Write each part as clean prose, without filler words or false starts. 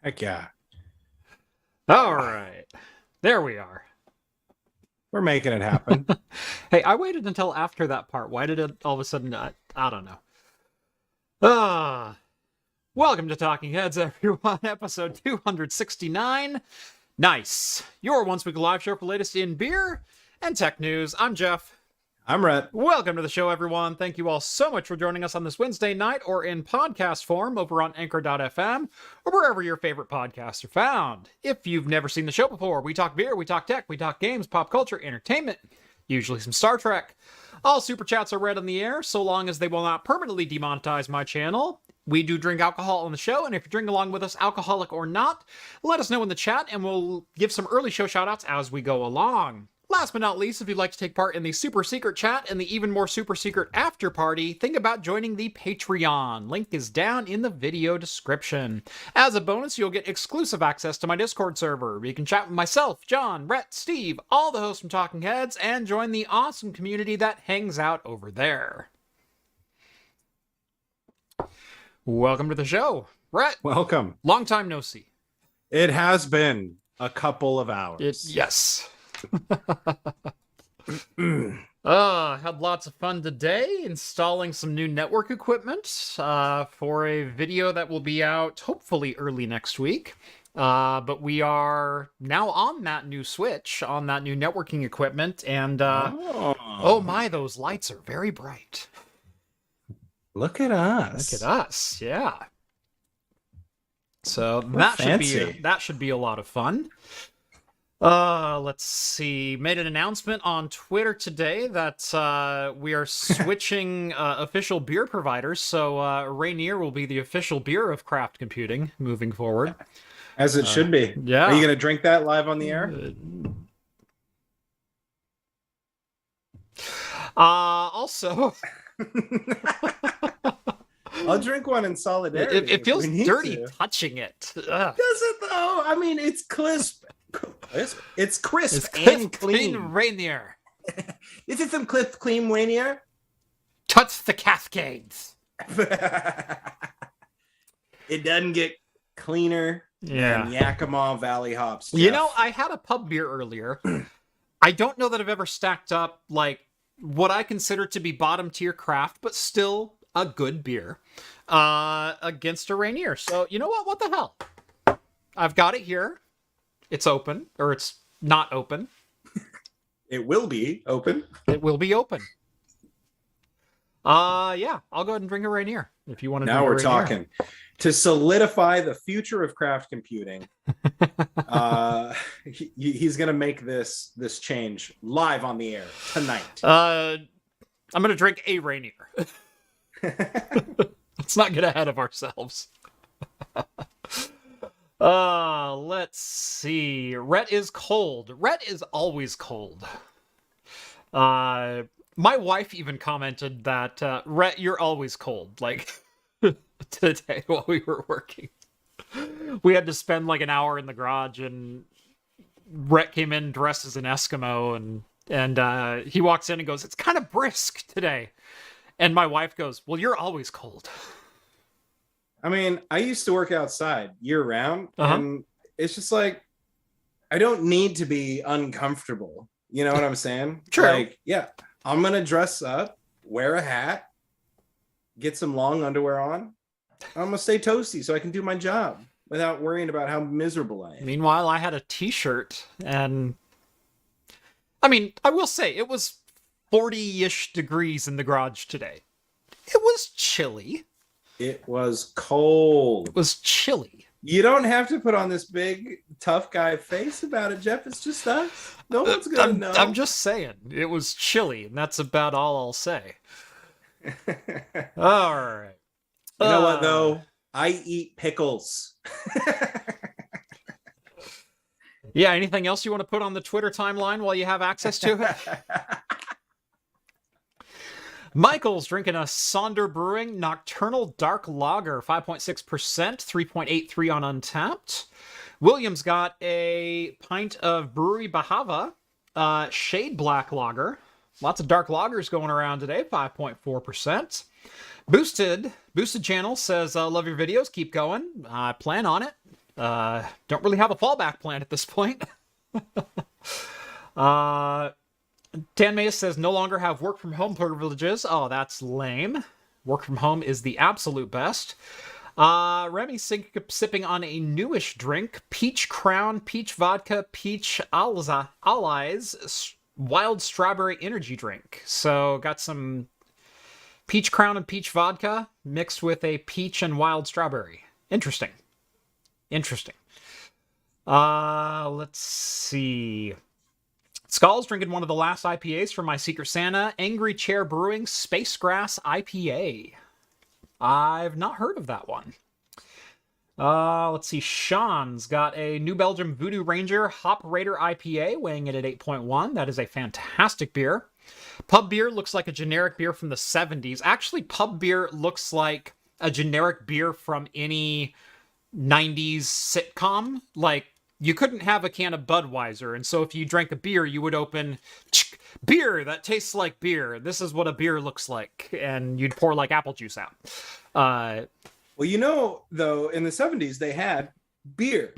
Heck yeah. All right. There we are. We're making it happen. Hey, I waited until after that part. Why did it all of a sudden... I don't know. Welcome to Talking Heads, everyone. Episode 269. Nice. Your once-weekly live show for latest in beer and tech news. I'm Jeff. I'm Rett. Welcome to the show, everyone. Thank you all so much for joining us on this Wednesday night or in podcast form over on Anchor.fm or wherever your favorite podcasts are found. If you've never seen the show before, we talk beer, we talk tech, we talk games, pop culture, entertainment, usually some Star Trek. All super chats are read on the air, so long as they will not permanently demonetize my channel. We do drink alcohol on the show, and if you drink along with us, alcoholic or not, let us know in the chat, and we'll give some early show shoutouts as we go along. Last but not least, if you'd like to take part in the super secret chat and the even more super secret after party, think about joining the Patreon. Link is down in the video description. As a bonus, you'll get exclusive access to my Discord server, where you can chat with myself, John, Rhett, Steve, all the hosts from Talking Heads, and join the awesome community that hangs out over there. Welcome to the show. Rhett. Welcome. Long time no see. It has been a couple of hours. Yes. Had lots of fun today installing some new network equipment for a video that will be out hopefully early next week. But we are now on that new switch, on that new networking equipment, and oh my, those lights are very bright. Look at us. Look at us, yeah. So that should be a lot of fun. Let's see. Made an announcement on Twitter today that we are switching official beer providers, so Rainier will be the official beer of craft computing moving forward. As it should be. Yeah. Are you going to drink that live on the air? Also... I'll drink one in solidarity. It feels dirty touching it. Ugh. Does it though? I mean, it's crisp. It's crisp and clean. Rainier. Is it some crisp, clean Rainier? Touch the Cascades. It doesn't get cleaner than Yakima Valley hops. Jeff. You know, I had a pub beer earlier. I don't know that I've ever stacked up like what I consider to be bottom tier craft, but still a good beer against a Rainier. So you know what? What the hell? I've got it here. It's open, or it's not open. It will be open. It will be open. Yeah, I'll go ahead and drink a Rainier if you want to. Now we're talking. To solidify the future of craft computing, he's going to make this change live on the air tonight. I'm going to drink a Rainier. Let's not get ahead of ourselves. Let's see. Rhett is cold. Rhett is always cold. My wife even commented that, Rhett, you're always cold. Like, today while we were working. We had to spend like an hour in the garage, and Rhett came in dressed as an Eskimo, and he walks in and goes, "It's kind of brisk today." And my wife goes, "Well, you're always cold." I mean, I used to work outside year round, and it's just like, I don't need to be uncomfortable. You know what I'm saying? True. Like, yeah, I'm going to dress up, wear a hat, get some long underwear on. I'm going to stay toasty so I can do my job without worrying about how miserable I am. Meanwhile, I had a t-shirt, and I mean, I will say it was 40-ish degrees in the garage today. It was chilly. It was cold. It was chilly. You don't have to put on this big, tough guy face about it, Jeff. It's just us. No one's going to know. I'm just saying. It was chilly, and that's about all I'll say. All right. You know what, though? I eat pickles. Yeah, anything else you want to put on the Twitter timeline while you have access to it? Michael's drinking a Sonder Brewing Nocturnal Dark Lager, 5.6%, 3.83 on Untapped. William's got a pint of Brewery Bahava Shade Black Lager. Lots of dark lagers going around today, 5.4%. Boosted Channel says, love your videos, keep going. I plan on it. Don't really have a fallback plan at this point. Dan Mayes says no longer have work from home privileges. Oh, that's lame. Work from home is the absolute best. Remy sipping on a newish drink, Peach Crown, Peach Vodka, Peach Allies, Wild Strawberry Energy Drink. So got some Peach Crown and Peach Vodka mixed with a peach and wild strawberry. Interesting. Let's see. Skull's drinking one of the last IPAs from my Secret Santa, Angry Chair Brewing Space Grass IPA. I've not heard of that one. Let's see. Sean's got a New Belgium Voodoo Ranger Hop Raider IPA, weighing it at 8.1. That is a fantastic beer. Pub beer looks like a generic beer from the 70s. Actually, pub beer looks like a generic beer from any 90s sitcom. Like, you couldn't have a can of Budweiser, and so if you drank a beer, you would open beer that tastes like beer. This is what a beer looks like, and you'd pour like apple juice out. Well, though, in the 70s, they had beer,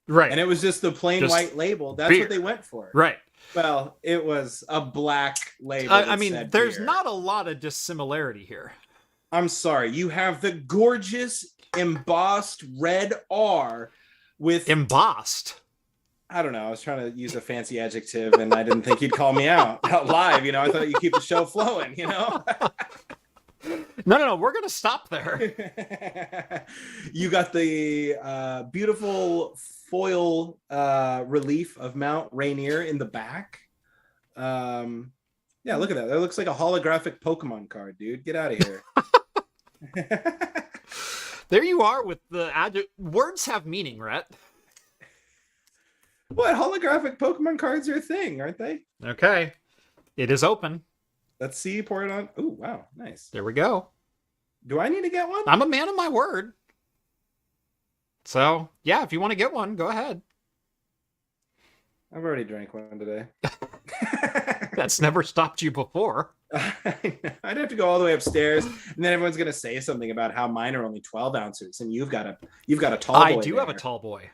right? And it was just the plain white label. That's beer. What they went for, right? Well, it was a black label. I mean, there's not a lot of dissimilarity here. I'm sorry. You have the gorgeous embossed red R with embossed. I don't know. I was trying to use a fancy adjective, and I didn't think you'd call me out live. I thought you'd keep the show flowing. No. We're gonna stop there. You got the beautiful foil relief of Mount Rainier in the back. Yeah, look at that. That looks like a holographic Pokemon card, dude. Get out of here. There you are with the words have meaning, Rett. What? Holographic Pokemon cards are a thing, aren't they? Okay. It is open. Let's see. Pour it on. Oh, wow. Nice. There we go. Do I need to get one? I'm a man of my word. So, yeah, if you want to get one, go ahead. I've already drank one today. That's never stopped you before. I'd have to go all the way upstairs, and then everyone's gonna say something about how mine are only 12 ounces, and you've got a tall boy. I do have a tall boy.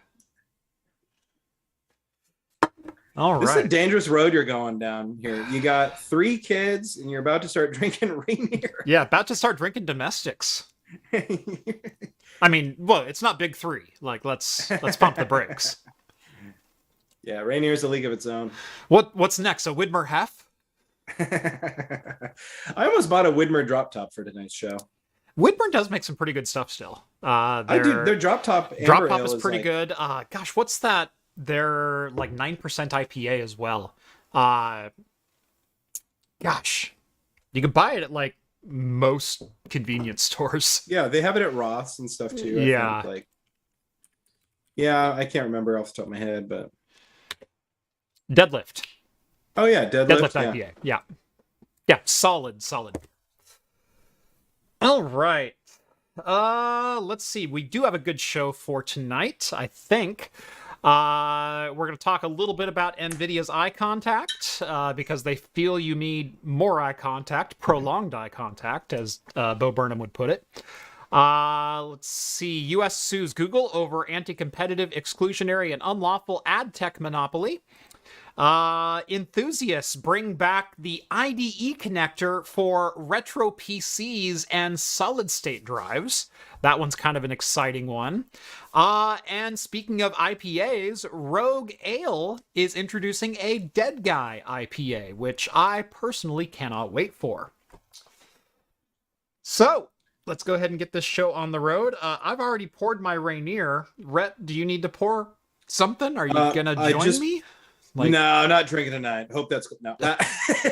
All right. This is a dangerous road you're going down here. You got 3 kids, and you're about to start drinking Rainier. Yeah, about to start drinking domestics. I mean, well, it's not big 3. Like, let's pump the brakes. Yeah, Rainier's a league of its own. What's next? A Widmer Hef? I almost bought a Widmer drop top for tonight's show. Widmer does make some pretty good stuff still. I do. Their drop top is pretty good. Gosh, what's that? They're like 9% IPA as well. Gosh, you can buy it at like most convenience stores. Yeah, they have it at Roth's and stuff too. Yeah. I think, yeah, I can't remember off the top of my head, but Deadlift. Oh yeah, Deadlift IPA. Yeah, solid. All right. Let's see. We do have a good show for tonight, I think. We're going to talk a little bit about nVidia's eye contact, because they feel you need more eye contact, prolonged eye contact, as Bo Burnham would put it. Let's see. U.S. sues Google over anti-competitive, exclusionary, and unlawful ad tech monopoly. Enthusiasts bring back the IDE connector for retro PCs and solid-state drives. That one's kind of an exciting one. And speaking of IPAs, Rogue Ale is introducing a Dead Guy IPA, which I personally cannot wait for. So, let's go ahead and get this show on the road. I've already poured my Rainier. Rhett, do you need to pour something? Are you gonna join me? No, not drinking tonight. Hope that's no.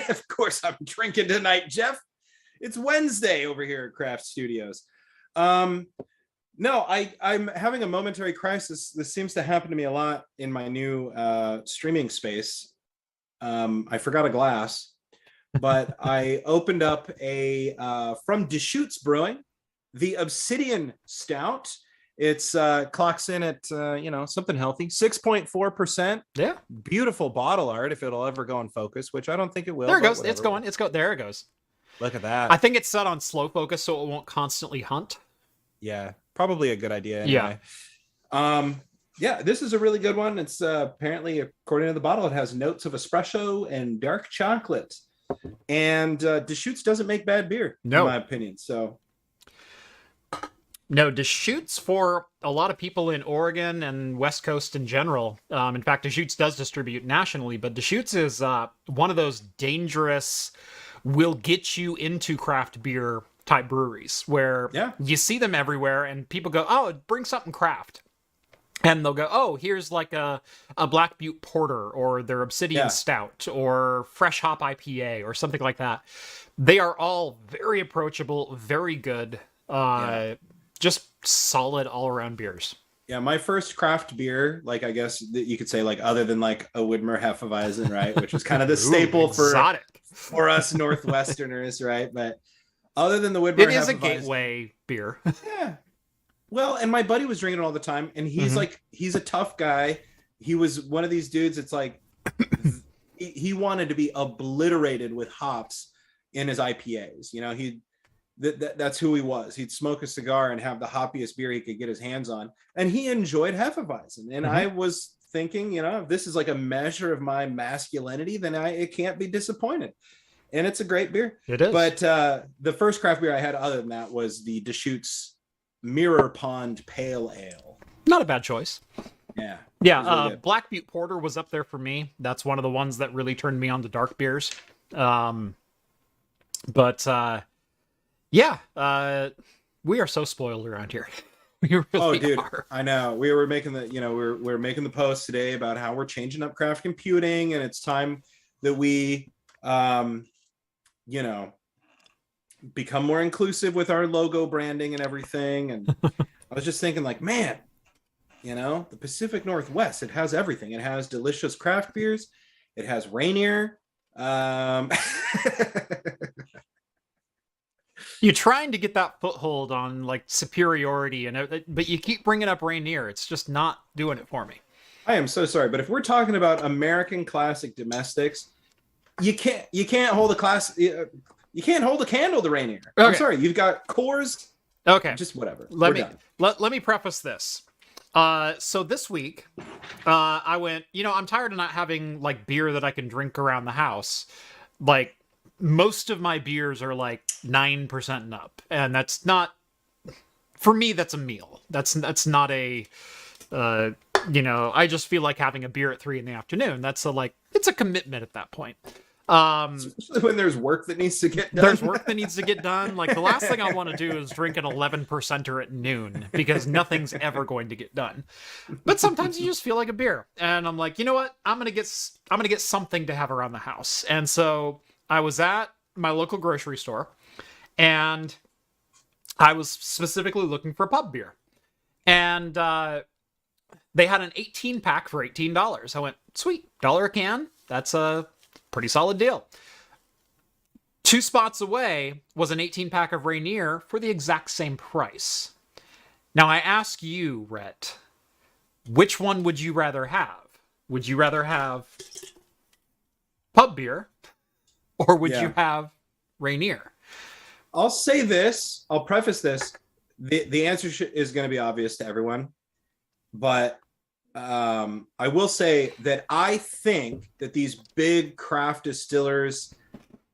Of course, I'm drinking tonight, Jeff. It's Wednesday over here at Craft Studios. No, I'm having a momentary crisis. This seems to happen to me a lot in my new streaming space. I forgot a glass, but I opened up a from Deschutes Brewing, the Obsidian Stout. It's clocks in at something healthy, 6.4%. Yeah, beautiful bottle art. If it'll ever go in focus, which I don't think it will. There it goes. It's going. There it goes. Look at that. I think it's set on slow focus so it won't constantly hunt. Yeah, probably a good idea anyway. Yeah, this is a really good one. It's apparently, according to the bottle, it has notes of espresso and dark chocolate. And Deschutes doesn't make bad beer, in my opinion. So, no, Deschutes, for a lot of people in Oregon and West Coast in general, in fact, Deschutes does distribute nationally, but Deschutes is one of those dangerous, will get you into craft beer type breweries where you see them everywhere and people go, oh, bring something craft. And they'll go, oh, here's like a Black Butte Porter or their Obsidian Stout or Fresh Hop IPA or something like that. They are all very approachable, very good, just solid all-around beers. Yeah, my first craft beer, like I guess that you could say, like other than like a Widmer Hefeweizen, right, which was kind of the staple for us Northwesterners, right? But other than the Widmer Hefeweizen, it is a gateway beer. Yeah. Well, and my buddy was drinking it all the time, and he's like, he's a tough guy. He was one of these dudes. It's like he wanted to be obliterated with hops in his IPAs. You know, that's who he was. He'd smoke a cigar and have the hoppiest beer he could get his hands on, and he enjoyed Hefeweizen. And I was thinking, you know, if this is like a measure of my masculinity, then it can't be disappointed. And it's a great beer. It is. But the first craft beer I had other than that was the Deschutes Mirror Pond Pale Ale. Not a bad choice. Yeah. Really Black Butte Porter was up there for me. That's one of the ones that really turned me on to dark beers. We are so spoiled around here. We really are. I know. We were making we're making the post today about how we're changing up craft computing, and it's time that we become more inclusive with our logo branding and everything. And I was just thinking, like, man, you know, the Pacific Northwest, it has everything. It has delicious craft beers. It has Rainier. You're trying to get that foothold on like superiority, but you keep bringing up Rainier. It's just not doing it for me. I am so sorry, but if we're talking about American classic domestics, you can't hold a class. You can't hold a candle to Rainier. Okay. I'm sorry. You've got Coors. Okay. Just whatever. Let me preface this. So this week, I went, I'm tired of not having like beer that I can drink around the house. Like most of my beers are like 9% and up. And that's not, for me, that's a meal. That's not a, I just feel like having a beer at 3 p.m. That's it's a commitment at that point. Especially when there's work that needs to get done. There's work that needs to get done. Like the last thing I want to do is drink an 11%er at noon because nothing's ever going to get done. But sometimes you just feel like a beer, and I'm like, you know what? I'm gonna get something to have around the house. And so I was at my local grocery store, and I was specifically looking for pub beer, and they had an 18-pack for $18. I went, sweet, $1 a can. That's a pretty solid deal. 2 spots away was an 18-pack of Rainier for the exact same price. Now I ask you, Rett, which one would you rather have? Would you rather have pub beer, or would you have Rainier? I'll say this. I'll preface this. The answer is going to be obvious to everyone, but I will say that I think that these big craft distillers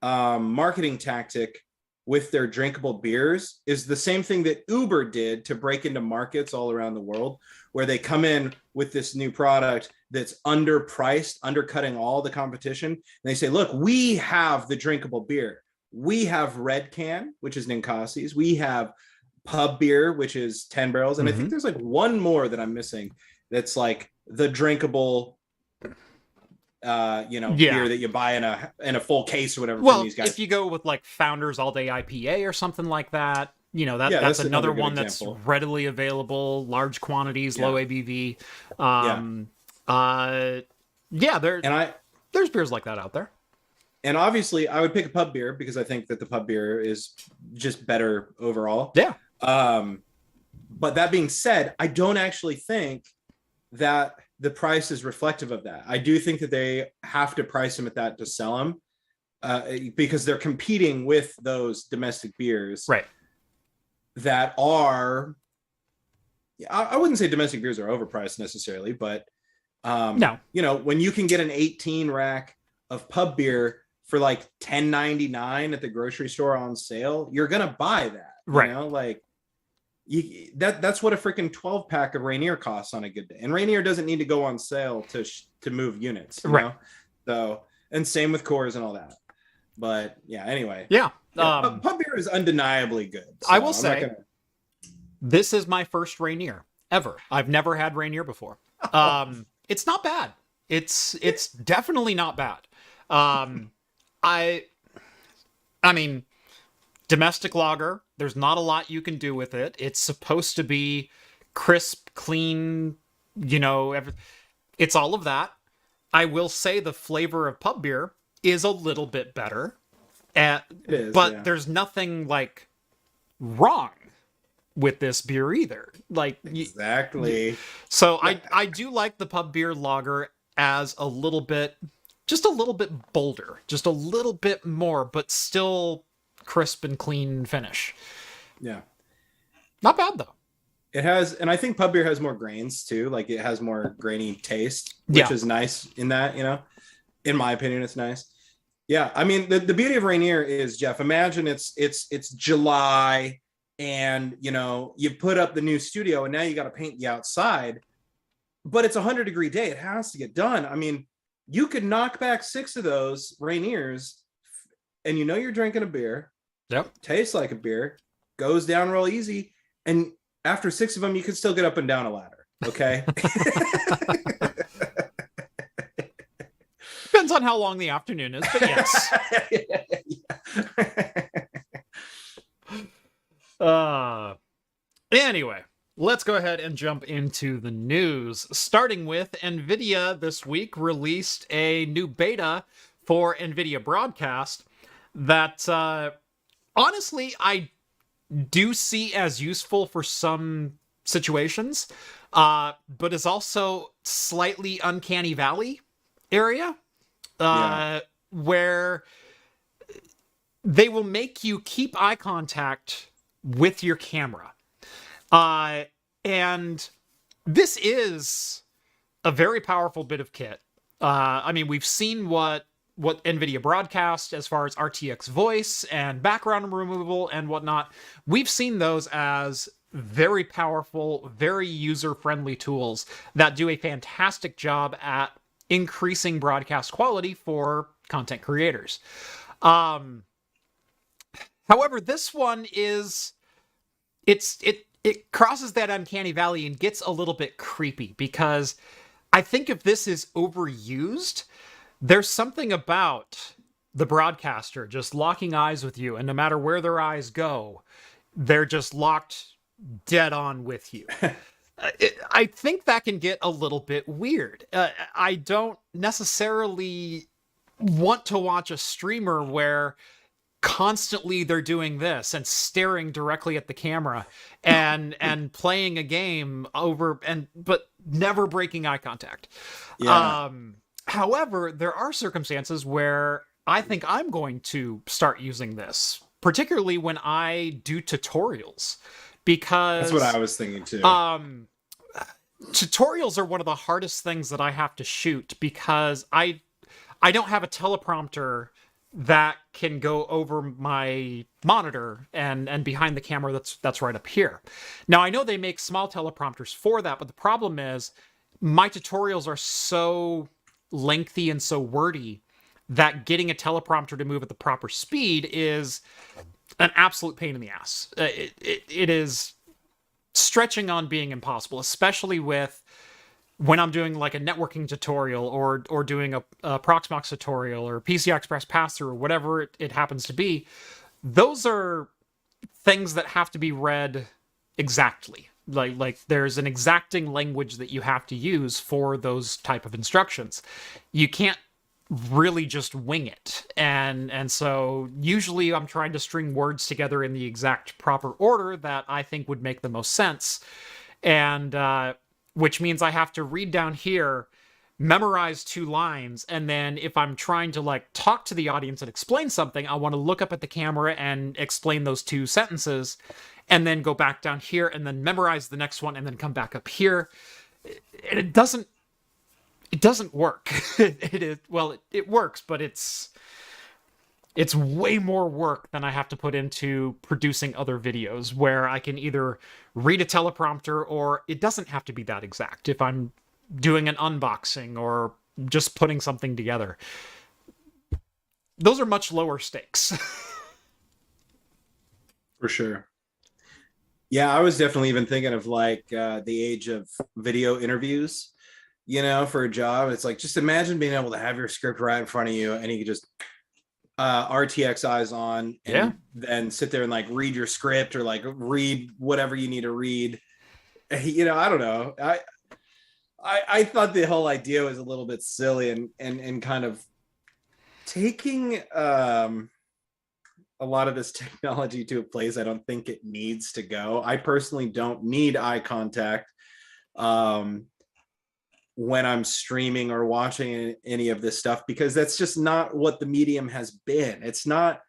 marketing tactic with their drinkable beers is the same thing that Uber did to break into markets all around the world, where they come in with this new product that's underpriced, undercutting all the competition. And they say, look, we have the drinkable beer. We have Red Can, which is Ninkasi's. We have Pub Beer, which is 10 Barrels. And I think there's like one more that I'm missing. That's like the drinkable, beer that you buy in a full case or whatever. Well, from these guys. If you go with like Founders All Day IPA or something like that, that's another one example. That's readily available, large quantities, low ABV. There's beers like that out there. And obviously, I would pick a pub beer because I think that the pub beer is just better overall. Yeah. But that being said, I don't actually think that the price is reflective of that. I do think that they have to price them at that to sell them because they're competing with those domestic beers, right? That are I wouldn't say domestic beers are overpriced necessarily, but No. you know, when you can get an 18 rack of pub beer for like $10.99 at the grocery store on sale, you're gonna buy that, Right. You know, like that's what a freaking 12 pack of Rainier costs on a good day. And Rainier doesn't need to go on sale to move units, you know? So, and same with Coors and all that. But yeah, anyway. Yeah. Pub beer is undeniably good. So I will say, this is my first Rainier ever. I've never had Rainier before. It's not bad. It's definitely not bad. I mean, domestic lager, there's not a lot you can do with it. It's supposed to be crisp, clean, you know, it's all of that. I will say the flavor of pub beer is a little bit better. But there's nothing like wrong with this beer either. Like exactly. So I do like the pub beer lager as just a little bit bolder, just a little bit more, but still crisp and clean finish. Yeah. Not bad though. It has, and I think pub beer has more grains too. Like it has more grainy taste, which is nice in that, you know, in my opinion, it's nice. Yeah. I mean, the beauty of Rainier is, Jeff, imagine it's July and, you know, you put up the new studio and now you got to paint the outside, but it's a 100-degree day. It has to get done. I mean, you could knock back 6 of those Rainiers and you know, you're drinking a beer. Yep. Tastes like a beer, goes down real easy. And after 6 of them, you can still get up and down a ladder. Okay. Depends on how long the afternoon is, but yes. Anyway, let's go ahead and jump into the news. Starting with nVidia this week released a new beta for nVidia Broadcast that honestly I do see as useful for some situations, but is also slightly uncanny valley area. Where they will make you keep eye contact with your camera. And this is a very powerful bit of kit. I mean, we've seen what NVIDIA Broadcast, as far as RTX voice and background removal and whatnot, we've seen those as very powerful, very user-friendly tools that do a fantastic job at increasing broadcast quality for content creators. However, this one is it crosses that uncanny valley and gets a little bit creepy, because I think if this is overused, there's something about the broadcaster just locking eyes with you, and no matter where their eyes go, they're just locked dead on with you. I think that can get a little bit weird. I don't necessarily want to watch a streamer where constantly they're doing this and staring directly at the camera and playing a game but never breaking eye contact. Yeah. However, there are circumstances where I think I'm going to start using this, particularly when I do tutorials, because that's what I was thinking too. Tutorials are one of the hardest things that I have to shoot, because I don't have a teleprompter that can go over my monitor and behind the camera that's right up here. Now, I know they make small teleprompters for that, but the problem is my tutorials are so lengthy and so wordy that getting a teleprompter to move at the proper speed is an absolute pain in the ass. It is stretching on being impossible, especially when I'm doing like a networking tutorial or doing a Proxmox tutorial or PCI Express pass-through or whatever it happens to be. Those are things that have to be read exactly. Like there's an exacting language that you have to use for those type of instructions. You can't really just wing it. And so usually I'm trying to string words together in the exact proper order that I think would make the most sense. And which means I have to read down here, memorize 2 lines, and then if I'm trying to like talk to the audience and explain something, I want to look up at the camera and explain those 2 sentences, and then go back down here and then memorize the next one and then come back up here. And it doesn't work. It works, but it's way more work than I have to put into producing other videos, where I can either read a teleprompter, or it doesn't have to be that exact if I'm doing an unboxing or just putting something together. Those are much lower stakes. For sure. Yeah, I was definitely even thinking of like the age of video interviews, for a job. It's like, just imagine being able to have your script right in front of you, and you could just RTX eyes on and then sit there and like read your script, or like read whatever you need to read. I don't know. I thought the whole idea was a little bit silly and kind of taking a lot of this technology to a place I don't think it needs to go. I personally don't need eye contact when I'm streaming or watching any of this stuff, because that's just not what the medium has been. It's not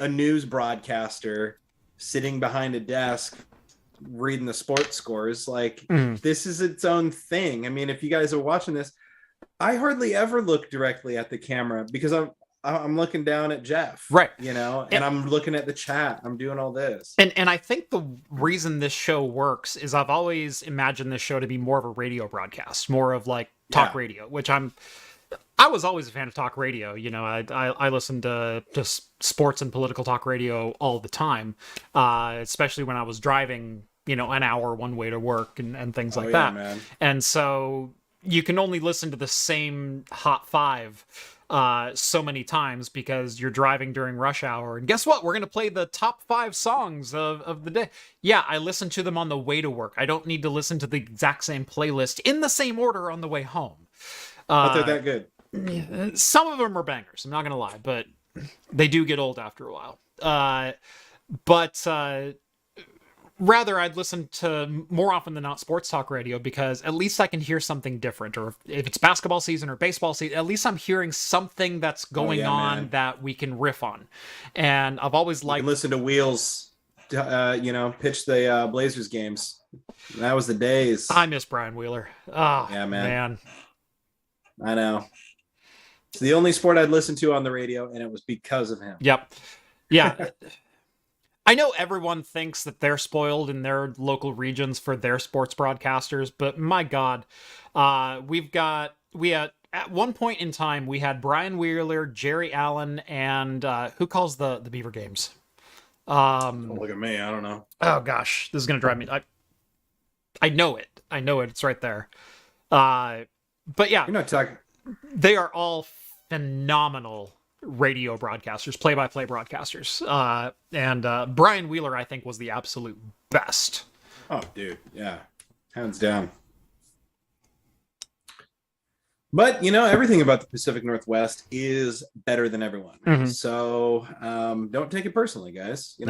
a news broadcaster sitting behind a desk reading the sports scores. Like, this is its own thing. I mean, if you guys are watching this, I hardly ever look directly at the camera, because I'm looking down at Jeff, right? And I'm looking at the chat. I'm doing all this, and I think the reason this show works is I've always imagined this show to be more of a radio broadcast, more of like talk radio, which I was always a fan of talk radio. I listened to sports and political talk radio all the time, especially when I was driving, an hour one way to work and things like that. Man. And so you can only listen to the same Hot 5 so many times, because you're driving during rush hour. And guess what? We're going to play the top 5 songs of the day. Yeah, I listen to them on the way to work. I don't need to listen to the exact same playlist in the same order on the way home. But they're that good. Some of them are bangers, I'm not going to lie, but they do get old after a while. Rather, I'd listen to, more often than not, sports talk radio, because at least I can hear something different. Or if it's basketball season or baseball season, at least I'm hearing something that's going on that we can riff on. And I've always liked... listen to Wheels, pitch the Blazers games. That was the days. I miss Brian Wheeler. Oh, yeah, man. I know. It's the only sport I'd listen to on the radio, and it was because of him. Yep. Yeah. I know everyone thinks that they're spoiled in their local regions for their sports broadcasters, but my God, we had at one point in time, we had Brian Wheeler, Jerry Allen, and who calls the Beaver games? Don't look at me. I don't know. Oh gosh, this is gonna drive me. I know it. It's right there. But yeah, you're not talking. They are all phenomenal radio broadcasters, play-by-play broadcasters. And Brian Wheeler, I think, was the absolute best. Oh, dude. Yeah. Hands down. But, everything about the Pacific Northwest is better than everyone. Mm-hmm. So don't take it personally, guys. What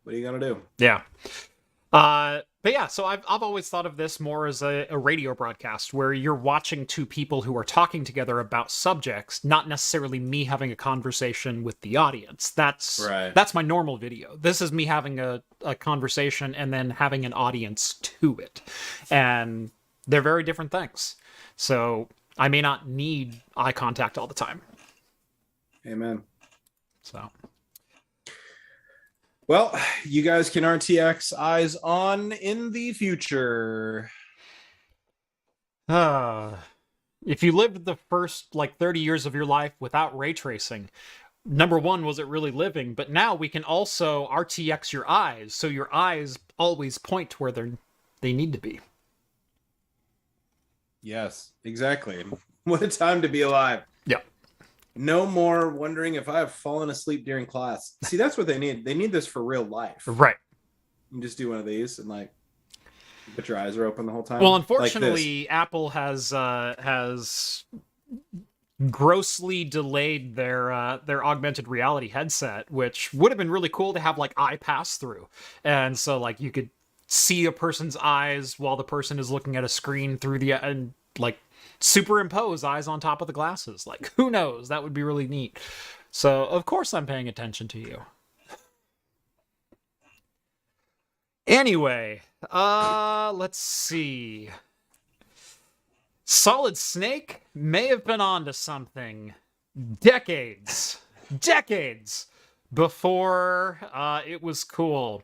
are you going to do? Yeah. But yeah, so I've always thought of this more as a radio broadcast, where you're watching 2 people who are talking together about subjects, not necessarily me having a conversation with the audience. That's my normal video. This is me having a conversation and then having an audience to it. And they're very different things. So I may not need eye contact all the time. Amen. So... well, you guys can RTX eyes on in the future. If you lived the first 30 years of your life without ray tracing, number one, was it really living? But now we can also RTX your eyes, so your eyes always point to where they need to be. Yes, exactly. What a time to be alive. Yeah. No more wondering if I have fallen asleep during class. See, that's what they need. They need this for real life. Right. You just do one of these and but your eyes are open the whole time. Well, unfortunately, Apple has grossly delayed their augmented reality headset, which would have been really cool to have eye pass through. And so you could see a person's eyes while the person is looking at a screen through superimpose eyes on top of the glasses. Like, who knows? That would be really neat. So, of course I'm paying attention to you. Anyway, let's see. Solid Snake may have been onto something decades before it was cool.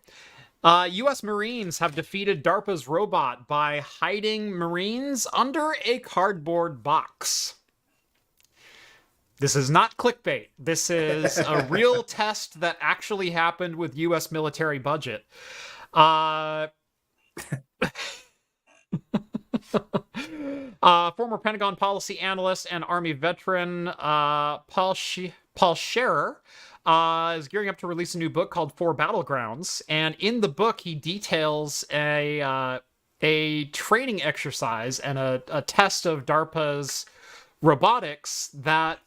U.S. Marines have defeated DARPA's robot by hiding Marines under a cardboard box. This is not clickbait. This is a real test that actually happened with U.S. military budget. Former Pentagon policy analyst and Army veteran Paul Scherer is gearing up to release a new book called For Battlegrounds, and in the book he details a training exercise and a test of DARPA's robotics that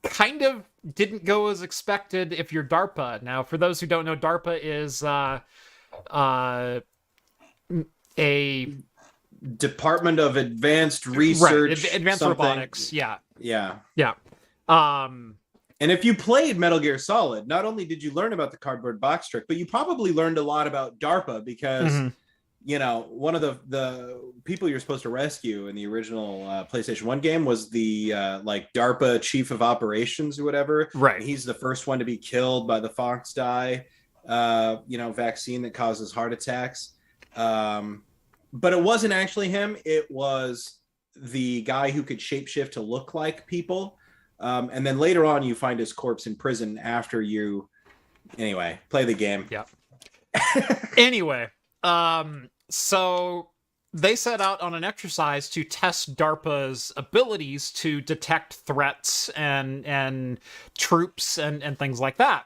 kind of didn't go as expected if you're DARPA. Now, for those who don't know, DARPA is a Department of Advanced Research, right, advanced something. Robotics. Yeah. And if you played Metal Gear Solid, not only did you learn about the cardboard box trick, but you probably learned a lot about DARPA because, you know, one of the people you're supposed to rescue in the original PlayStation 1 game was the like DARPA chief of operations or whatever. Right. And he's the first one to be killed by the fox dye, vaccine that causes heart attacks. But it wasn't actually him. It was the guy who could shapeshift to look like people. And then later on, you find his corpse in prison after you, anyway, play the game. Yeah. Anyway, so they set out on an exercise to test DARPA's abilities to detect threats and troops and things like that.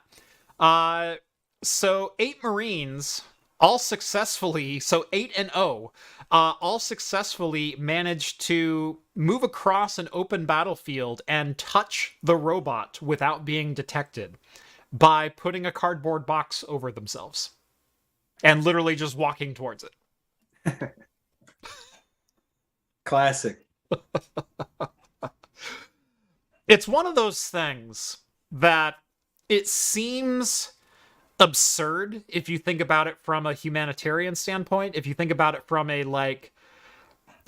So 8 Marines all successfully, so 8-0, all successfully managed to move across an open battlefield and touch the robot without being detected by putting a cardboard box over themselves and literally just walking towards it. Classic. It's one of those things that it seems absurd if you think about it from a humanitarian standpoint. If you think about it from a, like,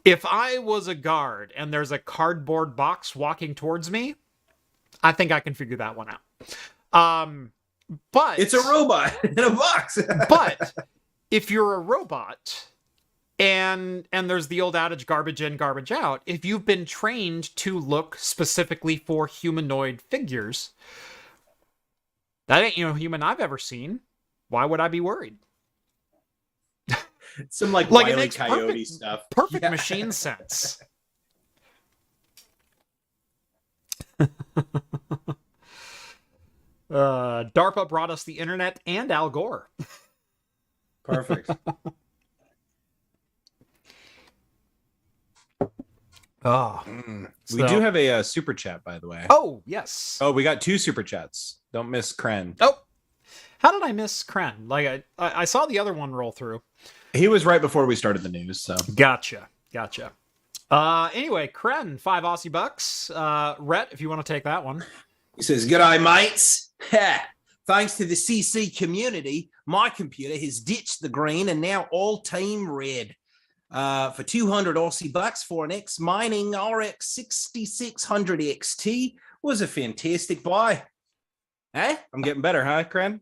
if I was a guard and there's a cardboard box walking towards me, I think I can figure that one out. But it's a robot in a box. But if you're a robot and there's the old adage, garbage in, garbage out, if you've been trained to look specifically for humanoid figures, that ain't no human I've ever seen. Why would I be worried? Some like Wile Wile E. E. Coyote stuff. Perfect machine sense. DARPA brought us the internet and Al Gore. Perfect. Oh, We do have a super chat, by the way. Oh, yes. Oh, we got 2 super chats. Don't miss Kren. Oh, how did I miss Kren? Like, I saw the other one roll through. He was right before we started the news, so. Gotcha. Anyway, Kren, 5 Aussie bucks. Rett, if you want to take that one. He says, "G'day, mates. Thanks to the CC community, my computer has ditched the green and now all team red. For 200 Aussie bucks for an X Mining RX 6600 XT was a fantastic buy." Hey, I'm getting better, huh, Kren?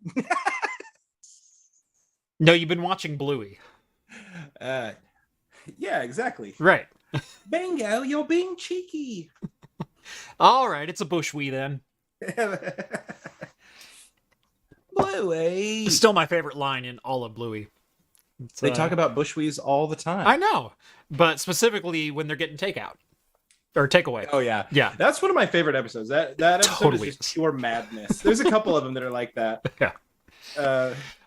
No, you've been watching Bluey. Yeah, exactly. Right. Bingo, you're being cheeky. All right, it's a bushwee then. Bluey. Still my favorite line in all of Bluey. They talk about bushwees all the time. I know, but specifically when they're getting takeout or takeaway. Oh yeah, yeah. That's one of my favorite episodes. That episode Totally is just pure madness. There's a couple of them that are like that. Yeah.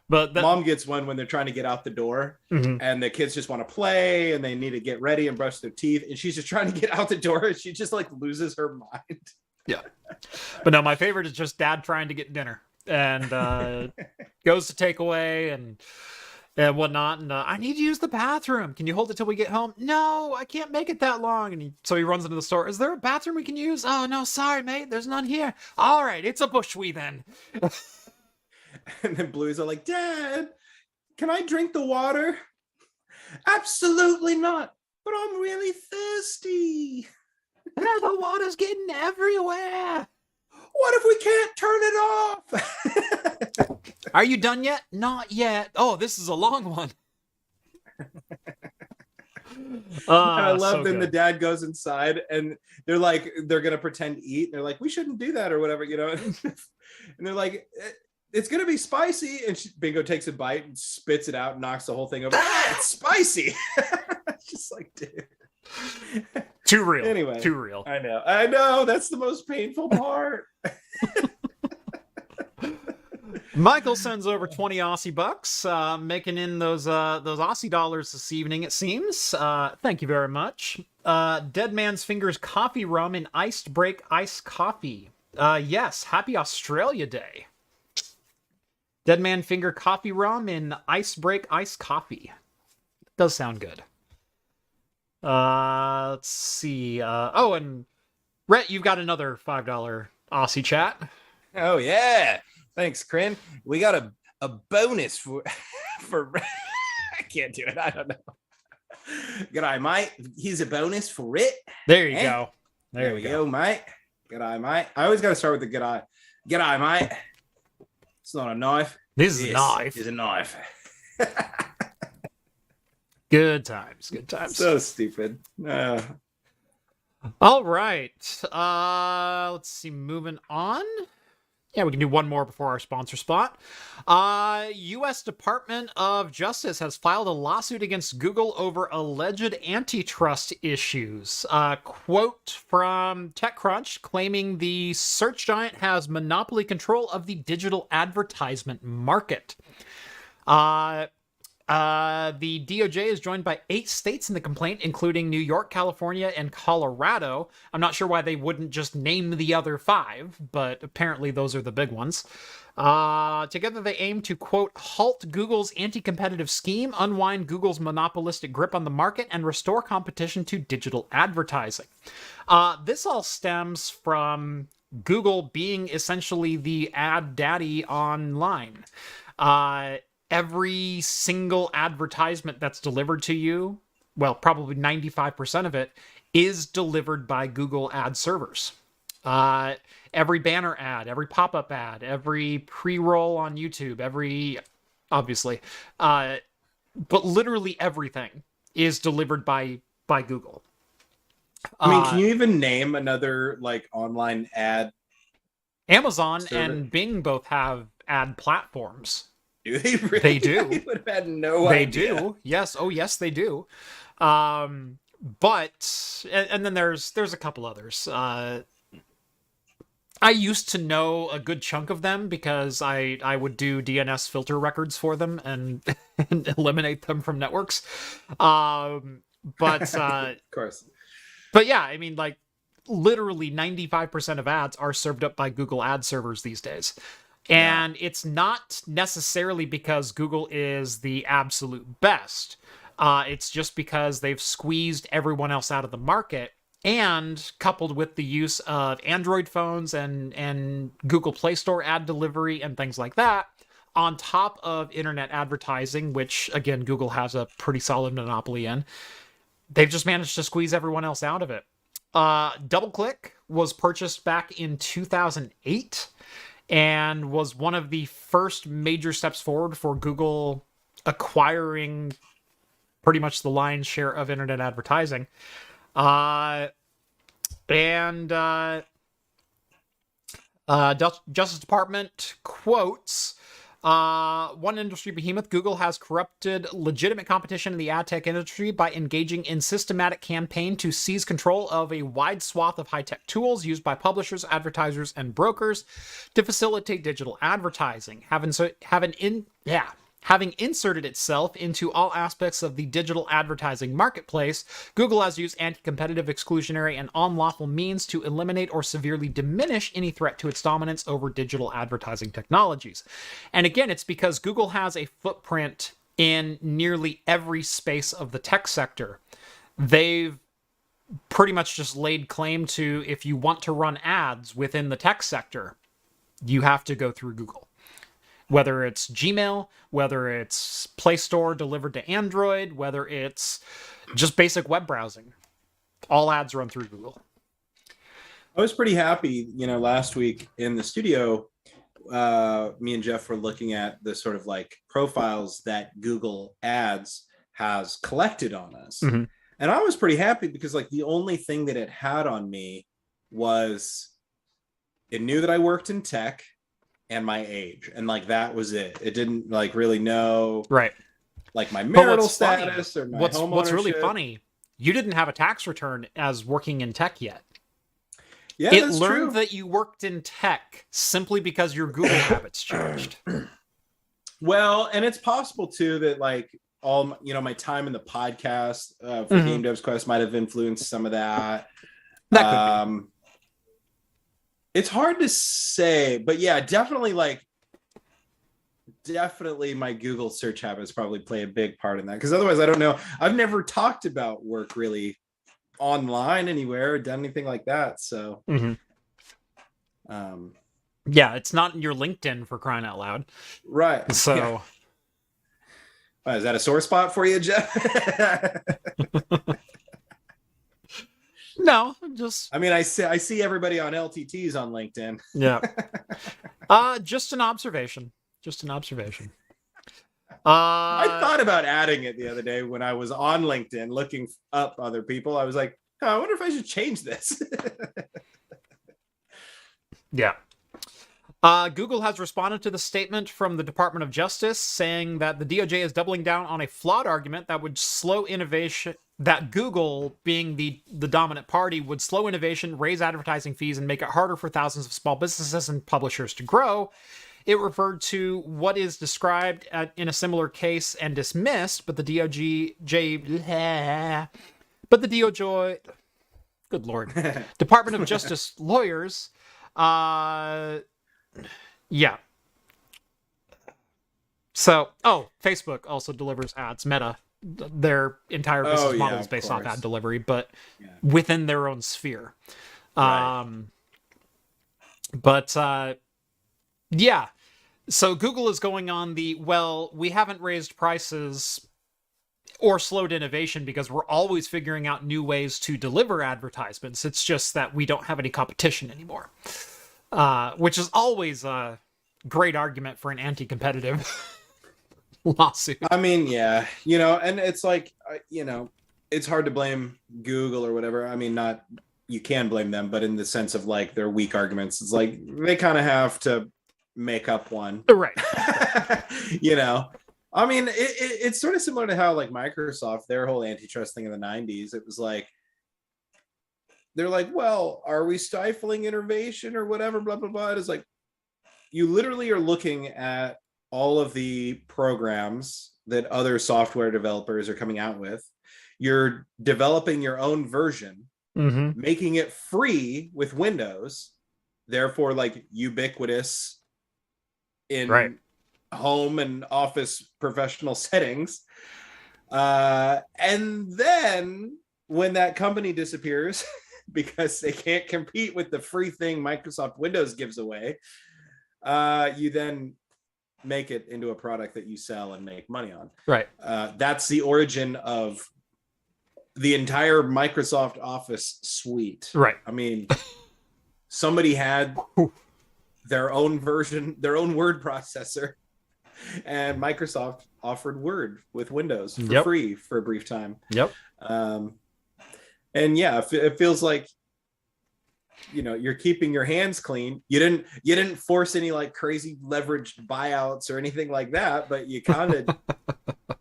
But mom gets one when they're trying to get out the door, and the kids just want to play, and they need to get ready and brush their teeth, and she's just trying to get out the door, and she just like loses her mind. Yeah. But no, my favorite is just Dad trying to get dinner and goes to takeaway and and whatnot. And I need to use the bathroom. Can you hold it till we get home? No, I can't make it that long. And so he runs into the store. Is there a bathroom we can use? Oh, no, sorry, mate. There's none here. All right, it's a bushwee then. And then Bluey's all like, Dad, can I drink the water? Absolutely not. But I'm really thirsty. The water's getting everywhere. What if we can't turn it off? Are you done yet? Not yet. Oh, this is a long one. I love so then good. the dad goes inside and they're like, they're going to pretend to eat. And they're like, we shouldn't do that or whatever, you know? And they're like, it's going to be spicy. And Bingo takes a bite and spits it out and knocks the whole thing over. It's spicy. It's just like, dude. Too real. Anyway, too real. I know. That's the most painful part. Michael sends over 20 Aussie bucks, making in those Aussie dollars this evening, it seems. Thank you very much. Dead Man's Fingers coffee rum in iced break iced coffee. Yes, happy Australia Day. Dead Man Finger coffee rum in ice break iced coffee. Does sound good. Let's see. Oh, and Rhett, you've got another $5 Aussie chat. Oh yeah. Thanks, Crin. We got a bonus for I can't do it. I don't know. G'day, mate. Here's a bonus for it. There you go. There we go, mate. G'day, mate. I always got to start with the g'day. G'day, mate. It's not a knife. This is a knife. It's a knife. Good times. Good times. So stupid. All right. Let's see. Moving on. Yeah, we can do one more before our sponsor spot. U.S. Department of Justice has filed a lawsuit against Google over alleged antitrust issues. Quote from TechCrunch claiming the search giant has monopoly control of the digital advertisement market. The DOJ is joined by 8 states in the complaint, including New York, California, and Colorado. I'm not sure why they wouldn't just name the other 5, but apparently those are the big ones. Together they aim to, quote, halt Google's anti-competitive scheme, unwind Google's monopolistic grip on the market, and restore competition to digital advertising. This all stems from Google being essentially the ad daddy online. Every single advertisement that's delivered to you, well, probably 95% of it, is delivered by Google ad servers. Every banner ad, every pop-up ad, every pre-roll on YouTube, obviously, but literally everything is delivered by Google. I mean, can you even name another like online ad? Amazon server? And Bing both have ad platforms. Do they really? They do. I would have had no They idea. do. Yes. Oh, yes, they do. But and then there's a couple others. I used to know a good chunk of them because I would do DNS filter records for them and, and eliminate them from networks. But Of course. But yeah, I mean, like literally 95% of ads are served up by Google ad servers these days. And it's not necessarily because Google is the absolute best. It's just because they've squeezed everyone else out of the market, and coupled with the use of Android phones and Google Play Store ad delivery and things like that, on top of internet advertising, which, again, Google has a pretty solid monopoly in, they've just managed to squeeze everyone else out of it. DoubleClick was purchased back in 2008. And was one of the first major steps forward for Google acquiring pretty much the lion's share of internet advertising. Justice Department quotes, one industry behemoth, Google has corrupted legitimate competition in the ad tech industry by engaging in systematic campaign to seize control of a wide swath of high-tech tools used by publishers, advertisers, and brokers to facilitate digital advertising. Having inserted itself into all aspects of the digital advertising marketplace, Google has used anti-competitive, exclusionary, and unlawful means to eliminate or severely diminish any threat to its dominance over digital advertising technologies. And again, it's because Google has a footprint in nearly every space of the tech sector. They've pretty much just laid claim to, if you want to run ads within the tech sector, you have to go through Google. Whether it's Gmail, whether it's Play Store delivered to Android, whether it's just basic web browsing, all ads run through Google. I was pretty happy, last week in the studio, me and Jeff were looking at the sort of like profiles that Google Ads has collected on us. Mm-hmm. And I was pretty happy because like the only thing that it had on me was it knew that I worked in tech and my age. And like, that was it. It didn't like really know like my marital status or my home ownership. What's really funny, you didn't have a tax return as working in tech yet. Yeah, it learned that you worked in tech simply because your Google habits changed. Well, and it's possible too that like all my time in the podcast for Game Devs Quest might have influenced some of that. That could be. It's hard to say, but yeah, definitely my Google search habits probably play a big part in that, because otherwise I don't know. I've never talked about work really online anywhere or done anything like that. So yeah, it's not in your LinkedIn, for crying out loud. Right. So yeah. Is that a sore spot for you, Jeff? No, just... I mean, I see everybody on LTTs on LinkedIn. Yeah. Just an observation. I thought about adding it the other day when I was on LinkedIn looking up other people. I was like, oh, I wonder if I should change this. Yeah. Google has responded to the statement from the Department of Justice saying that the DOJ is doubling down on a flawed argument that would slow innovation, that Google, being the dominant party, would slow innovation, raise advertising fees, and make it harder for thousands of small businesses and publishers to grow. It referred to what is described in a similar case and dismissed, but the DOJ, good Lord, Department of Justice lawyers, yeah. So, Facebook also delivers ads. Meta, their entire business model is based off ad delivery, but within their own sphere. Right. Yeah. So Google is going on we haven't raised prices or slowed innovation because we're always figuring out new ways to deliver advertisements. It's just that we don't have any competition anymore. Which is always a great argument for an anti-competitive lawsuit. I mean, yeah, and it's like, it's hard to blame Google or whatever. I mean, you can blame them, but in the sense of like their weak arguments, it's like they kind of have to make up one. Right. I mean, it's sort of similar to how like Microsoft, their whole antitrust thing in the 90s, it was like, they're like, well, are we stifling innovation or whatever, blah, blah, blah. It's like, you literally are looking at all of the programs that other software developers are coming out with. You're developing your own version, making it free with Windows, therefore like ubiquitous in home and office professional settings. And then when that company disappears, because they can't compete with the free thing Microsoft Windows gives away, you then make it into a product that you sell and make money on. Right. That's the origin of the entire Microsoft Office suite. Right. I mean, somebody had their own version, their own word processor, and Microsoft offered Word with Windows for free for a brief time. Yep. And yeah, it feels like, you're keeping your hands clean. You didn't force any like crazy leveraged buyouts or anything like that, but you kind of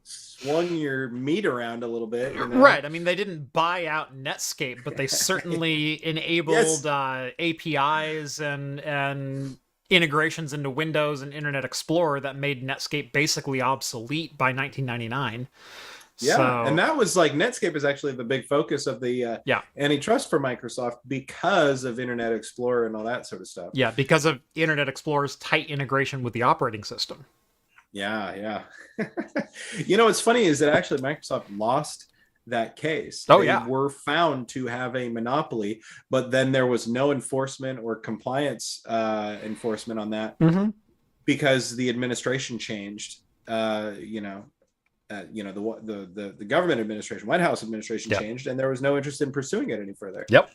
swung your meat around a little bit. Right. I mean, they didn't buy out Netscape, but they certainly enabled APIs and integrations into Windows and Internet Explorer that made Netscape basically obsolete by 1999. Yeah, so, and that was like Netscape is actually the big focus of the antitrust for Microsoft because of Internet Explorer and all that sort of stuff. Yeah, because of Internet Explorer's tight integration with the operating system. Yeah. What's funny is that actually Microsoft lost that case. Oh, they yeah. were found to have a monopoly, but then there was no enforcement or compliance enforcement on that because the administration changed. The government administration, White House administration changed, and there was no interest in pursuing it any further. Yep.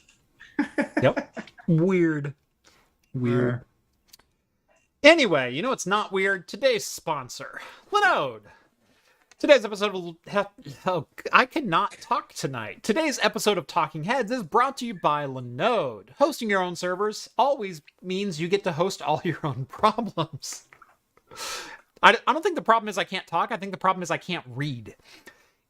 Weird. Anyway, it's not weird. Today's sponsor, Linode. Today's episode of I cannot talk tonight. Today's episode of Talking Heads is brought to you by Linode. Hosting your own servers always means you get to host all your own problems. I don't think the problem is I can't talk. I think the problem is I can't read.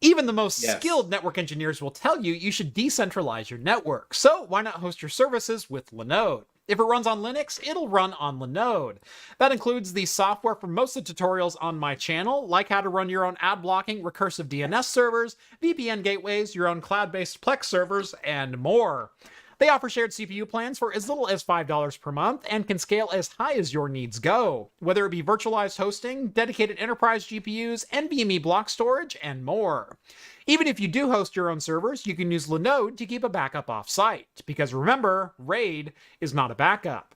Even the most skilled network engineers will tell you you should decentralize your network. So why not host your services with Linode? If it runs on Linux, it'll run on Linode. That includes the software for most of the tutorials on my channel, like how to run your own ad blocking, recursive DNS servers, VPN gateways, your own cloud-based Plex servers, and more. They offer shared CPU plans for as little as $5 per month and can scale as high as your needs go, whether it be virtualized hosting, dedicated enterprise GPUs, NVMe block storage, and more. Even if you do host your own servers, you can use Linode to keep a backup off-site, because remember, RAID is not a backup.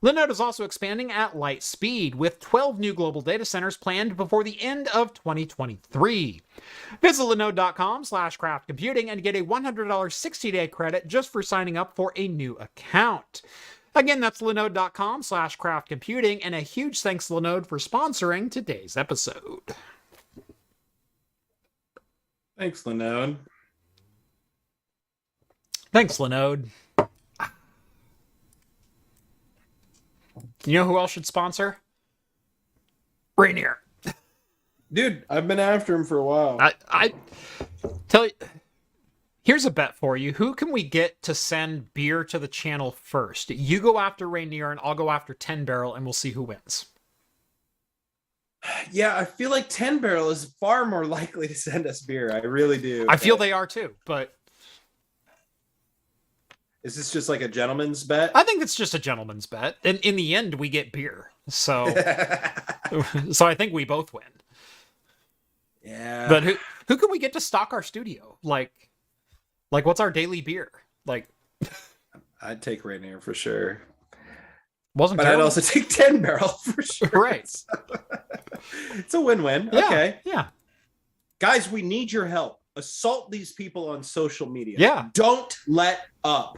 Linode is also expanding at light speed, with 12 new global data centers planned before the end of 2023. Visit linode.com/craftcomputing and get a $100 60-day credit just for signing up for a new account. Again, that's linode.com/craftcomputing, and a huge thanks to Linode for sponsoring today's episode. Thanks, Linode. Thanks, Linode. You know who else should sponsor? Rainier. Dude, I've been after him for a while. I tell you, here's a bet for you. Who can we get to send beer to the channel first? You go after Rainier and I'll go after 10 Barrel and we'll see who wins. Yeah, I feel like 10 Barrel is far more likely to send us beer. I really do. I feel they are too, but... Is this just like a gentleman's bet? I think it's just a gentleman's bet. And in the end, we get beer. So so I think we both win. Yeah. But who can we get to stock our studio? Like what's our daily beer? Like, I'd take Rainier for sure. But terrible. I'd also take 10 Barrel for sure. Right. So, it's a win-win. Yeah, okay. Yeah. Guys, we need your help. Assault these people on social media. Yeah. Don't let up.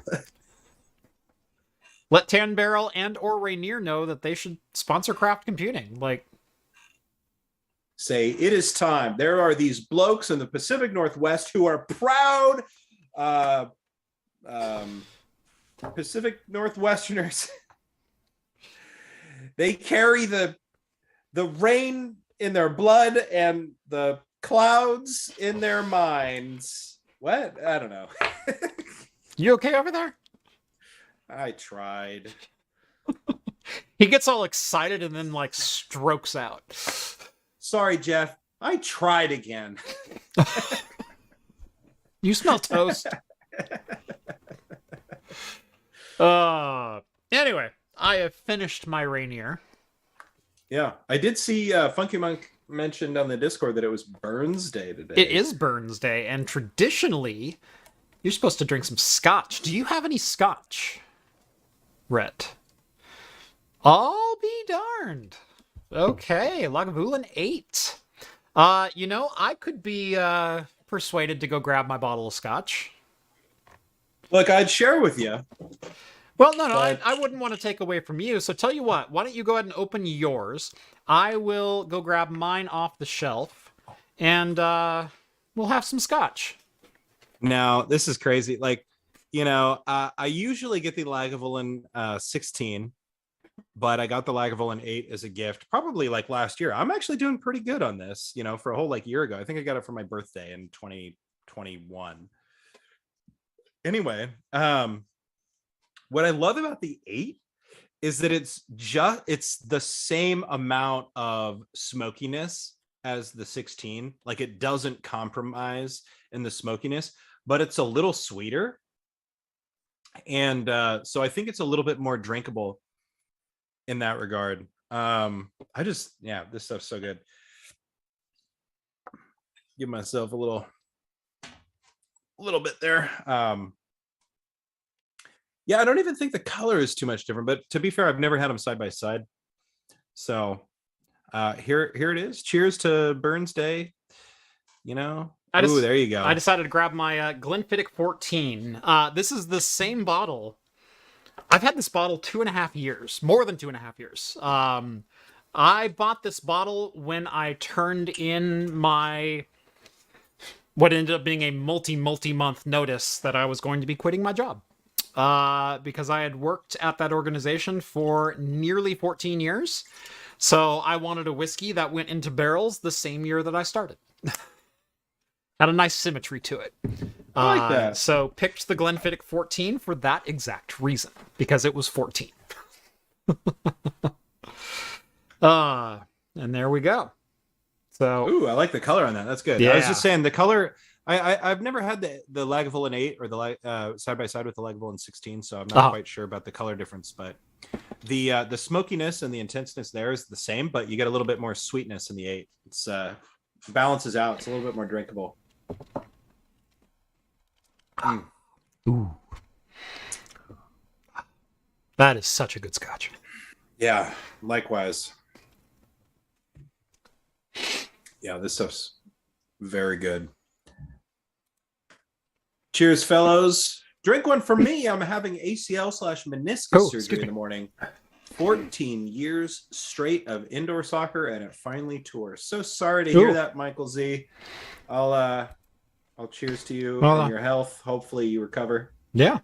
Let 10 Barrel and or Rainier know that they should sponsor Craft Computing. Say, it is time. There are these blokes in the Pacific Northwest who are proud Pacific Northwesterners. They carry the rain in their blood and the clouds in their minds. What? I don't know. You okay over there? I tried. He gets all excited and then strokes out. Sorry, Jeff. I tried again. You smell toast. Anyway, I have finished my Rainier. Yeah, I did see Funky Monk mentioned on the Discord that it was Burns Day today. It is Burns Day, and traditionally, you're supposed to drink some scotch. Do you have any scotch, Rett? I'll be darned. Okay, Lagavulin 8. I could be persuaded to go grab my bottle of scotch. Look, I'd share with you. Well, no, I wouldn't want to take away from you. So tell you what, why don't you go ahead and open yours? I will go grab mine off the shelf, and we'll have some scotch. Now, this is crazy. I usually get the Lagavulin 16, but I got the Lagavulin 8 as a gift, probably last year. I'm actually doing pretty good on this, for a whole year ago. I think I got it for my birthday in 2021. Anyway, what I love about the 8 is that it's the same amount of smokiness as the 16. It doesn't compromise in the smokiness, but it's a little sweeter. And so I think it's a little bit more drinkable in that regard. This stuff's so good. Give myself a little bit there. Yeah, I don't even think the color is too much different, but to be fair, I've never had them side by side. So here it is. Cheers to Burns Day. You know, there you go. I decided to grab my Glenfiddich 14. This is the same bottle. I've had this bottle 2.5 years, more than 2.5 years. I bought this bottle when I turned in what ended up being a multi-month notice that I was going to be quitting my job. Because I had worked at that organization for nearly 14 years. So I wanted a whiskey that went into barrels the same year that I started. Had a nice symmetry to it. I like that. So picked the Glenfiddich 14 for that exact reason, because it was 14. And there we go. So, ooh, I like the color on that. That's good. Yeah. I was just saying the color. I've never had the Lagavulin 8 or the side by side with the Lagavulin 16, so I'm not quite sure about the color difference. But the smokiness and the intenseness there is the same, but you get a little bit more sweetness in the 8. It's balances out. It's a little bit more drinkable. Ooh, that is such a good scotch. Yeah, likewise. Yeah, this stuff's very good. Cheers, fellows. Drink one for me. I'm having ACL/meniscus surgery in the morning. 14 years straight of indoor soccer, and it finally tore. So sorry to hear that, Michael Z. I'll cheers to you and your health. Hopefully you recover. Yeah.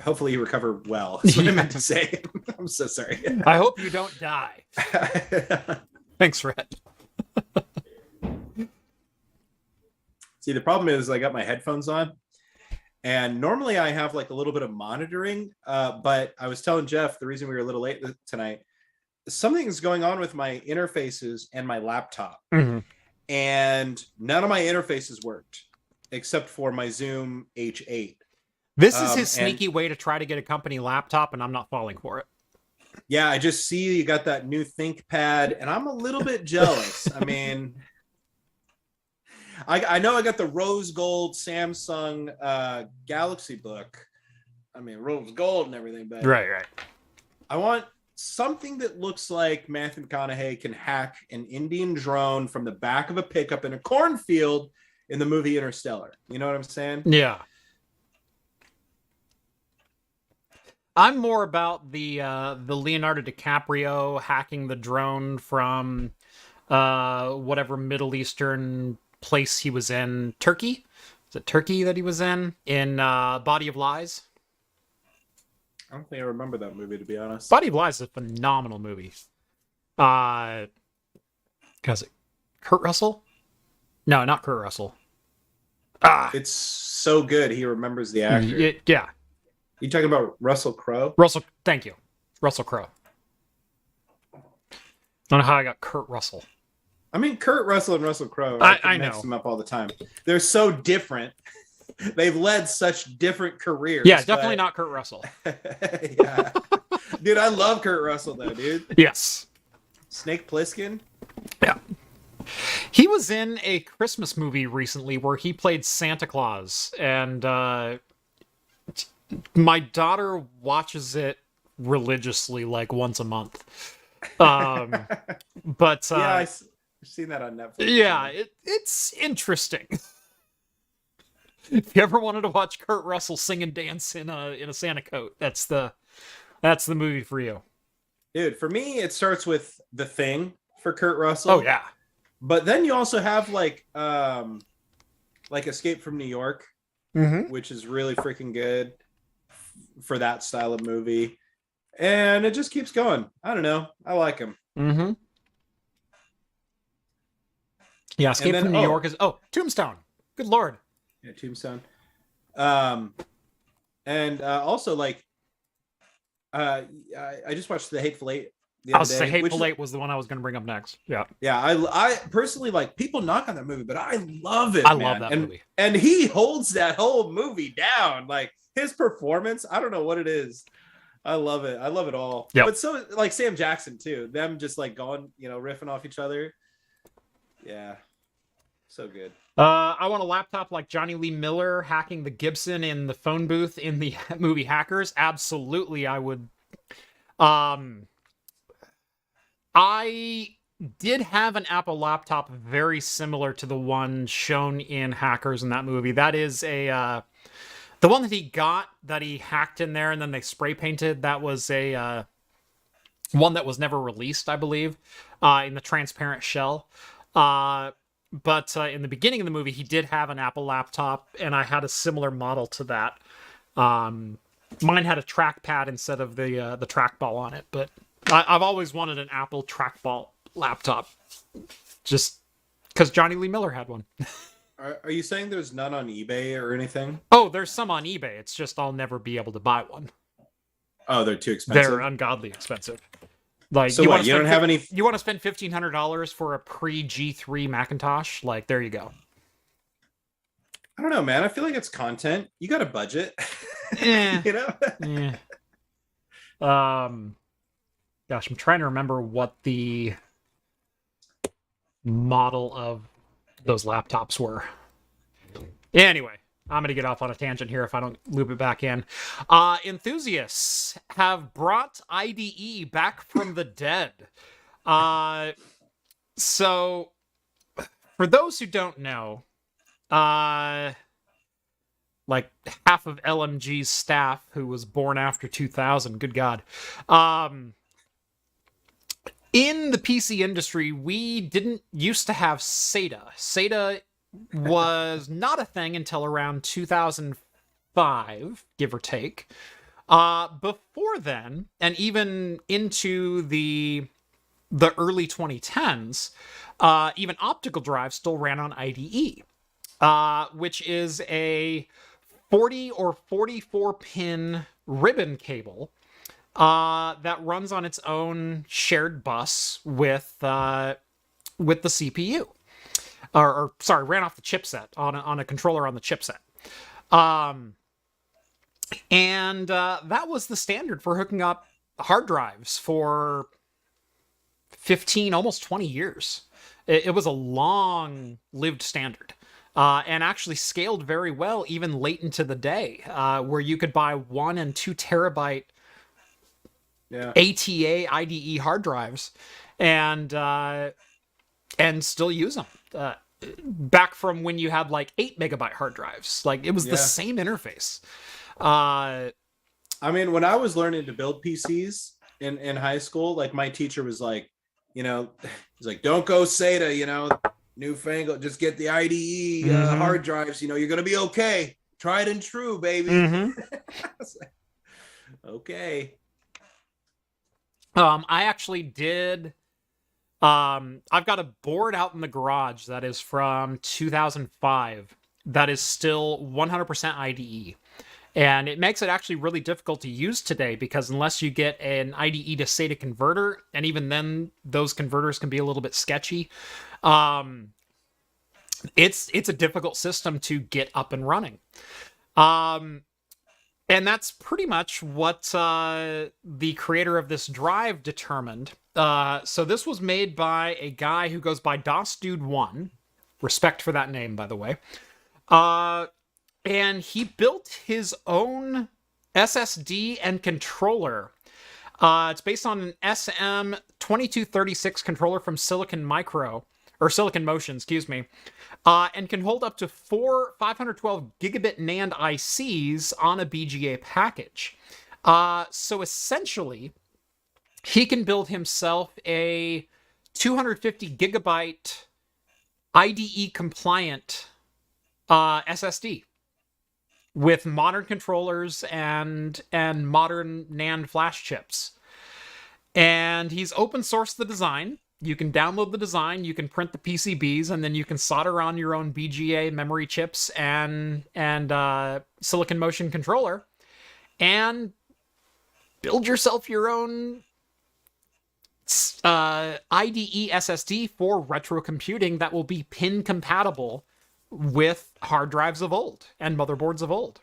Hopefully you recover well. That's what I meant to say. I'm so sorry. I hope you don't die. Thanks, Rett. See, the problem is I got my headphones on, and normally I have like a little bit of monitoring, but I was telling Jeff the reason we were a little late tonight, something's going on with my interfaces and my laptop, and none of my interfaces worked except for my Zoom H8. This is his sneaky way to try to get a company laptop, and I'm not falling for it. Yeah, I just see you got that new ThinkPad, and I'm a little bit jealous. I mean, I know I got the rose gold Samsung Galaxy Book. I mean, rose gold and everything, but right. I want something that looks like Matthew McConaughey can hack an Indian drone from the back of a pickup in a cornfield in the movie Interstellar. You know what I'm saying? Yeah. I'm more about the Leonardo DiCaprio hacking the drone from whatever Middle Eastern place he was in. Turkey? Is it Turkey that he was in Body of Lies? I don't think I remember that movie, to be honest. Body of Lies is a phenomenal movie. Is it Kurt Russell? No, not Kurt Russell. It's so good. He remembers the actor. Yeah. You talking about Russell Crowe? Thank you. Russell Crowe. I don't know how I got Kurt Russell. I mean, Kurt Russell and Russell Crowe. I know. Mix them up all the time. They're so different. They've led such different careers. Yeah, definitely not Kurt Russell. Yeah. Dude, I love Kurt Russell, though, dude. Yes. Snake Plissken? Yeah. He was in a Christmas movie recently where he played Santa Claus, and my daughter watches it religiously, like once a month. But yeah, I've seen that on Netflix. Yeah, it's interesting. If you ever wanted to watch Kurt Russell sing and dance in a Santa coat, that's the movie for you. Dude, for me, it starts with The Thing for Kurt Russell. Oh yeah. But then you also have like Escape from New York, which is really freaking good for that style of movie. And it just keeps going. I don't know. I like him. Mm-hmm. Yeah, Escape from New York is... Oh, Tombstone. Good Lord. Yeah, Tombstone. And also, like, I just watched The Hateful Eight the other day. The Hateful Eight was the one I was going to bring up next. Yeah. Yeah, I personally, like, people knock on that movie, but I love it, I love that movie. And he holds that whole movie down. Like, his performance, I don't know what it is. I love it. I love it all. Yep. But so like Sam Jackson too. Them just like going, riffing off each other. Yeah. So good. I want a laptop like Johnny Lee Miller hacking the Gibson in the phone booth in the movie Hackers. Absolutely, I would. I did have an Apple laptop very similar to the one shown in Hackers in that movie. That is the one that he hacked in there and then they spray painted. That was a one that was never released, I believe, in the transparent shell. But in the beginning of the movie, he did have an Apple laptop, and I had a similar model to that. Mine had a trackpad instead of the trackball on it, but I've always wanted an Apple trackball laptop, just because Johnny Lee Miller had one. Are you saying there's none on eBay or anything? Oh, there's some on eBay. It's just I'll never be able to buy one. Oh, they're too expensive? They're ungodly expensive. Like, so what? You don't have any? You want to spend $1,500 for a pre-G3 Macintosh? Like, there you go. I don't know, man. I feel like it's content. You got a budget. Yeah. Gosh, I'm trying to remember what the model of those laptops were. Anyway, I'm going to get off on a tangent here if I don't loop it back in. Enthusiasts have brought IDE back from the dead. So, for those who don't know, like half of LMG's staff who was born after 2000, good God. In the PC industry, we didn't used to have SATA. SATA was not a thing until around 2005, give or take. Before then, and even into the early 2010s, even optical drives still ran on IDE, which is a 40 or 44 pin ribbon cable that runs on its own shared bus with the CPU. Or sorry, ran off the chipset on a controller on the chipset. And that was the standard for hooking up hard drives for 15, almost 20 years. It was a long-lived standard. And actually scaled very well even late into the day, where you could buy 1 and 2 terabyte ATA IDE hard drives and still use them. Back from when you had like 8 megabyte hard drives. Like, it was the same interface. I mean, when I was learning to build PCs in high school, like my teacher was like, he's like, don't go SATA, newfangled, just get the IDE hard drives, you're going to be okay. Tried and true, baby. I was like, okay. I actually did. I've got a board out in the garage that is from 2005 that is still 100% IDE. And it makes it actually really difficult to use today because unless you get an IDE to SATA converter, and even then those converters can be a little bit sketchy, it's a difficult system to get up and running. And that's pretty much what the creator of this drive determined. So this was made by a guy who goes by DOSDude1. Respect for that name, by the way. And he built his own SSD and controller. It's based on an SM2236 controller from Silicon Motion, and can hold up to 4 512 gigabit NAND ICs on a BGA package. So essentially, he can build himself a 250 gigabyte IDE compliant SSD with modern controllers and modern NAND flash chips. And he's open sourced the design. You can download the design, you can print the PCBs, and then you can solder on your own BGA memory chips and Silicon Motion controller, and build yourself your own IDE SSD for retro computing that will be pin compatible with hard drives of old and motherboards of old.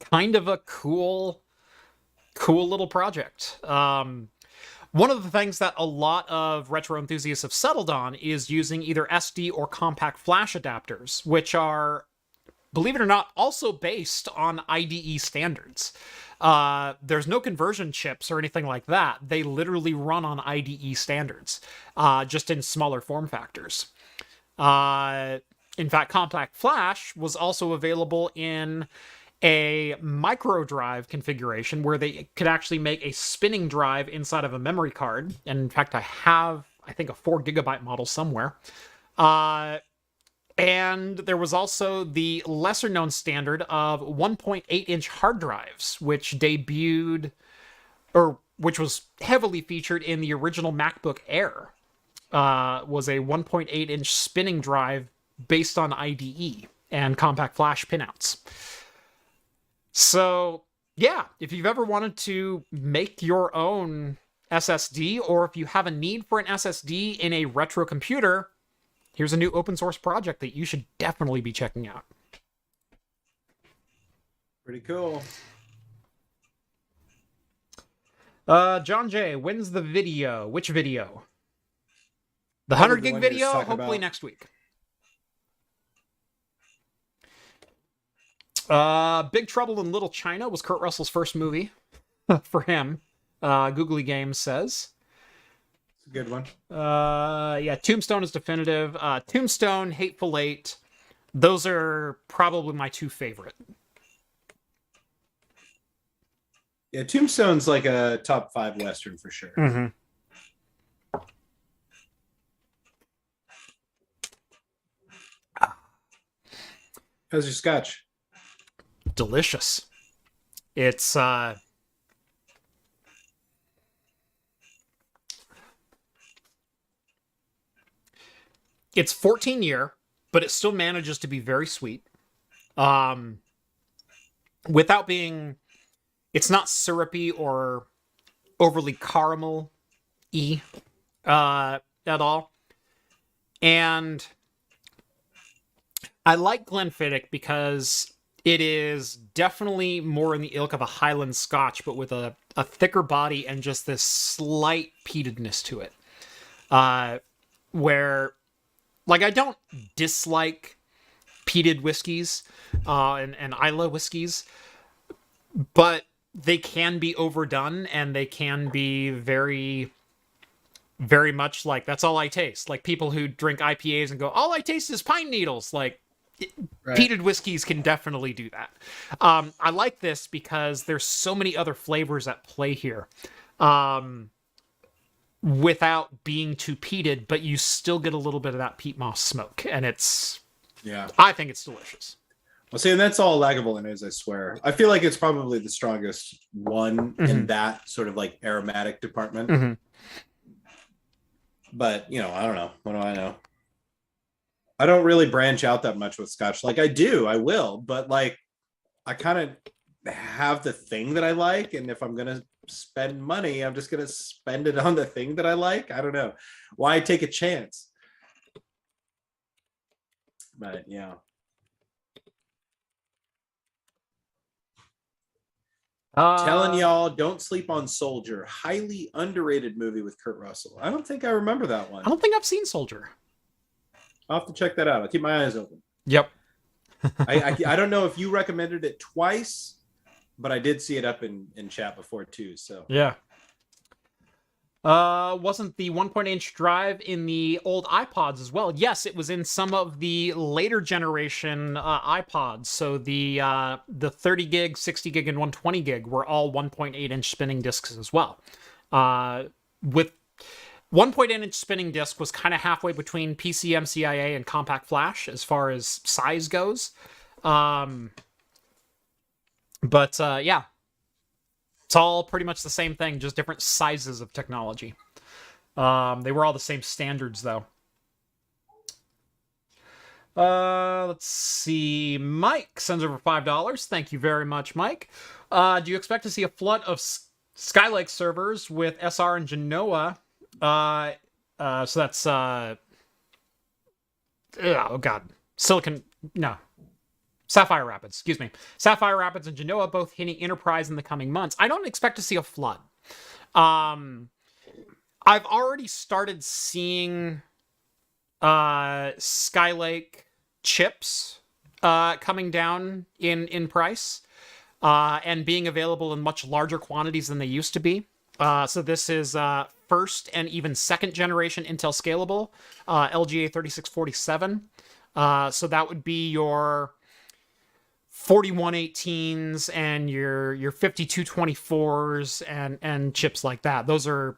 Kind of a cool Cool little project. One of the things that a lot of retro enthusiasts have settled on is using either SD or compact flash adapters, which are, believe it or not, also based on IDE standards. There's no conversion chips or anything like that. They literally run on IDE standards, just in smaller form factors. In fact, compact flash was also available in a micro drive configuration where they could actually make a spinning drive inside of a memory card. And in fact, I have, I think, a 4 gigabyte model somewhere. And there was also the lesser known standard of 1.8 inch hard drives, which debuted, or which was heavily featured in the original MacBook Air. Was a 1.8 inch spinning drive based on IDE and compact flash pinouts. So, yeah, if you've ever wanted to make your own SSD, or if you have a need for an SSD in a retro computer, here's a new open source project that you should definitely be checking out. Pretty cool. John J, when's the video? Which video? The 100 gig video? Hopefully next week. Big Trouble in Little China was Kurt Russell's first movie for him. Googly Games says. It's a good one. Yeah, Tombstone is definitive. Tombstone, Hateful Eight. Those are probably my two favorite. Yeah, Tombstone's like a top 5 Western for sure. Mm-hmm. How's your scotch? Delicious. It's it's 14 year, but it still manages to be very sweet. Without being, it's not syrupy or overly caramel-y at all. And I like Glenfiddich because it is definitely more in the ilk of a Highland Scotch, but with a thicker body and just this slight peatedness to it. Where, like, I don't dislike peated whiskeys and Islay whiskeys, but they can be overdone and they can be very, very much like, that's all I taste. Like people who drink IPAs and go, all I taste is pine needles. Like, right. Peated whiskeys can definitely do that. I like this because there's so many other flavors at play here. Without being too peated, but you still get a little bit of that peat moss smoke. And it's, yeah, I think it's delicious. Well, see, and that's all Lagavulin is, I swear. I feel like it's probably the strongest one in that sort of like aromatic department. Mm-hmm. But, you know, I don't know. What do I know? I don't really branch out that much with scotch. Like I do, I will, but like I kind of have the thing that I like. And if I'm going to spend money, I'm just going to spend it on the thing that I like. I don't know. Why take a chance? But yeah. Telling y'all, don't sleep on Soldier. Highly underrated movie with Kurt Russell. I don't think I remember that one. I don't think I've seen Soldier. I'll have to check that out. I'll keep my eyes open. Yep. I don't know if you recommended it twice, but I did see it up in chat before too. So yeah. Wasn't the 1.8-inch drive in the old iPods as well? Yes, it was in some of the later generation iPods. So the 30 gig, 60 gig, and 120 gig were all 1.8-inch spinning discs as well. With 1.8-inch spinning disc was kind of halfway between PCMCIA and compact flash as far as size goes. But yeah. It's all pretty much the same thing, just different sizes of technology. They were all the same standards, though. Let's see. Mike sends over $5. Thank you very much, Mike. Do you expect to see a flood of Skylake servers with SR and Genoa? So that's... oh, God. Silicon... No. Sapphire Rapids, excuse me. Sapphire Rapids and Genoa both hitting enterprise in the coming months. I don't expect to see a flood. I've already started seeing Skylake chips coming down in price and being available in much larger quantities than they used to be. So this is first and even second generation Intel Scalable LGA 3647. So that would be your 4118s and your 5224s and chips like that. Those are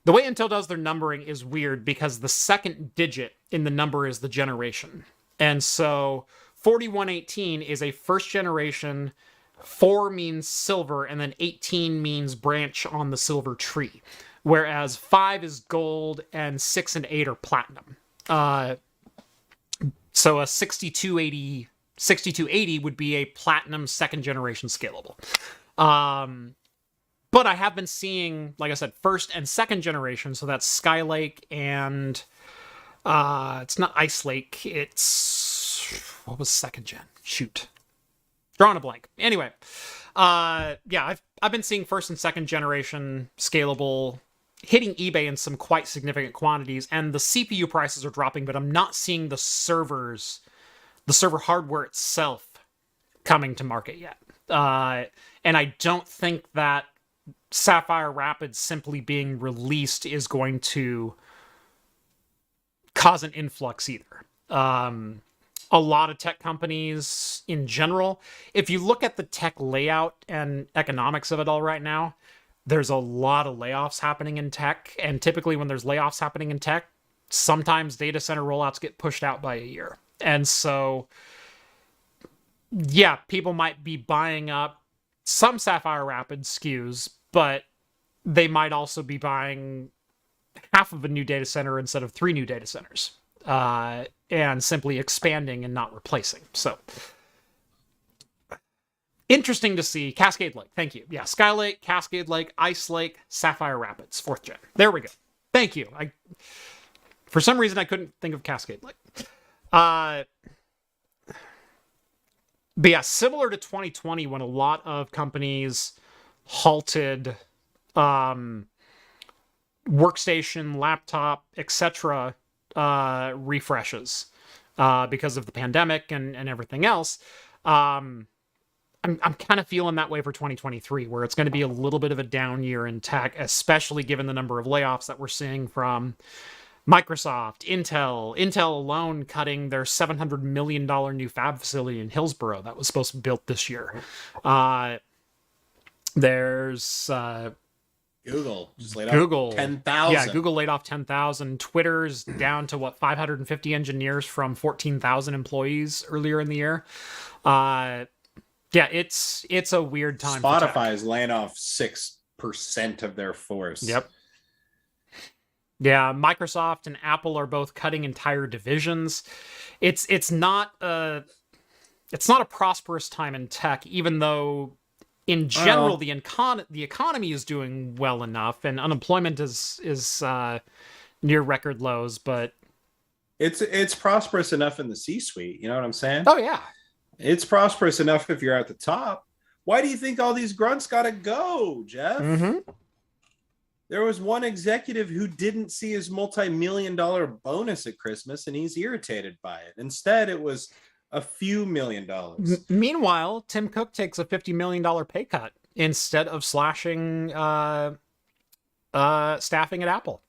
the way Intel does their numbering is weird because the second digit in the number is the generation. And so 4118 is a first generation, 4 means silver, and then 18 means branch on the silver tree. Whereas 5 is gold and 6 and 8 are platinum. So a 6280 would be a platinum second generation scalable. But I have been seeing, like I said, first and second generation. So that's Skylake and it's not Ice Lake. It's what was second gen? Shoot, drawing a blank. Anyway, yeah, I've been seeing first and second generation scalable hitting eBay in some quite significant quantities, and the CPU prices are dropping, but I'm not seeing the server hardware itself coming to market yet. And I don't think that Sapphire Rapids simply being released is going to cause an influx either. A lot of tech companies in general, if you look at the tech layout and economics of it all right now, there's a lot of layoffs happening in tech. And typically when there's layoffs happening in tech, sometimes data center rollouts get pushed out by a year. And so, yeah, people might be buying up some Sapphire Rapids SKUs, but they might also be buying half of a new data center instead of 3 new data centers, and simply expanding and not replacing. So interesting to see. Cascade Lake, thank you. Yeah, Skylake, Cascade Lake, Ice Lake, Sapphire Rapids, 4th gen. There we go. Thank you. For some reason, I couldn't think of Cascade Lake. But yeah, similar to 2020 when a lot of companies halted workstation, laptop, etc. Refreshes because of the pandemic and everything else. I'm kind of feeling that way for 2023, where it's going to be a little bit of a down year in tech, especially given the number of layoffs that we're seeing from Microsoft, Intel alone cutting their $700 million new fab facility in Hillsboro that was supposed to be built this year. There's Google just laid off 10,000. Yeah, Google laid off 10,000. Twitter's down to 550 engineers from 14,000 employees earlier in the year. Yeah, it's a weird time. Spotify is laying off 6% of their force. Yep. Yeah, Microsoft and Apple are both cutting entire divisions. It's not a prosperous time in tech, even though in general the economy is doing well enough and unemployment is near record lows, but it's prosperous enough in the C-suite. You know what I'm saying? Oh yeah, it's prosperous enough if you're at the top. Why do you think all these grunts gotta go, Jeff? Mm-hmm. There was one executive who didn't see his multi-million-dollar bonus at Christmas, and he's irritated by it. Instead, it was a few $1,000,000. Meanwhile, Tim Cook takes a $50 million pay cut instead of slashing staffing at Apple.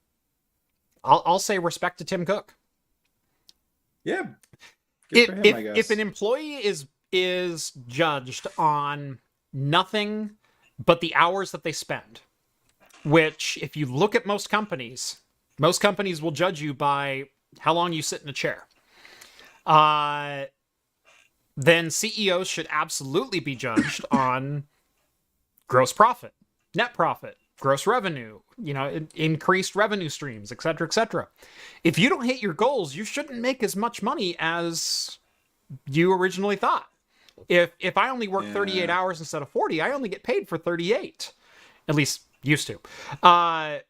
I'll say respect to Tim Cook. Yeah. Good for him, I guess. If an employee is judged on nothing but the hours that they spend, which if you look at most companies will judge you by how long you sit in a chair. Then CEOs should absolutely be judged on gross profit, net profit, gross revenue, increased revenue streams, et cetera, et cetera. If you don't hit your goals, you shouldn't make as much money as you originally thought. If I only work 38 hours instead of 40, I only get paid for 38. At least used to. But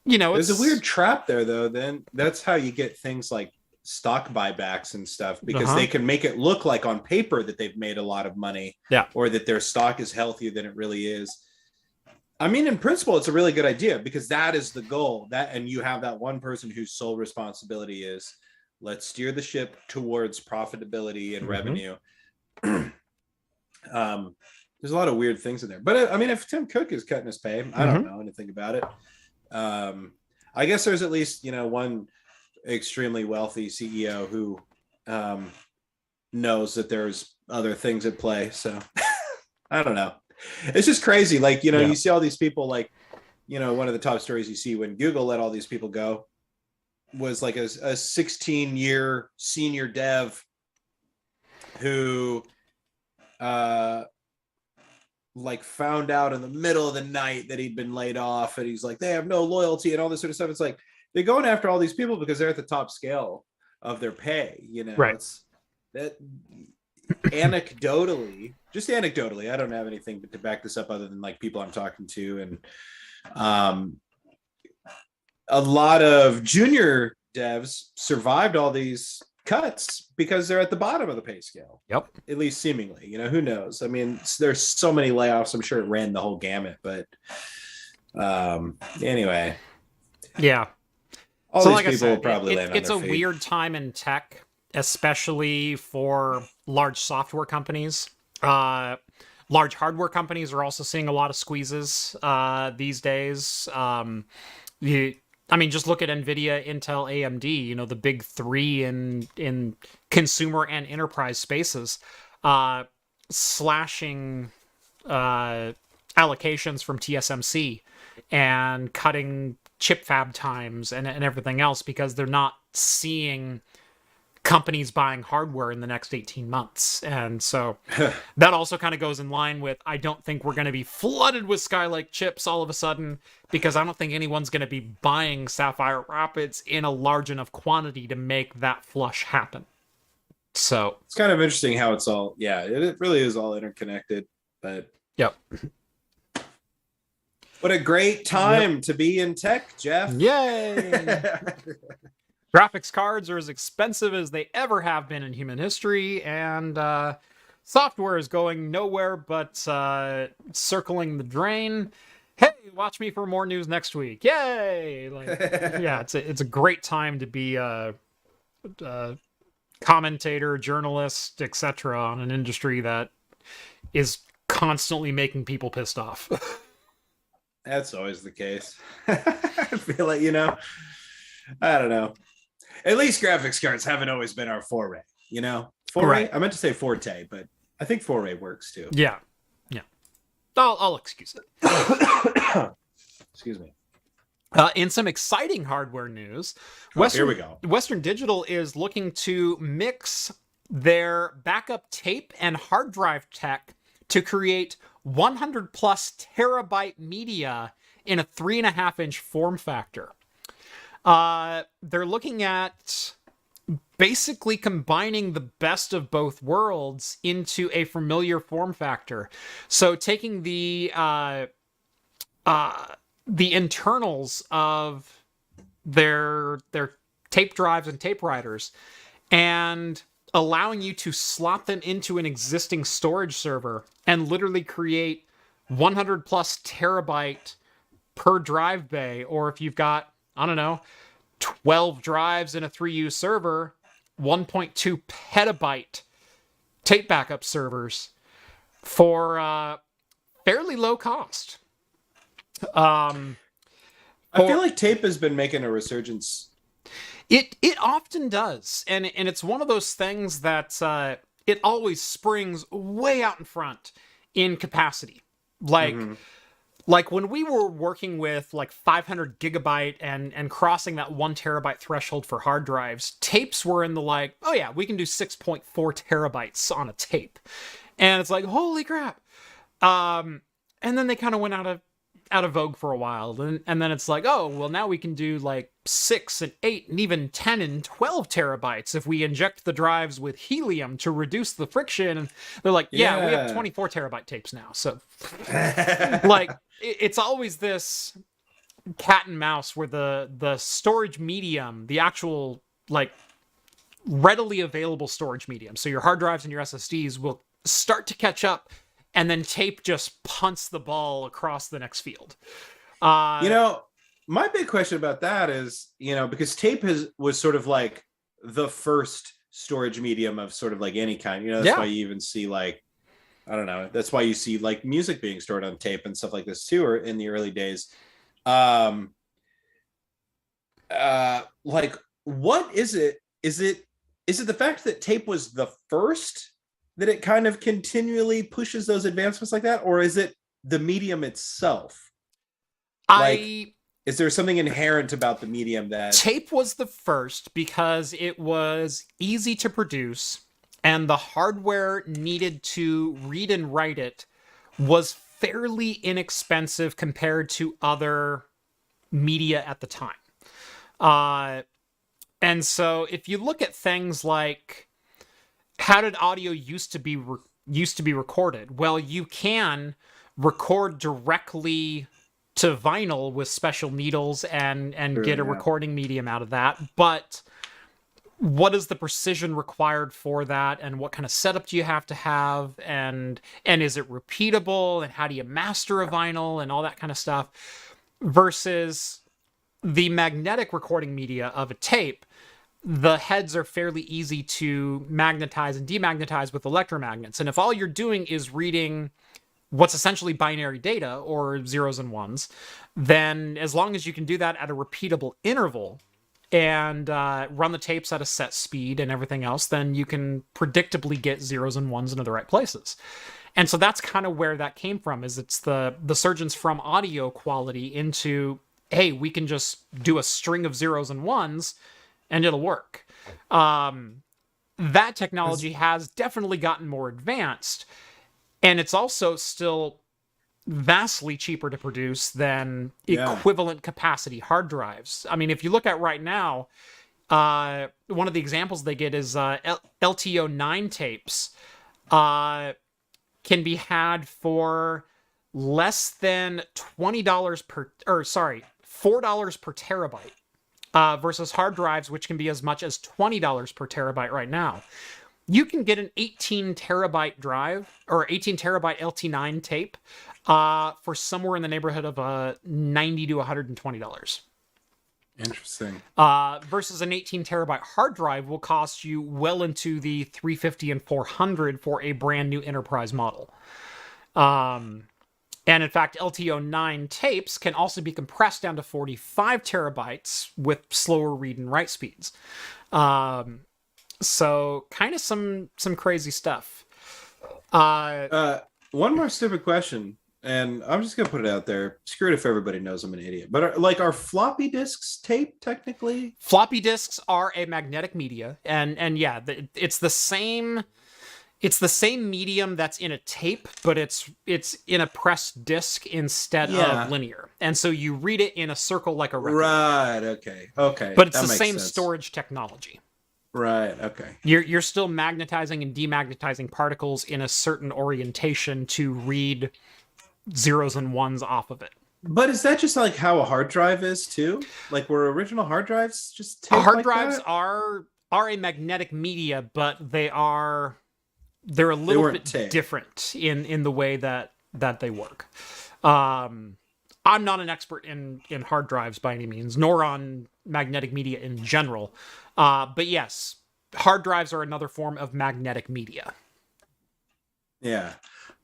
There's a weird trap there, though. Then that's how you get things like stock buybacks and stuff, because they can make it look like on paper that they've made a lot of money, or that their stock is healthier than it really is. I mean, in principle, it's a really good idea, because that is the goal. And you have that one person whose sole responsibility is, let's steer the ship towards profitability and revenue. There's a lot of weird things in there, but I mean, if Tim Cook is cutting his pay, I don't know anything about it. I guess there's at least, one extremely wealthy CEO who knows that there's other things at play. So I don't know. It's just crazy. Like, you see all these people, like, one of the top stories you see when Google let all these people go was like a 16-year senior dev who like found out in the middle of the night that he'd been laid off, and he's like, they have no loyalty and all this sort of stuff. It's like they're going after all these people because they're at the top scale of their pay. Right. It's that anecdotally, I don't have anything to back this up other than like people I'm talking to, and a lot of junior devs survived all these cuts because they're at the bottom of the pay scale. Yep. At least seemingly, who knows? I mean, there's so many layoffs. I'm sure it ran the whole gamut, but anyway. Yeah. All these people will probably land on it's their a feet. weird time in tech, especially for large software companies. Large hardware companies are also seeing a lot of squeezes these days. Just look at nVidia, Intel, AMD, the big three in consumer and enterprise spaces, slashing allocations from TSMC and cutting chip fab times and everything else because they're not seeing companies buying hardware in the next 18 months. And so that also kind of goes in line with, I don't think we're going to be flooded with Skylake chips all of a sudden, because I don't think anyone's going to be buying Sapphire Rapids in a large enough quantity to make that flush happen. So it's kind of interesting how it's all, it really is all interconnected, but yep. What a great time to be in tech, Jeff. Yay. Graphics cards are as expensive as they ever have been in human history, and software is going nowhere but circling the drain. Hey, watch me for more news next week. Yay! It's a great time to be a commentator, journalist, etc. on an industry that is constantly making people pissed off. That's always the case. I feel like, I don't know. At least graphics cards haven't always been our foray, Foray? Right. I meant to say forte, but I think foray works too. Yeah. I'll excuse it. Excuse me. In some exciting hardware news, here we go. Western Digital is looking to mix their backup tape and hard drive tech to create 100 plus terabyte media in a 3.5-inch form factor. They're looking at basically combining the best of both worlds into a familiar form factor. So taking the internals of their tape drives and tape writers and allowing you to slot them into an existing storage server and literally create 100 plus terabyte per drive bay. Or if you've got, 12 drives in a 3U server, 1.2 petabyte tape backup servers for fairly low cost. I feel like tape has been making a resurgence. It often does, and it's one of those things that it always springs way out in front in capacity. Like when we were working with like 500 gigabyte and crossing that 1 terabyte threshold for hard drives, tapes were in the like, oh yeah, we can do 6.4 terabytes on a tape. And it's like, holy crap. And then they kind of went out of vogue for a while. And then it's like, oh, well, now we can do like 6 and 8 and even 10 and 12 terabytes if we inject the drives with helium to reduce the friction. And they're like, yeah, we have 24 terabyte tapes now. So like, it's always this cat and mouse where the storage medium, the actual like readily available storage medium, so your hard drives and your SSDs will start to catch up, and then tape just punts the ball across the next field. My big question about that is, because tape was sort of like the first storage medium of sort of like any kind. That's why you even see like, I don't know, that's why you see like music being stored on tape and stuff like this too, or in the early days. Like, what is it? Is it the fact that tape was the first that it kind of continually pushes those advancements like that, or is it the medium itself? Is there something inherent about the medium that... Tape was the first because it was easy to produce, and the hardware needed to read and write it was fairly inexpensive compared to other media at the time. And so if you look at things like, how did audio used to be recorded? Well, you can record directly to vinyl with special needles and get a recording medium out of that. But what is the precision required for that, and what kind of setup do you have to have, and is it repeatable, and how do you master a vinyl and all that kind of stuff, versus the magnetic recording media of a tape. The heads are fairly easy to magnetize and demagnetize with electromagnets. And if all you're doing is reading what's essentially binary data, or zeros and ones, then as long as you can do that at a repeatable interval and run the tapes at a set speed and everything else, then you can predictably get zeros and ones into the right places. And so that's kind of where that came from, is it's the surgeons from audio quality into, hey, we can just do a string of zeros and ones and it'll work. That technology has definitely gotten more advanced, and it's also still vastly cheaper to produce than equivalent capacity hard drives. I mean, if you look at right now, one of the examples they get is LTO9 tapes can be had for less than $4 per terabyte, versus hard drives, which can be as much as $20 per terabyte right now. You can get an 18 terabyte drive or 18 terabyte LT9 tape for somewhere in the neighborhood of $90 to $120. Interesting. Versus an 18 terabyte hard drive will cost you well into the $350 and $400 for a brand new enterprise model. And in fact, LTO9 tapes can also be compressed down to 45 terabytes with slower read and write speeds. So kind of some crazy stuff. One more stupid question, and I'm just going to put it out there. Screw it if everybody knows I'm an idiot. But are floppy disks tape technically? Floppy disks are a magnetic media. And yeah, it's the same... It's the same medium that's in a tape, but it's in a pressed disc instead of linear. And so you read it in a circle like a record. Right, okay. But it's the same storage technology. Right, okay. You're still magnetizing and demagnetizing particles in a certain orientation to read zeros and ones off of it. But is that just like how a hard drive is too? Like, were original hard drives just tape hard like drives that? are a magnetic media, but they're a little bit different in the way that they work. I'm not an expert in hard drives by any means, nor on magnetic media in general. But yes, hard drives are another form of magnetic media. Yeah.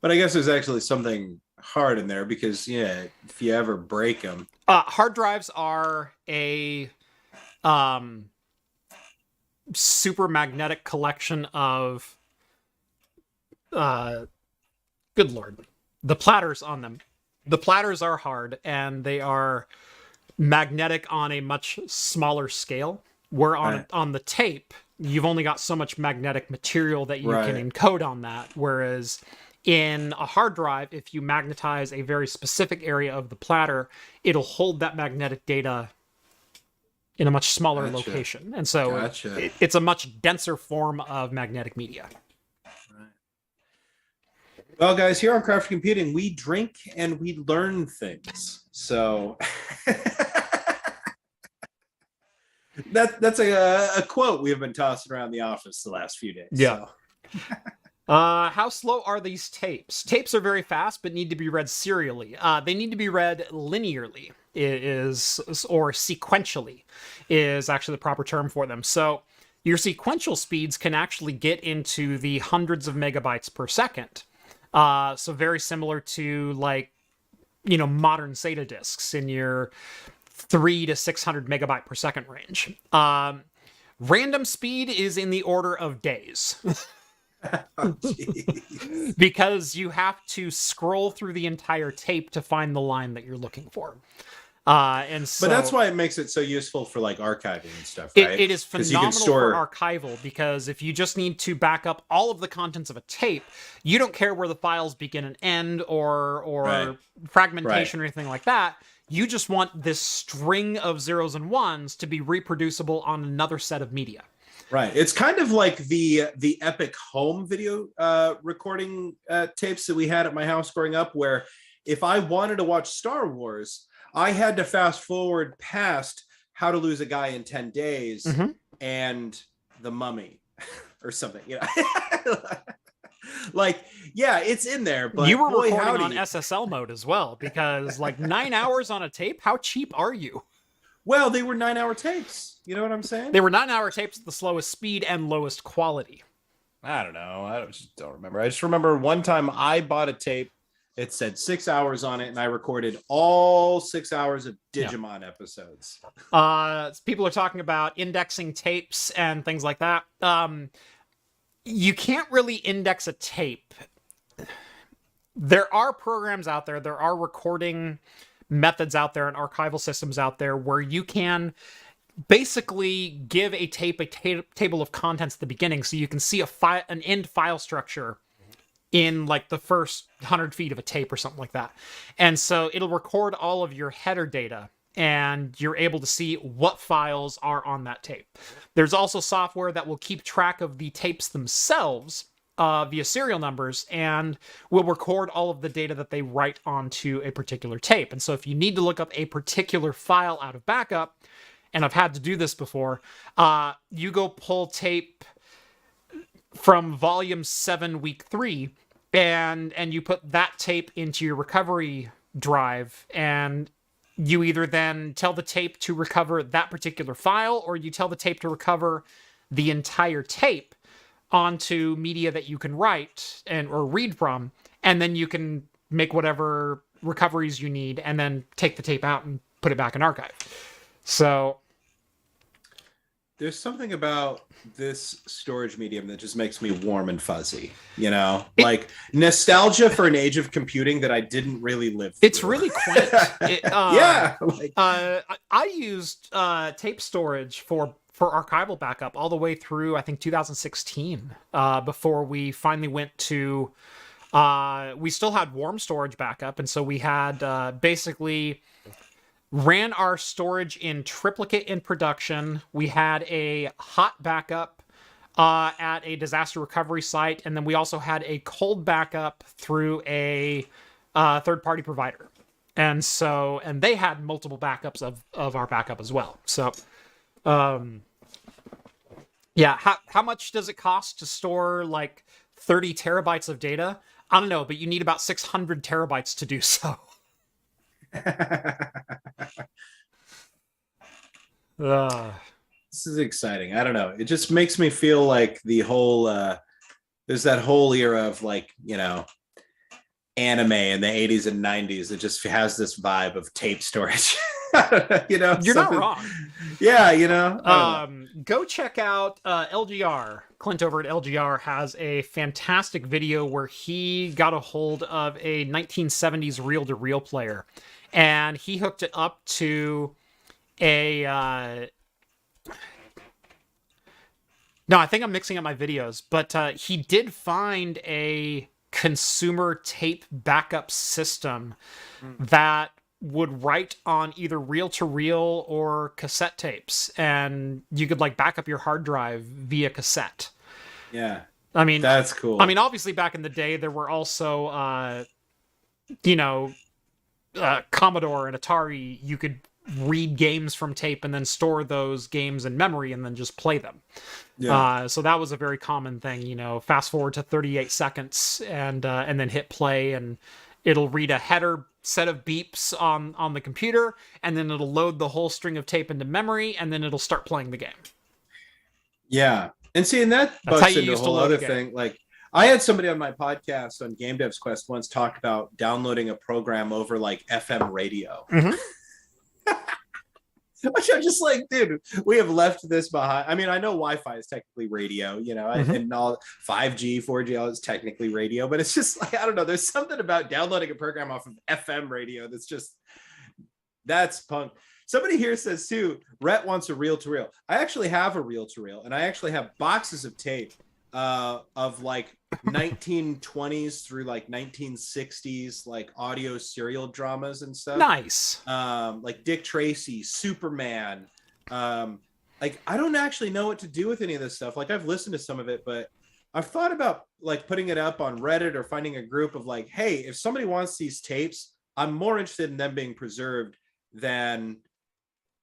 But I guess there's actually something hard in there because, if you ever break them. Hard drives are a super magnetic collection of... good lord, the platters on them. The platters are hard, and they are magnetic on a much smaller scale, where on the tape you've only got so much magnetic material that you can encode on that, whereas in a hard drive, if you magnetize a very specific area of the platter, it'll hold that magnetic data in a much smaller location, and so it's a much denser form of magnetic media. Well, guys, here on Craft Computing, we drink and we learn things. So that's a quote we have been tossing around the office the last few days. Yeah. So. How slow are these tapes? Tapes are very fast, but need to be read serially. They need to be read linearly, or sequentially, is actually the proper term for them. So your sequential speeds can actually get into the hundreds of megabytes per second. So very similar to modern SATA disks in your 300 to 600 megabyte per second range. Random speed is in the order of days. Oh, because you have to scroll through the entire tape to find the line that you're looking for. But that's why it makes it so useful for archiving and stuff, right? It is phenomenal for archival, because if you just need to back up all of the contents of a tape, you don't care where the files begin and end or fragmentation or anything like that. You just want this string of zeros and ones to be reproducible on another set of media. Right. It's kind of like the epic home video recording tapes that we had at my house growing up, where if I wanted to watch Star Wars, I had to fast forward past How to Lose a Guy in 10 Days and The Mummy or something. It's in there. But you were recording on SSL mode as well, because 9 hours on a tape, how cheap are you? Well, they were 9-hour tapes. You know what I'm saying? They were 9-hour tapes at the slowest speed and lowest quality. I don't know. I just don't remember. I just remember one time I bought a tape. It said 6 hours on it, and I recorded all 6 hours of Digimon episodes. People are talking about indexing tapes and things like that. You can't really index a tape. There are programs out there. There are recording methods out there and archival systems out there where you can basically give a tape table of contents at the beginning, so you can see an end file structure in the first 100 feet of a tape or something like that. And so it'll record all of your header data, and you're able to see what files are on that tape. There's also software that will keep track of the tapes themselves via serial numbers, and will record all of the data that they write onto a particular tape. And so if you need to look up a particular file out of backup, and I've had to do this before, you go pull tape from volume 7, week 3, and you put that tape into your recovery drive, and you either then tell the tape to recover that particular file, or you tell the tape to recover the entire tape onto media that you can write or read from, and then you can make whatever recoveries you need, and then take the tape out and put it back in archive. So there's something about this storage medium that just makes me warm and fuzzy, nostalgia for an age of computing that I didn't really live through. It's really quaint. I used tape storage for archival backup all the way through, I think, 2016, before we finally went to, we still had warm storage backup. And so we had basically ran our storage in triplicate in production. We had a hot backup at a disaster recovery site. And then we also had a cold backup through a third-party provider. And they had multiple backups of our backup as well. So, yeah, how much does it cost to store 30 terabytes of data? I don't know, but you need about 600 terabytes to do so. This is exciting. I don't know. It just makes me feel like the whole there's that whole era of anime in the 80s and 90s. It just has this vibe of tape storage. You're not wrong. Yeah, go check out LGR. Clint over at LGR has a fantastic video where he got a hold of a 1970s reel-to-reel player, and he hooked it up to a no, I think I'm mixing up my videos, but he did find a consumer tape backup system that would write on either reel-to-reel or cassette tapes, and you could back up your hard drive via cassette. Yeah. I mean, that's cool. I mean, obviously back in the day there were also Commodore and Atari, you could read games from tape and then store those games in memory and then just play them. Yeah. So that was a very common thing, you know, fast forward to 38 seconds and then hit play, and it'll read a header set of beeps on the computer, and then it'll load the whole string of tape into memory, and then it'll start playing the game. Yeah. And see, and that bucks into a whole other thing. Like, I had somebody on my podcast on Game Devs Quest once talk about downloading a program over like FM radio. Mm-hmm. Which I'm just like, dude, we have left this behind. I mean, I know Wi-Fi is technically radio, you know, mm-hmm. and all 5G, 4G, all is technically radio, but it's just like, I don't know. There's something about downloading a program off of FM radio that's punk. Somebody here says too, Rett wants a reel-to-reel. I actually have a reel-to-reel, and I actually have boxes of tape of like 1920s through like 1960s like audio serial dramas and stuff. Nice. Like Dick Tracy, Superman. Like, I don't actually know what to do with any of this stuff. Like, I've listened to some of it, but I've thought about like putting it up on Reddit or finding a group of like, hey, if somebody wants these tapes, I'm more interested in them being preserved than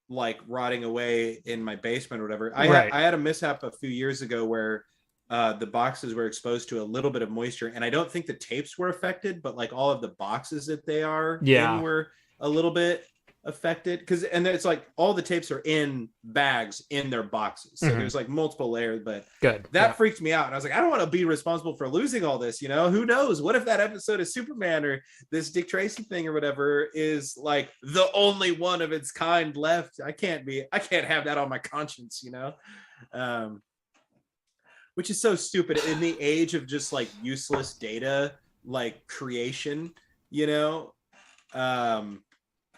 like rotting away in my basement or whatever. I had a mishap a few years ago where the boxes were exposed to a little bit of moisture, and I don't think the tapes were affected, but like all of the boxes that they are in were a little bit affected, and it's like all the tapes are in bags in their boxes, so there's like multiple layers. But that freaked me out, and I was like, I don't want to be responsible for losing all this, you know. Who knows, what if that episode of Superman or this Dick Tracy thing or whatever is like the only one of its kind left? I can't have that on my conscience, you know. Which is so stupid in the age of just like useless data like creation, you know.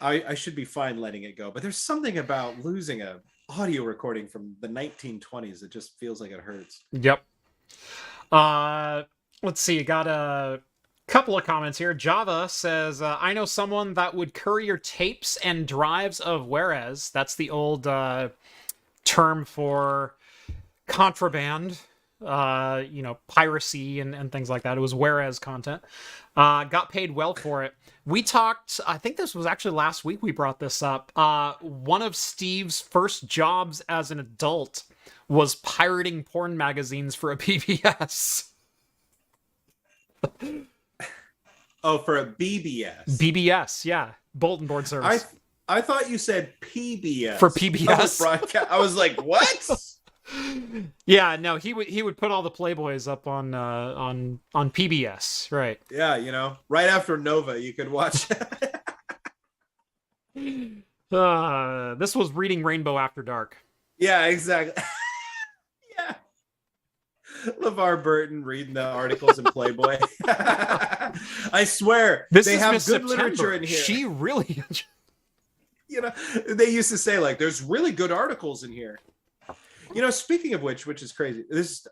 I should be fine letting it go, but there's something about losing a audio recording from the 1920s that just feels like it hurts. Yep. Let's see, got a couple of comments here. Java says, I know someone that would courier tapes and drives of whereas. That's the old term for contraband, you know, piracy and things like that. It was whereas content. Got paid well for it. We talked, I think this was actually last week we brought this up. One of Steve's first jobs as an adult was pirating porn magazines for a PBS. Oh, for a BBS. BBS, yeah. Bulletin board service. I thought you said PBS. For PBS? I was like, what? Yeah, no, he would put all the Playboys up on PBS, right? Yeah, you know, right after Nova, you could watch. This was reading Rainbow After Dark. Yeah, exactly. Yeah, LeVar Burton reading the articles in Playboy. I swear, they have good September. Literature in here. She really, you know, they used to say like, "There's really good articles in here." You know, speaking of which is crazy.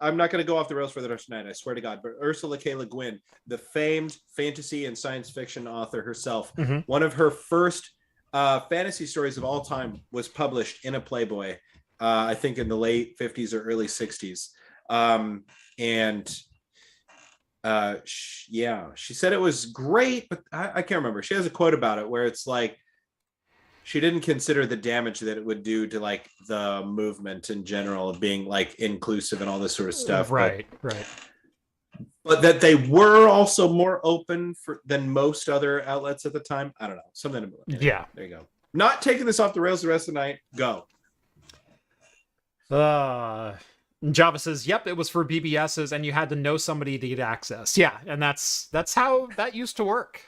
I'm not going to go off the rails for the rest of the night, I swear to God. But Ursula K. Le Guin, the famed fantasy and science fiction author herself, one of her first fantasy stories of all time was published in a Playboy, I think in the late 50s or early 60s. She said it was great, but I can't remember. She has a quote about it where it's like, she didn't consider the damage that it would do to like the movement in general of being like inclusive and all this sort of stuff. Right. But that they were also more open than most other outlets at the time. I don't know. Something about it. Yeah. There you go. Not taking this off the rails the rest of the night. Go. Java says, yep, it was for BBSs and you had to know somebody to get access. Yeah. And that's how that used to work.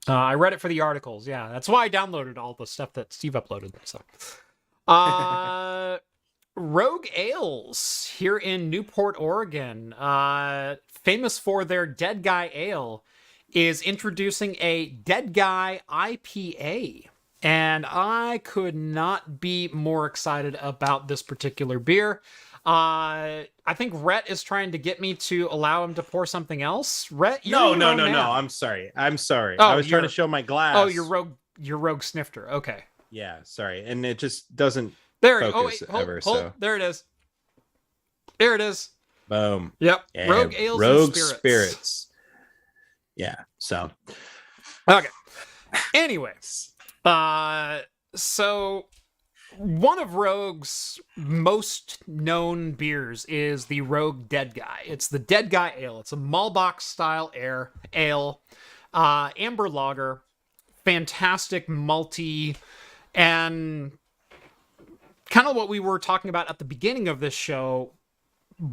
I read it for the articles. Yeah, that's why I downloaded all the stuff that Steve uploaded. So, Rogue Ales here in Newport, Oregon, famous for their Dead Guy Ale, is introducing a Dead Guy IPA. And I could not be more excited about this particular beer. I think Rett is trying to get me to allow him to pour something else. Rett, no. I'm sorry. Oh, I was trying to show my glass. Oh, you're rogue snifter. Okay. Yeah, sorry, and it just doesn't focus ever. So there it is. There it is. Boom. Yep. Yeah. Rogue Ales Rogue and Spirits. Yeah. So Okay. Anyway, so one of Rogue's most known beers is the Rogue Dead Guy. It's the Dead Guy Ale. It's a mailbox style ale, amber lager, fantastic malty, and kind of what we were talking about at the beginning of this show.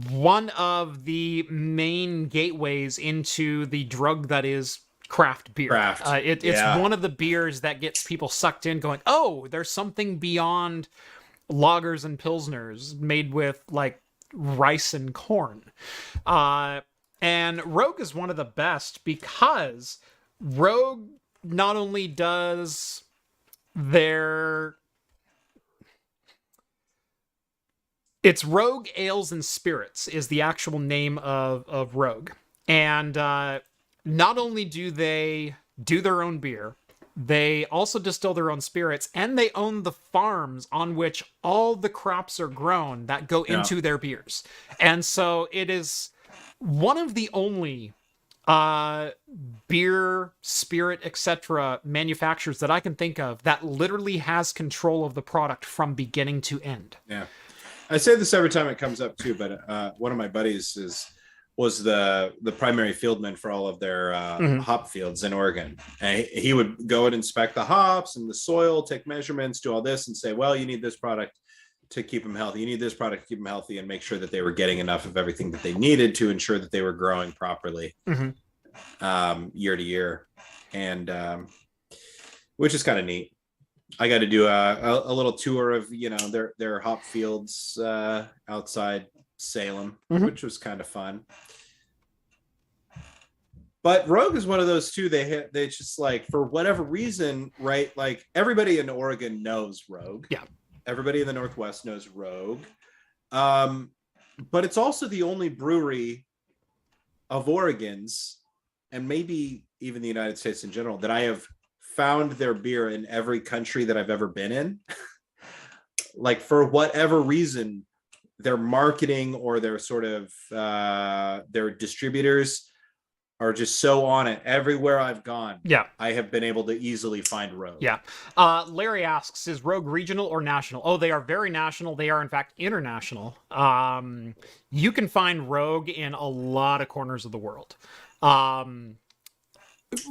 One of the main gateways into the drug that is craft beer. It's one of the beers that gets people sucked in going, oh, there's something beyond lagers and pilsners made with like rice and corn. And Rogue is one of the best because Rogue not only does it's Rogue Ales and Spirits is the actual name of Rogue. And not only do they do their own beer, they also distill their own spirits, and they own the farms on which all the crops are grown that go into their beers. And so it is one of the only beer, spirit, etc. manufacturers that I can think of that literally has control of the product from beginning to end. Yeah. I say this every time it comes up too, but one of my buddies was the primary fieldman for all of their hop fields in Oregon. And he would go and inspect the hops and the soil, take measurements, do all this, and say, well, you need this product to keep them healthy. You need this product to keep them healthy, and make sure that they were getting enough of everything that they needed to ensure that they were growing properly year to year. And which is kind of neat. I got to do a little tour of, their hop fields outside Salem, which was kind of fun. But Rogue is one of those too. They just like, for whatever reason, right? Like everybody in Oregon knows Rogue. Yeah. Everybody in the Northwest knows Rogue. But it's also the only brewery of Oregon's, and maybe even the United States in general, that I have found their beer in every country that I've ever been in. Like for whatever reason, their marketing or their sort of their distributors are just so on it. Everywhere I've gone, I have been able to easily find Rogue. Yeah. Larry asks, is Rogue regional or national? Oh, they are very national. They are, in fact, international. You can find Rogue in a lot of corners of the world.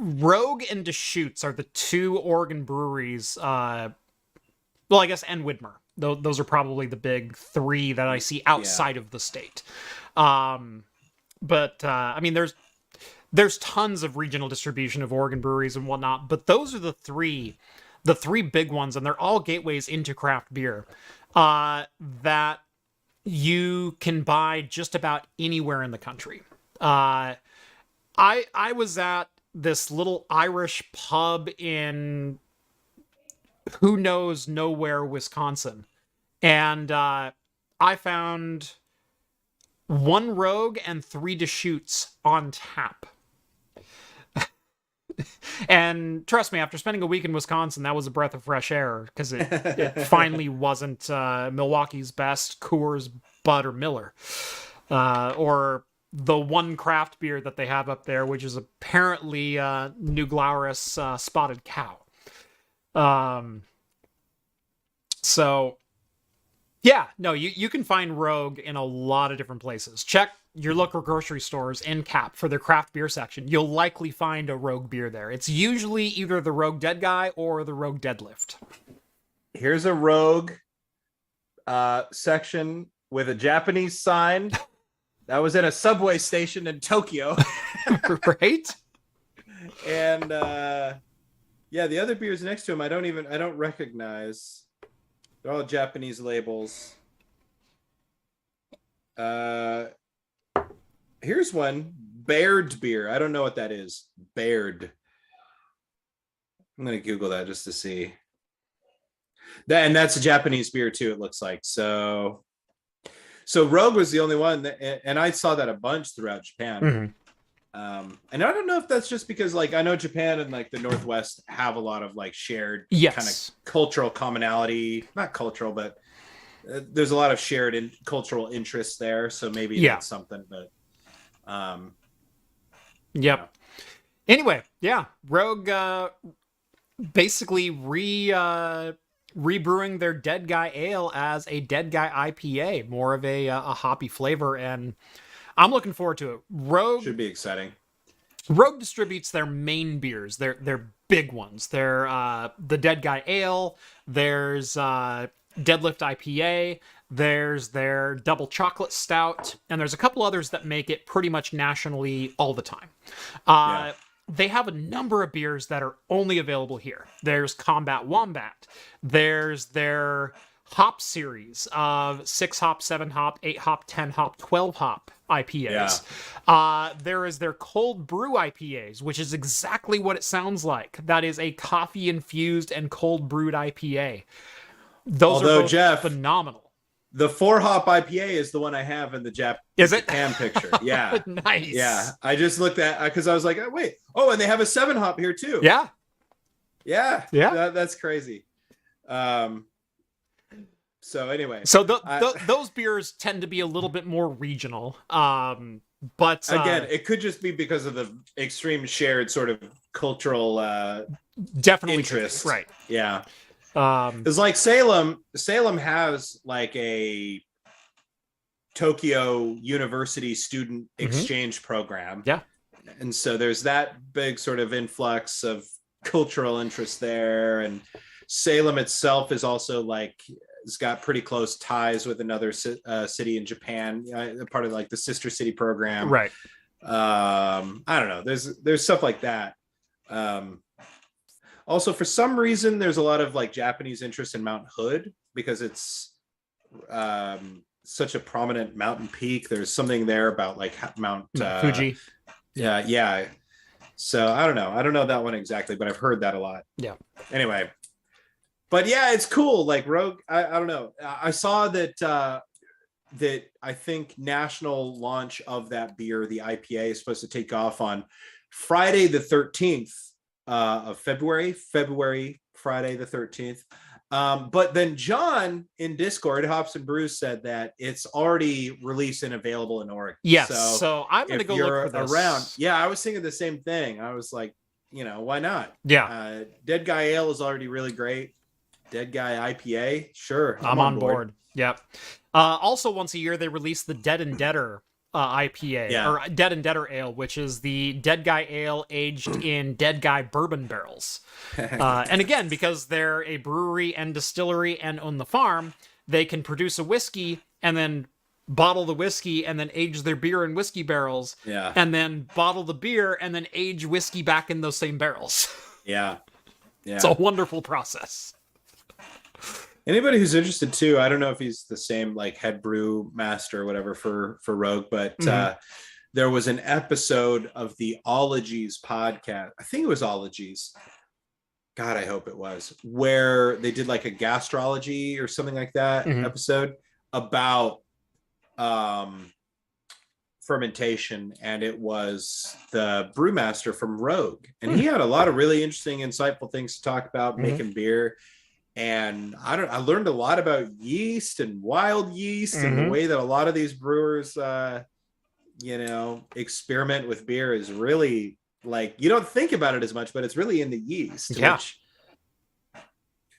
Rogue and Deschutes are the two Oregon breweries. Well, I guess, and Widmer. Those are probably the big three that I see outside of the state. But I mean, there's tons of regional distribution of Oregon breweries and whatnot, but those are the three big ones, and they're all gateways into craft beer that you can buy just about anywhere in the country. I was at this little Irish pub in who knows nowhere, Wisconsin, and I found one Rogue and 3 Deschutes on tap. And trust me, after spending a week in Wisconsin, that was a breath of fresh air, because it finally wasn't Milwaukee's best, Coors, Bud, or Miller, or the one craft beer that they have up there, which is apparently New Glarus Spotted Cow. So yeah, no, you can find Rogue in a lot of different places. Check your local grocery stores in Cap for their craft beer section. You'll likely find a Rogue beer there. It's usually either the Rogue Dead Guy or the Rogue Deadlift. Here's a Rogue section with a Japanese sign that was in a subway station in Tokyo. Right? And the other beers next to him, I don't recognize. They're all Japanese labels. Here's one, Baird beer. I don't know what that is. Baird. I'm gonna Google that just to see. And that's a Japanese beer too, it looks like. So Rogue was the only one and I saw that a bunch throughout Japan. And I don't know if that's just because, like, I know Japan and like the Northwest have a lot of like shared kind of cultural commonality, not cultural, but there's a lot of shared cultural interests there. So maybe that's something, but yep. Anyway, yeah, Rogue basically rebrewing their Dead Guy Ale as a Dead Guy IPA, more of a hoppy flavor, and I'm looking forward to it. Rogue Should be exciting. Rogue distributes their main beers, their big ones. They're the Dead Guy Ale. There's Deadlift IPA. There's their Double Chocolate Stout, and there's a couple others that make it pretty much nationally all the time. They have a number of beers that are only available here. There's Combat Wombat. There's their hop series of 6 hop, 7 hop, 8 hop, 10 hop, 12 hop IPAs. There is their cold brew IPAs, which is exactly what it sounds like. That is a coffee infused and cold brewed IPA. Those are both Jeff, phenomenal. The 4 hop IPA is the one I have in the Japan picture. Yeah. Nice. Yeah. I just looked at, because I was like, oh, wait. Oh, and they have a 7 hop here too. Yeah. Yeah. Yeah. That's crazy. So anyway. So those beers tend to be a little bit more regional. But again, it could just be because of the extreme shared sort of cultural definitely interest. Right. Yeah. It's like Salem has like a Tokyo University student exchange program. Yeah. And so there's that big sort of influx of cultural interest there. And Salem itself is also like, it's got pretty close ties with another city in Japan, part of like the sister city program. Right. I don't know. There's stuff like that. Also, for some reason, there's a lot of like Japanese interest in Mount Hood because it's such a prominent mountain peak. There's something there about like Mount Fuji. Yeah. So I don't know that one exactly, but I've heard that a lot. Yeah. Anyway, but yeah, it's cool. Like Rogue, I don't know. I saw that that I think national launch of that beer, the IPA, is supposed to take off on Friday the 13th. Of February, Friday the 13th. But then John in Discord, Hops and Brews, said that it's already released and available in Oregon. Yes, so I'm going to go look for this. Around. Yeah, I was thinking the same thing. I was like, why not? Yeah. Dead Guy Ale is already really great. Dead Guy IPA, sure. I'm on board. Yep. Also, once a year, they release the Dead and Deader IPA, or Dead and Deader Ale, which is the Dead Guy Ale aged in Dead Guy bourbon barrels. And again, because they're a brewery and distillery and own the farm, they can produce a whiskey and then bottle the whiskey and then age their beer in whiskey barrels. Yeah. And then bottle the beer and then age whiskey back in those same barrels. Yeah. It's a wonderful process. Anybody who's interested too, I don't know if he's the same like head brew master or whatever for Rogue, but there was an episode of the Ologies podcast. I think it was Ologies. God, I hope it was, where they did like a gastrology or something like that episode about fermentation, and it was the brewmaster from Rogue, and he had a lot of really interesting, insightful things to talk about making beer. And I learned a lot about yeast and wild yeast and the way that a lot of these brewers, experiment with beer is really like, you don't think about it as much, but it's really in the yeast. Yeah. Which,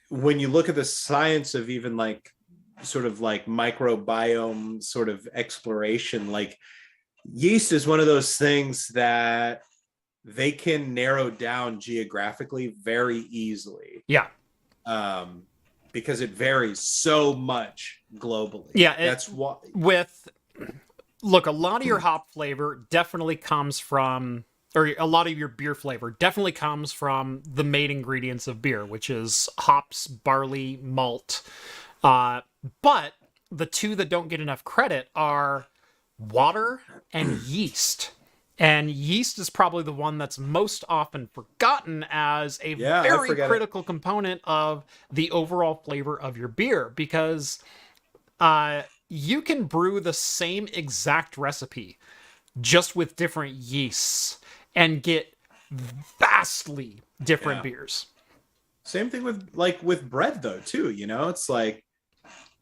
when you look at the science of even like sort of like microbiome sort of exploration, like yeast is one of those things that they can narrow down geographically very easily. Yeah. Because it varies so much globally. Yeah, that's what. Look, a lot of your hop flavor definitely comes from, or a lot of your beer flavor definitely comes from the main ingredients of beer, which is hops, barley, malt. But the two that don't get enough credit are water and yeast. And yeast is probably the one that's most often forgotten as a very critical component of the overall flavor of your beer, because you can brew the same exact recipe just with different yeasts and get vastly different beers. Same thing with bread though too, it's like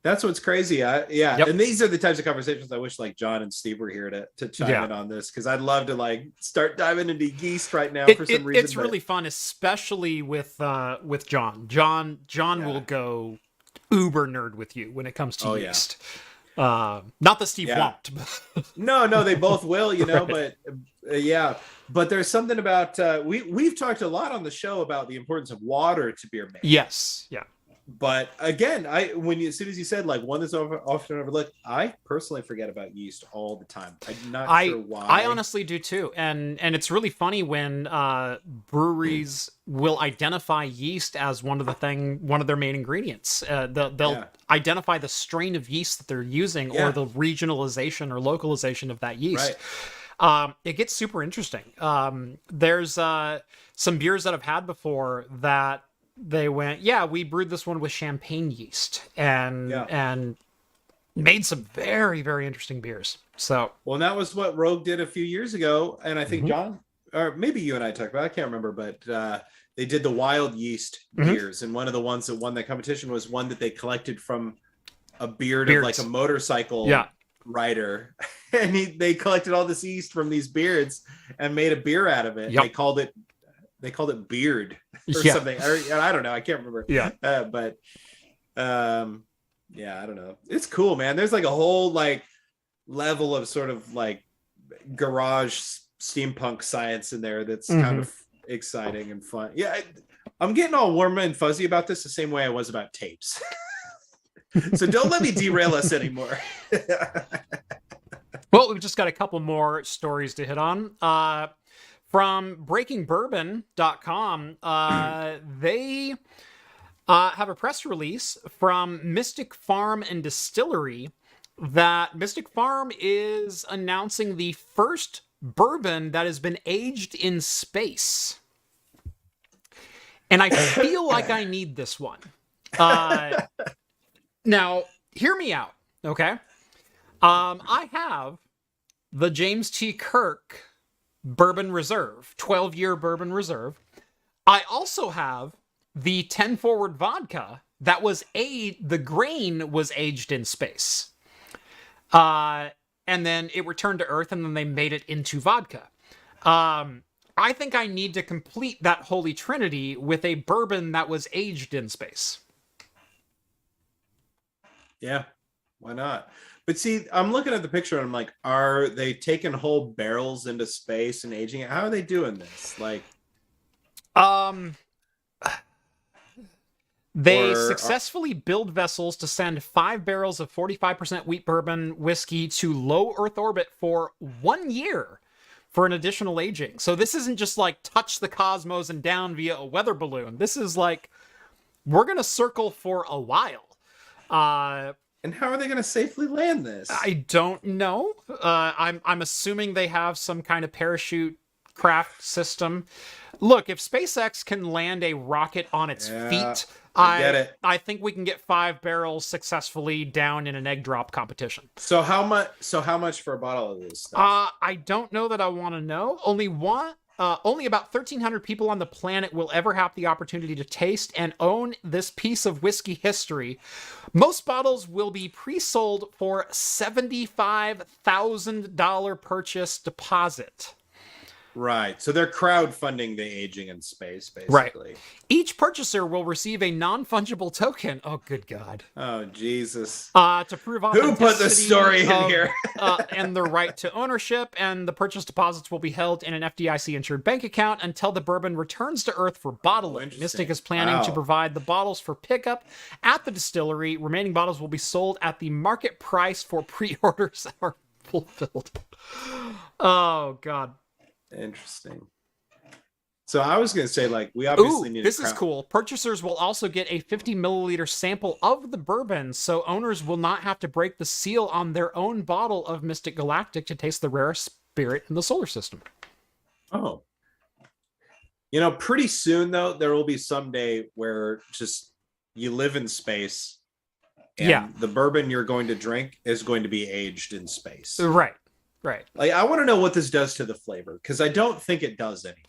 That's what's crazy. Yeah. Yep. And these are the types of conversations I wish like John and Steve were here to chime in on this, because I'd love to like start diving into yeast right now for some reason. It's really fun, especially with John. John will go uber nerd with you when it comes to yeast. Not that Steve won't. No, they both will, Right. but but there's something about we've talked a lot on the show about the importance of water to beer making. Yes. Yeah. But again, as soon as you said like one that's often overlooked, I personally forget about yeast all the time. I'm not sure why. I honestly do too, and it's really funny when breweries will identify yeast as one of their main ingredients. They'll identify the strain of yeast that they're using, or the regionalization or localization of that yeast. Right. It gets super interesting. There's some beers that I've had before that they went, we brewed this one with champagne yeast and made some very, very interesting beers. So, well, that was what Rogue did a few years ago. And I think John, or maybe you and I talked about it, I can't remember, but they did the wild yeast beers. And one of the ones that won that competition was one that they collected from a beard of like a motorcycle rider. And they collected all this yeast from these beards and made a beer out of it. Yep. They called it beard or something. Or, I don't know. I can't remember. But I don't know. It's cool, man. There's like a whole like level of sort of like garage steampunk science in there that's kind of exciting and fun. Yeah, I'm getting all warm and fuzzy about this the same way I was about tapes. So don't let me derail us anymore. Well, we've just got a couple more stories to hit on. From breakingbourbon.com, they have a press release from Mystic Farm and Distillery that Mystic Farm is announcing the first bourbon that has been aged in space. And I feel like I need this one. Now, hear me out, okay? I have the James T. Kirk Bourbon Reserve, 12-year Bourbon Reserve. I also have the 10 Forward Vodka that was the grain was aged in space. And then it returned to Earth, and then they made it into vodka. I think I need to complete that holy trinity with a bourbon that was aged in space. Yeah, why not? But see, I'm looking at the picture and I'm like, are they taking whole barrels into space and aging it? How are they doing this? Like, they successfully build vessels to send 5 barrels of 45% wheat bourbon whiskey to low Earth orbit for 1 year for an additional aging. So this isn't just like touch the cosmos and down via a weather balloon. This is like, we're going to circle for a while. And how are they going to safely land this? I don't know. I'm assuming they have some kind of parachute craft system. Look, if SpaceX can land a rocket on its feet, I get it. I think we can get 5 barrels successfully down in an egg drop competition. So how much for a bottle of this stuff? I don't know that I want to know. Only about 1,300 people on the planet will ever have the opportunity to taste and own this piece of whiskey history. Most bottles will be pre-sold for $75,000 purchase deposit. Right. So they're crowdfunding the aging in space, basically. Right. Each purchaser will receive a non-fungible token. Oh, good God. Oh, Jesus. To prove authenticity. Who put the story in here? And the right to ownership, and the purchase deposits will be held in an FDIC-insured bank account until the bourbon returns to Earth for bottling. Mystic is planning to provide the bottles for pickup at the distillery. Remaining bottles will be sold at the market price for pre-orders are fulfilled. Oh, God. Interesting. So I was going to say, like, we obviously need. This is cool. Purchasers will also get a 50 milliliter sample of the bourbon, so owners will not have to break the seal on their own bottle of Mystic Galactic to taste the rarest spirit in the solar system. Oh, pretty soon though, there will be some day where just you live in space, and the bourbon you're going to drink is going to be aged in space. Right. Right. Like, I want to know what this does to the flavor, because I don't think it does anything,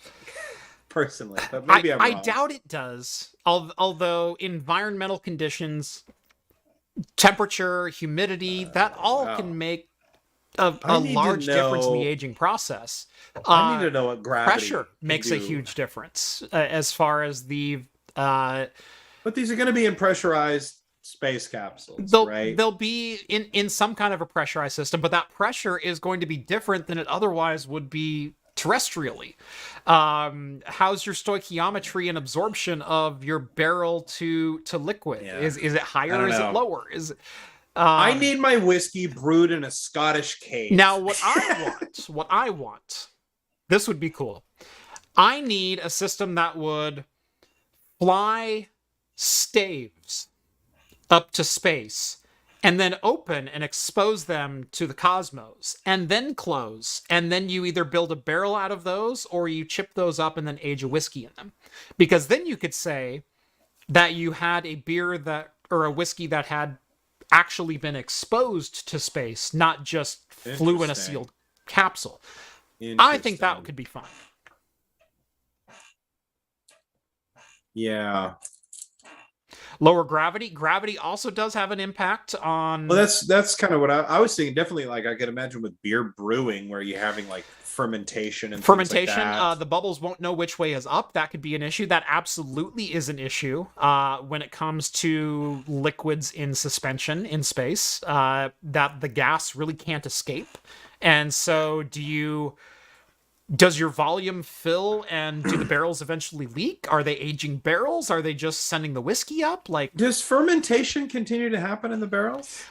personally. But maybe I'm wrong. I doubt it does. Although environmental conditions temperature, humidity, that all can make a large difference in the aging process. I need to know what gravity Pressure makes a huge difference as far as the. But these are going to be in pressurized space capsules, right? They'll be in some kind of a pressurized system, but that pressure is going to be different than it otherwise would be terrestrially. How's your stoichiometry and absorption of your barrel to liquid? Yeah. Is it higher or is it lower? I need my whiskey brewed in a Scottish cave. Now, what I want, this would be cool. I need a system that would fly staves up to space and then open and expose them to the cosmos and then close. And then you either build a barrel out of those or you chip those up and then age a whiskey in them. Because then you could say that you had a beer or a whiskey that had actually been exposed to space, not just flew in a sealed capsule. I think that could be fun. Yeah. Lower gravity. Gravity also does have an impact on. Well, that's kind of what I was thinking. Definitely, like I could imagine with beer brewing, where you're having like fermentation and things like that. The bubbles won't know which way is up. That could be an issue. That absolutely is an issue when it comes to liquids in suspension in space. That the gas really can't escape, and so does your volume fill and do the barrels eventually leak? Are they aging barrels? Are they just sending the whiskey up? Like, does fermentation continue to happen in the barrels?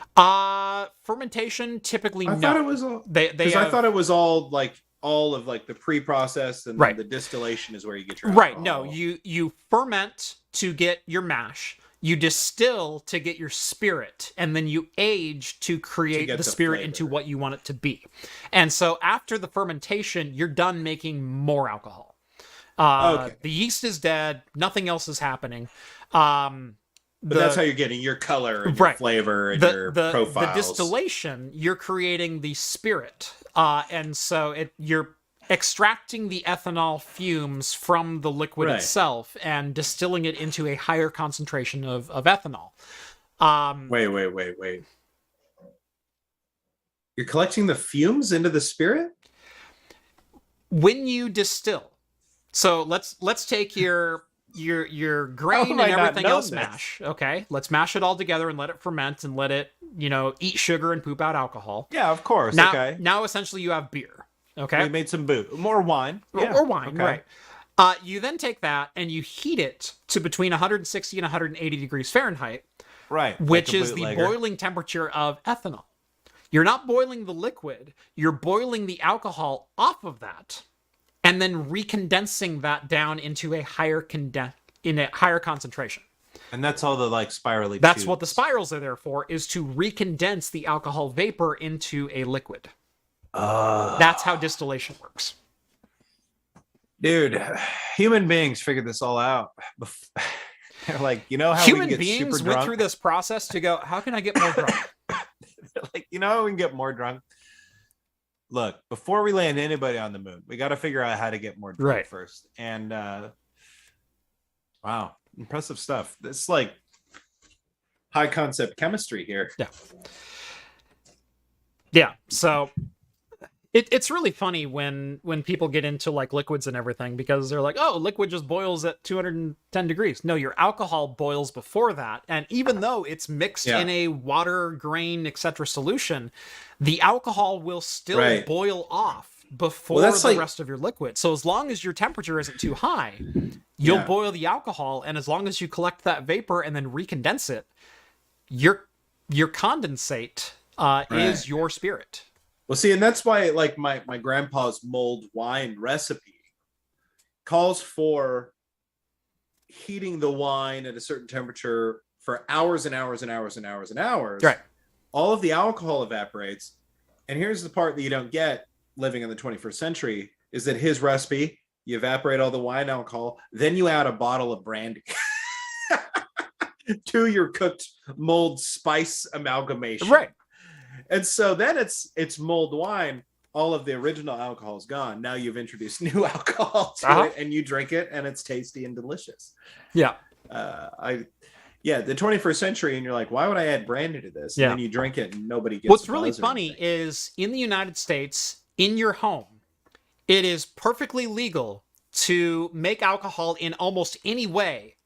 Fermentation typically I thought it was all, I thought it was all of like the pre-process and the distillation is where you get your alcohol. Right. No, you ferment to get your mash. You distill to get your spirit, and then you age to create the spirit into what you want it to be. And so after the fermentation, you're done making more alcohol. The yeast is dead. Nothing else is happening. But that's how you're getting your color and your flavor and your profiles. The distillation, you're creating the spirit. And so you're extracting the ethanol fumes from the liquid itself and distilling it into a higher concentration of ethanol. Wait. You're collecting the fumes into the spirit? When you distill. So let's take your grain and everything else mash. Okay, let's mash it all together and let it ferment and let it, eat sugar and poop out alcohol. Yeah, of course. Now essentially you have beer. Okay. We made some more wine. Or wine, right. You then take that and you heat it to between 160 and 180 degrees Fahrenheit. Right. Which is the boiling temperature of ethanol. You're not boiling the liquid. You're boiling the alcohol off of that and then recondensing that down into a higher concentration. And that's all the spirally That's tubes. What the spirals are there for, is to recondense the alcohol vapor into a liquid. That's how distillation works. Dude, human beings figured this all out. They're like, how human we get beings super drunk? Went through this process to go, how can I get more drunk? Like, how we can get more drunk? Look, before we land anybody on the moon, we got to figure out how to get more drunk first. And wow, impressive stuff. It's like high concept chemistry here. Yeah. So it's really funny when people get into liquids and everything, because they're like, oh, liquid just boils at 210 degrees. No, your alcohol boils before that. And even though it's mixed in a water, grain, etc. solution, the alcohol will still boil off before the rest of your liquid. So as long as your temperature isn't too high, you'll boil the alcohol. And as long as you collect that vapor and then recondense it, your condensate is your spirit. Well, see, and that's why my grandpa's mulled wine recipe calls for heating the wine at a certain temperature for hours and hours and hours and hours and hours. Right. All of the alcohol evaporates. And here's the part that you don't get living in the 21st century is that his recipe, you evaporate all the wine alcohol, then you add a bottle of brandy to your cooked mulled spice amalgamation. Right. And so then it's mulled wine. All of the original alcohol is gone. Now you've introduced new alcohol to it, and you drink it, and it's tasty and delicious. Yeah. Yeah, the 21st century, and you're like, why would I add brandy to this? And Yeah. then you drink it and nobody gets What's a really buzz or funny anything. is in the United States, in your home, it is perfectly legal to make alcohol in almost any way,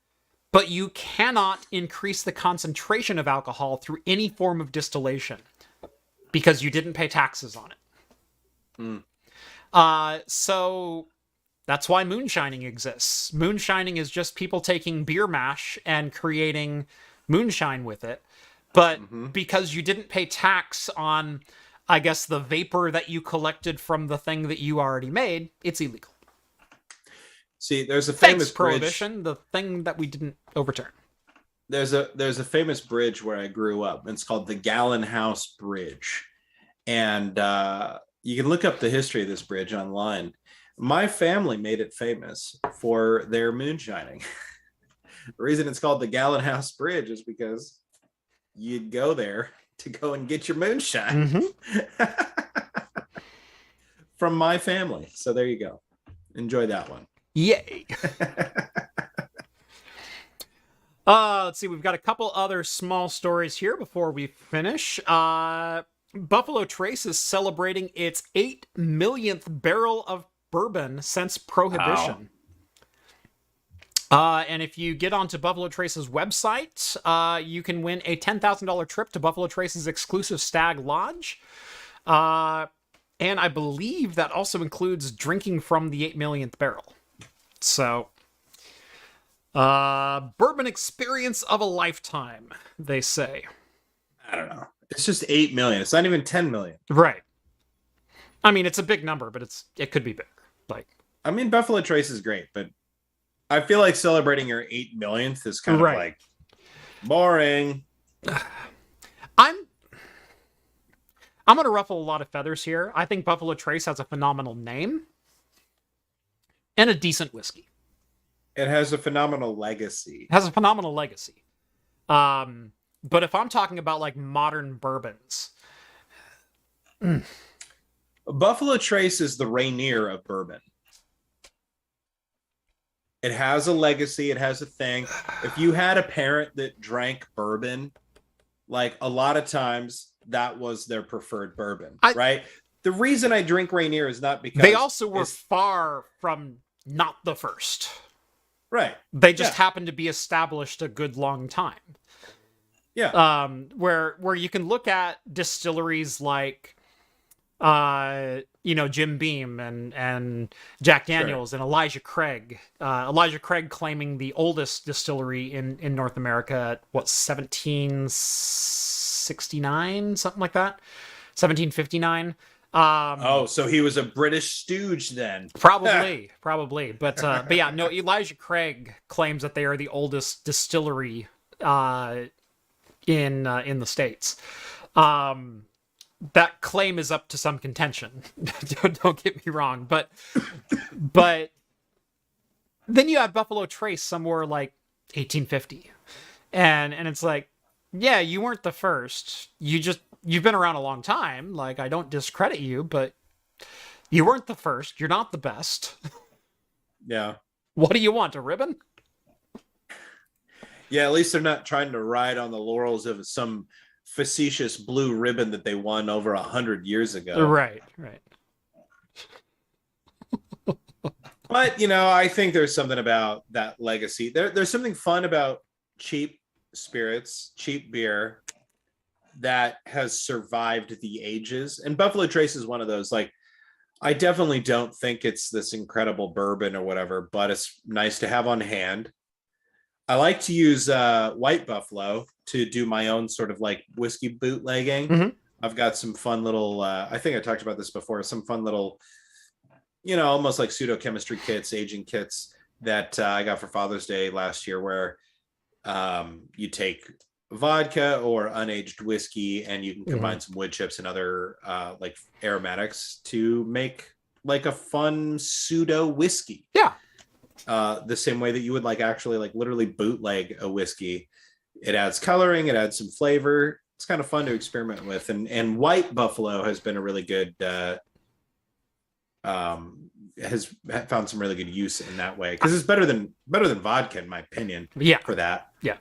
but you cannot increase the concentration of alcohol through any form of distillation because you didn't pay taxes on it. So that's why moonshining exists. Moonshining is just people taking beer mash and creating moonshine with it. But because you didn't pay tax on, I guess, the vapor that you collected from the thing that you already made, it's illegal. See, there's a Thanks, famous bridge. Prohibition, the thing that we didn't overturn. There's a famous bridge where I grew up. It's called the Gallon House Bridge. And you can look up the history of this bridge online. My family made it famous for their moonshining. The reason it's called the Gallon House Bridge is because you'd go there to go and get your moonshine from my family. So there you go. Enjoy that one. Yay. Let's see. We've got a couple other small stories here before we finish. Buffalo Trace is celebrating its 8 millionth barrel of bourbon since Prohibition. And if you get onto Buffalo Trace's website, you can win a $10,000 trip to Buffalo Trace's exclusive Stag Lodge. And I believe that also includes drinking from the 8 millionth barrel. So, bourbon experience of a lifetime, they say. I don't know. It's just 8 million. It's not even 10 million. Right. I mean, it's a big number, but it could be bigger. Like, I mean, Buffalo Trace is great, but I feel like celebrating your 8 millionth is kind of like boring. I'm going to ruffle a lot of feathers here. I think Buffalo Trace has a phenomenal name and a decent whiskey. It has a phenomenal legacy. It has a phenomenal legacy. But if I'm talking about like modern bourbons, Buffalo Trace is the Rainier of bourbon. It has a legacy. It has a thing. If you had a parent that drank bourbon, like a lot of times that was their preferred bourbon, right? The reason I drink Rainier is not because they also were far from not the first. Right. They just happened to be established a good long time. Yeah. Where you can look at distilleries like Jim Beam and Jack Daniels and Elijah Craig. Elijah Craig claiming the oldest distillery in North America at 1769, something like that. 1759. So he was a British stooge then. Probably. But yeah, no, Elijah Craig claims that they are the oldest distillery in the States. That claim is up to some contention. Don't get me wrong, but then you have Buffalo Trace somewhere like 1850, and it's like, yeah, you weren't the first. You've been around a long time. Like, I don't discredit you, but you weren't the first. You're not the best. Yeah. What do you want, a ribbon? Yeah, at least they're not trying to ride on the laurels of some facetious blue ribbon that they won over 100 years ago. Right. But, I think there's something about that legacy. There's something fun about cheap spirits, cheap beer that has survived the ages. And Buffalo Trace is one of those. Like, I definitely don't think it's this incredible bourbon or whatever, but it's nice to have on hand. I like to use White Buffalo to do my own sort of like whiskey bootlegging. Mm-hmm. I've got some fun little, I think I talked about this before, some fun little, almost like pseudo chemistry kits, aging kits that I got for Father's Day last year, where you take vodka or unaged whiskey and you can combine some wood chips and other like aromatics to make like a fun pseudo whiskey. Yeah. The same way that you would literally bootleg a whiskey. It adds coloring, it adds some flavor. It's kind of fun to experiment with. And White Buffalo has been a really good, has found some really good use in that way. Because it's better than vodka, in my opinion. Yeah. For that. Yeah.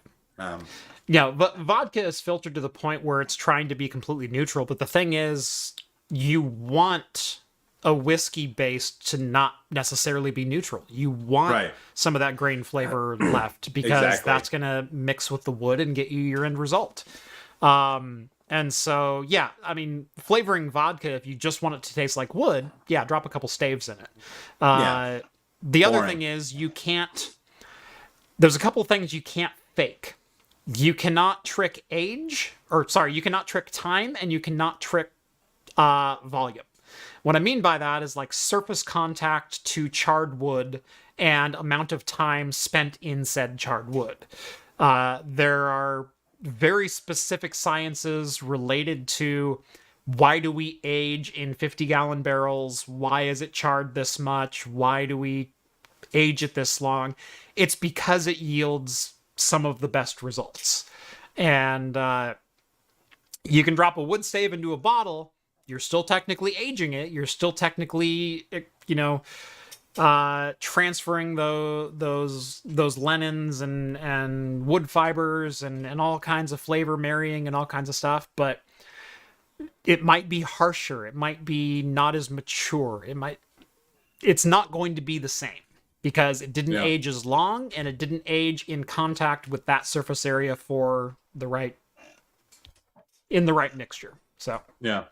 Yeah, but vodka is filtered to the point where it's trying to be completely neutral. But the thing is, you want a whiskey base to not necessarily be neutral. You want some of that grain flavor left, because that's going to mix with the wood and get you your end result. And so, yeah, I mean, flavoring vodka, if you just want it to taste like wood, yeah, drop a couple staves in it. The other thing is there's a couple things you can't fake. You cannot trick you cannot trick time, and you cannot trick volume. What I mean by that is like surface contact to charred wood and amount of time spent in said charred wood. There are very specific sciences related to why do we age in 50-gallon barrels? Why is it charred this much? Why do we age it this long? It's because it yields some of the best results. And you can drop a wood stave into a bottle. You're still technically aging it. You're still technically, transferring those linens and wood fibers and all kinds of flavor marrying and all kinds of stuff. But it might be harsher. It might be not as mature. It's not going to be the same, because it didn't age as long, and it didn't age in contact with that surface area for the right mixture. So yeah.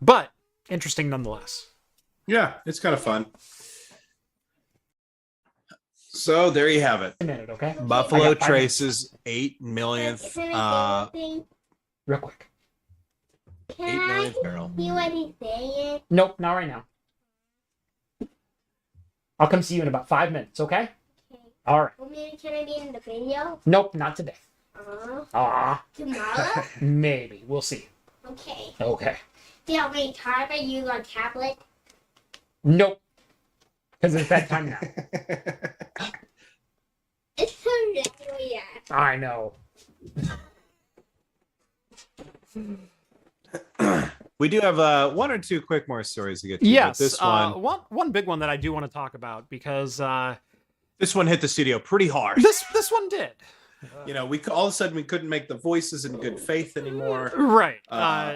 But interesting nonetheless. Yeah, it's kind of fun. So there you have it. A minute, okay? Buffalo Trace's 8 millionth real quick. 8 millionth barrel. See what he's saying? Nope, not right now. I'll come see you in about 5 minutes, okay? Okay. All right. Well, maybe can I be in the video? Nope, not today. Tomorrow? Maybe. We'll see. Okay. Okay. Do you have any time? Are you on tablet? Nope. Because it's bedtime now. It's so late. I know. We do have one or two quick more stories to get to. Yes. This one big one that I do want to talk about, because this one hit the studio pretty hard. This one did. We all of a sudden we couldn't make the voices in good faith anymore. Right.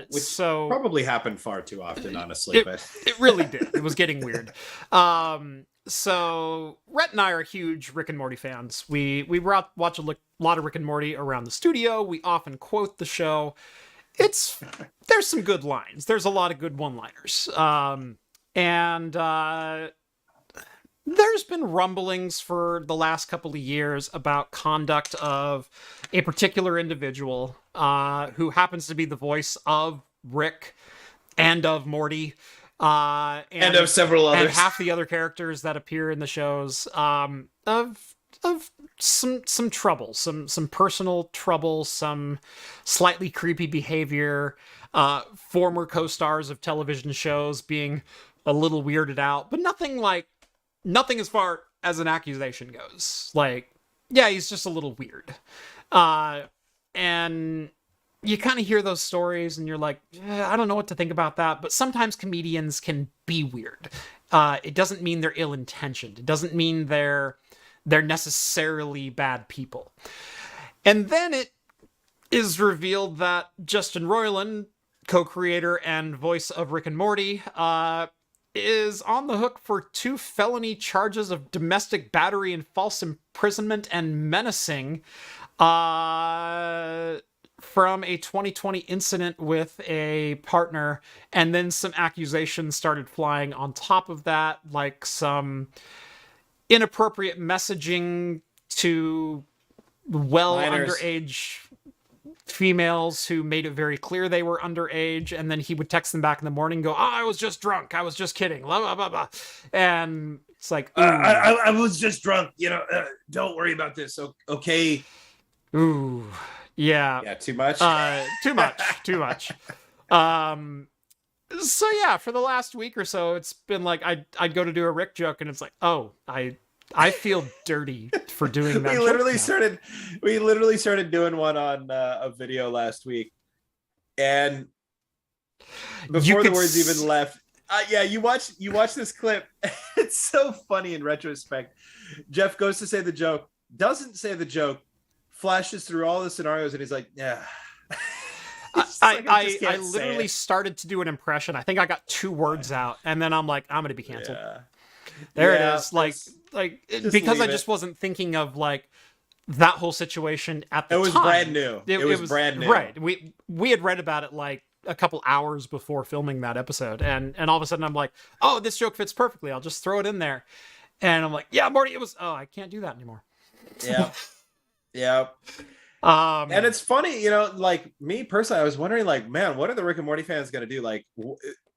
Which so probably happened far too often, honestly. It really did. It was getting weird. So Rett and I are huge Rick and Morty fans. We watch a lot of Rick and Morty around the studio. We often quote the show. There's some good lines. There's a lot of good one-liners. There's been rumblings for the last couple of years about conduct of a particular individual who happens to be the voice of Rick and of Morty. And of several others. And half the other characters that appear in the shows of some trouble, some personal trouble, some slightly creepy behavior, former co-stars of television shows being a little weirded out, but nothing as far as an accusation goes. Like, yeah, he's just a little weird. And you kind of hear those stories and you're like, I don't know what to think about that. But sometimes comedians can be weird. It doesn't mean they're ill-intentioned. It doesn't mean they're necessarily bad people. And then it is revealed that Justin Roiland, co-creator and voice of Rick and Morty, is on the hook for 2 felony charges of domestic battery and false imprisonment and menacing from a 2020 incident with a partner. And then some accusations started flying on top of that, like some inappropriate messaging to underage females who made it very clear they were underage, and then he would text them back in the morning and go, I was just drunk, I was just kidding, blah blah blah blah. And it's like, I was just drunk, don't worry about this, okay. Ooh, yeah, too much. Too much. So yeah, for the last week or so, it's been like I'd go to do a Rick joke, and it's like, oh, I feel dirty for doing that. We literally started doing one on a video last week, and before the words even left, you watch this clip. It's so funny in retrospect. Jeff goes to say the joke, doesn't say the joke, flashes through all the scenarios, and he's like, yeah. I literally started to do an impression. I think I got 2 words out, and then I'm like, I'm gonna be canceled. Yeah. There it is. Because I just it. wasn't thinking of like that whole situation at the time. It was brand new. It was brand new. Right. We had read about it like a couple hours before filming that episode, and all of a sudden I'm like, oh, this joke fits perfectly. I'll just throw it in there. And I'm like, yeah, Morty, it was. Oh, I can't do that anymore. Yeah. Yeah. And it's funny, you know, like me personally, I was wondering, like, man, what are the Rick and Morty fans going to do? Like,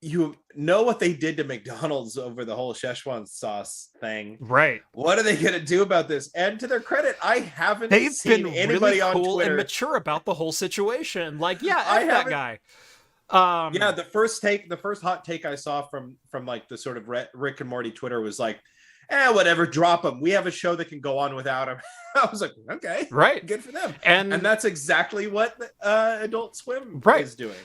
you know what they did to McDonald's over the whole Szechuan sauce thing, right? What are they going to do about this? And to their credit, I haven't They've seen been anybody really on cool Twitter and mature about the whole situation. Like, yeah, I that guy. Yeah, the first hot take I saw from like the sort of Rick and Morty Twitter was like, whatever, drop them. We have a show that can go on without them. I was like, okay, right, good for them. And that's exactly what Adult Swim is doing.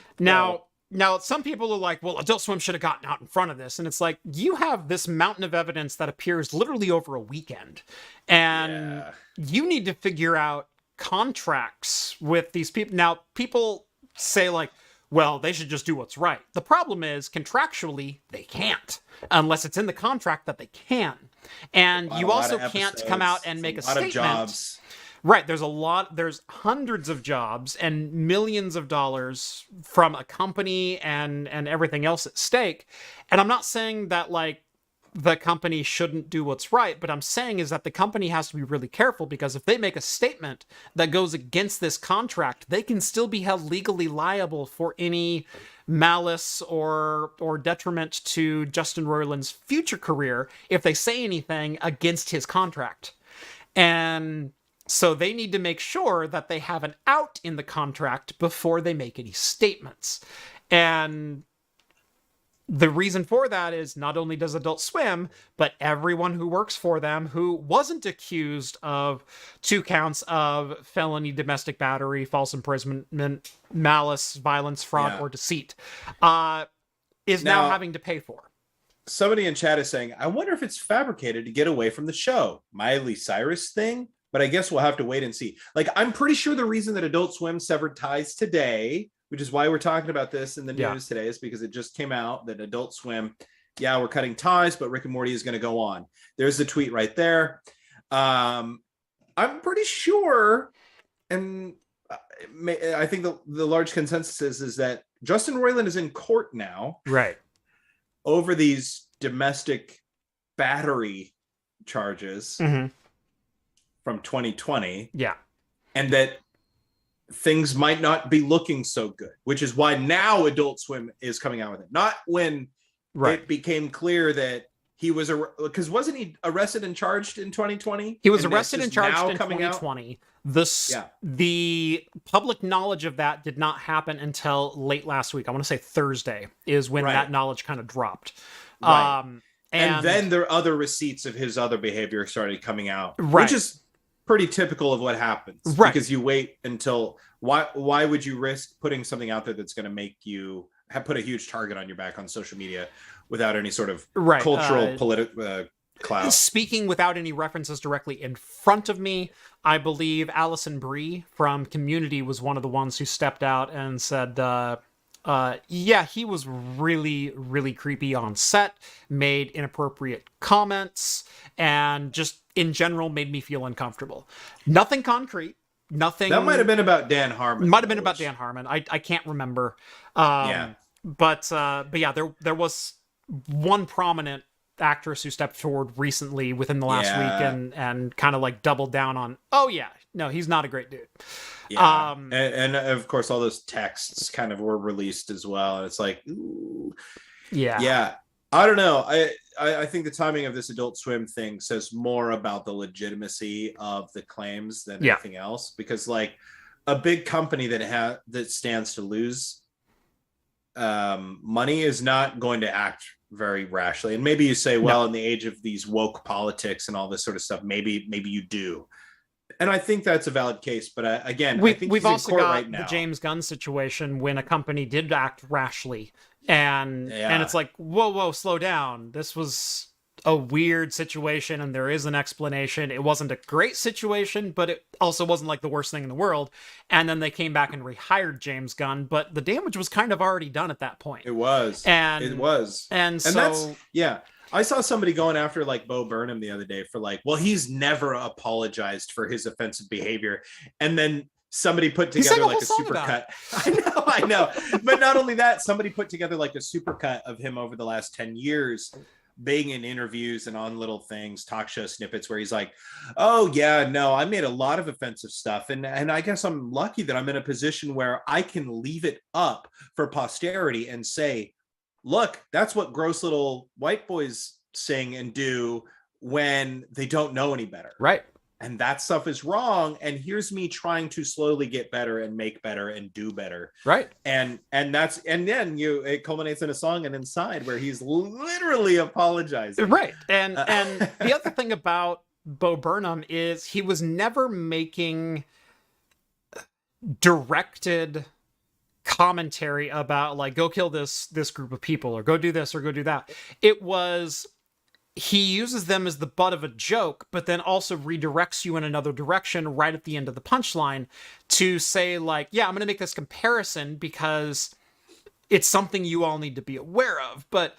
Now, some people are like, well, Adult Swim should have gotten out in front of this. And it's like, you have this mountain of evidence that appears literally over a weekend. And you need to figure out contracts with these people. Now, people say like, well, they should just do what's right. The problem is, contractually, they can't, unless it's in the contract that they can. And you also can't come out and make a statement. Jobs. Right, there's hundreds of jobs and millions of dollars from a company and everything else at stake. And I'm not saying that, like, the company shouldn't do what's right, but I'm saying is that the company has to be really careful, because if they make a statement that goes against this contract, they can still be held legally liable for any malice or detriment to Justin Roiland's future career if they say anything against his contract. And so they need to make sure that they have an out in the contract before they make any statements. And the reason for that is not only does Adult Swim, but everyone who works for them who wasn't accused of 2 counts of felony domestic battery, false imprisonment, malice, violence, fraud, or deceit, is now having to pay for. Somebody in chat is saying, I wonder if it's fabricated to get away from the show. Miley Cyrus thing? But I guess we'll have to wait and see. Like, I'm pretty sure the reason that Adult Swim severed ties today, which is why we're talking about this in the news today, is because it just came out that Adult Swim, we're cutting ties, but Rick and Morty is going to go on. There's the tweet right there. I'm pretty sure, and I think the large consensus is that Justin Roiland is in court now, right, over these domestic battery charges from 2020. Yeah. And that things might not be looking so good, which is why now Adult Swim is coming out with it. Not when it became clear that he was because wasn't he arrested and charged in 2020? He was arrested and charged in 2020. The public knowledge of that did not happen until late last week. I want to say Thursday is when that knowledge kind of dropped. Right. And then there are other receipts of his other behavior started coming out, which is pretty typical of what happens, because you wait until why would you risk putting something out there that's going to make you put a huge target on your back on social media without any sort of cultural political clout? Speaking without any references directly in front of me, I believe Alison Brie from Community was one of the ones who stepped out and said, he was really, really creepy on set, made inappropriate comments, and just in general made me feel uncomfortable. Nothing concrete. Nothing. That might have been about Dan Harmon. Might have been about Dan Harmon. I can't remember. But there was one prominent actress who stepped forward recently within the last week and kind of like doubled down on, he's not a great dude. Yeah. And of course all those texts kind of were released as well. And it's like, ooh. Yeah. I don't know. I think the timing of this Adult Swim thing says more about the legitimacy of the claims than anything else, because like a big company that stands to lose money is not going to act very rashly. And maybe you say, well, in the age of these woke politics and all this sort of stuff, maybe you do. And I think that's a valid case. But again, I think we've also got the James Gunn situation when a company did act rashly. And it's like, whoa, slow down. This was a weird situation and there is an explanation. It wasn't a great situation, but it also wasn't like the worst thing in the world. And then they came back and rehired James Gunn, but the damage was kind of already done at that point. It was. And so that's, yeah. I saw somebody going after like Bo Burnham the other day for like, well, he's never apologized for his offensive behavior. And then somebody put together like a supercut. I know. But not only that, somebody put together like a supercut of him over the last 10 years, being in interviews and on little things, talk show snippets where he's like, oh yeah, no, I made a lot of offensive stuff. And I guess I'm lucky that I'm in a position where I can leave it up for posterity and say, look, that's what gross little white boys sing and do when they don't know any better. Right. And that stuff is wrong. And here's me trying to slowly get better and make better and do better. Right. And then it culminates in a song and Inside where he's literally apologizing. Right. And the other thing about Bo Burnham is he was never making directed commentary about like, go kill this group of people or go do this or go do that. It was, he uses them as the butt of a joke, but then also redirects you in another direction right at the end of the punchline to say like, yeah, I'm going to make this comparison because it's something you all need to be aware of. But,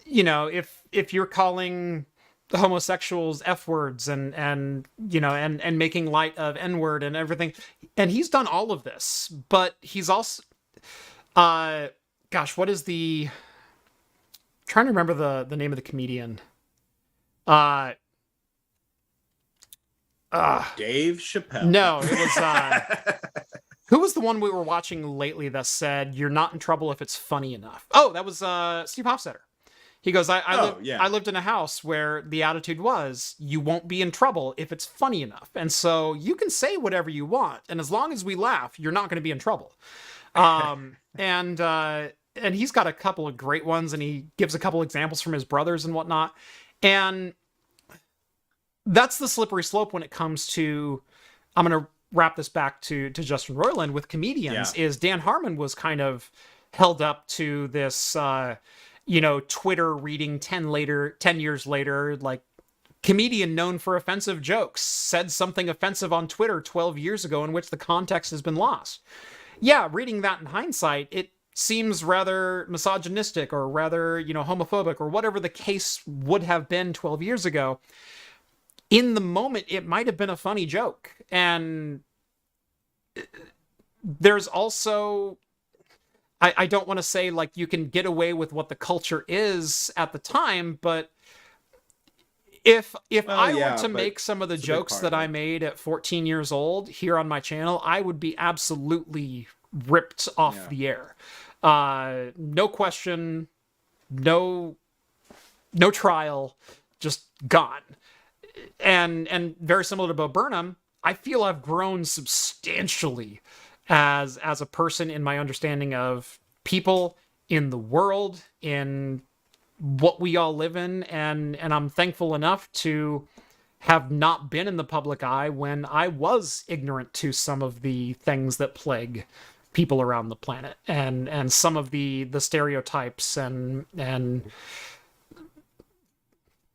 you know, if you're calling the homosexuals F words and you know, and making light of N word and everything, and he's done all of this, but he's also, gosh, what is I'm trying to remember the name of the comedian. Dave Chappelle. No, it was who was the one we were watching lately that said you're not in trouble if it's funny enough? Oh, that was Steve Hofstetter. He goes, I lived in a house where the attitude was you won't be in trouble if it's funny enough, and so you can say whatever you want, and as long as we laugh, you're not going to be in trouble. And he's got a couple of great ones, and he gives a couple examples from his brothers and whatnot. And that's the slippery slope when it comes to, I'm going to wrap this back to Justin Roiland with comedians, is Dan Harmon was kind of held up to this, Twitter reading 10 years later, like comedian known for offensive jokes said something offensive on Twitter 12 years ago in which the context has been lost. Yeah, reading that in hindsight, it seems rather misogynistic or rather, homophobic or whatever the case would have been 12 years ago. In the moment, it might have been a funny joke. And there's also, I don't want to say like you can get away with what the culture is at the time, but if I were to make some of the jokes that I made at 14 years old here on my channel, I would be absolutely ripped off the air. No question, no trial, just gone. And very similar to Bo Burnham, I feel I've grown substantially as a person in my understanding of people in the world, in what we all live in, and I'm thankful enough to have not been in the public eye when I was ignorant to some of the things that plague people around the planet and some of the stereotypes and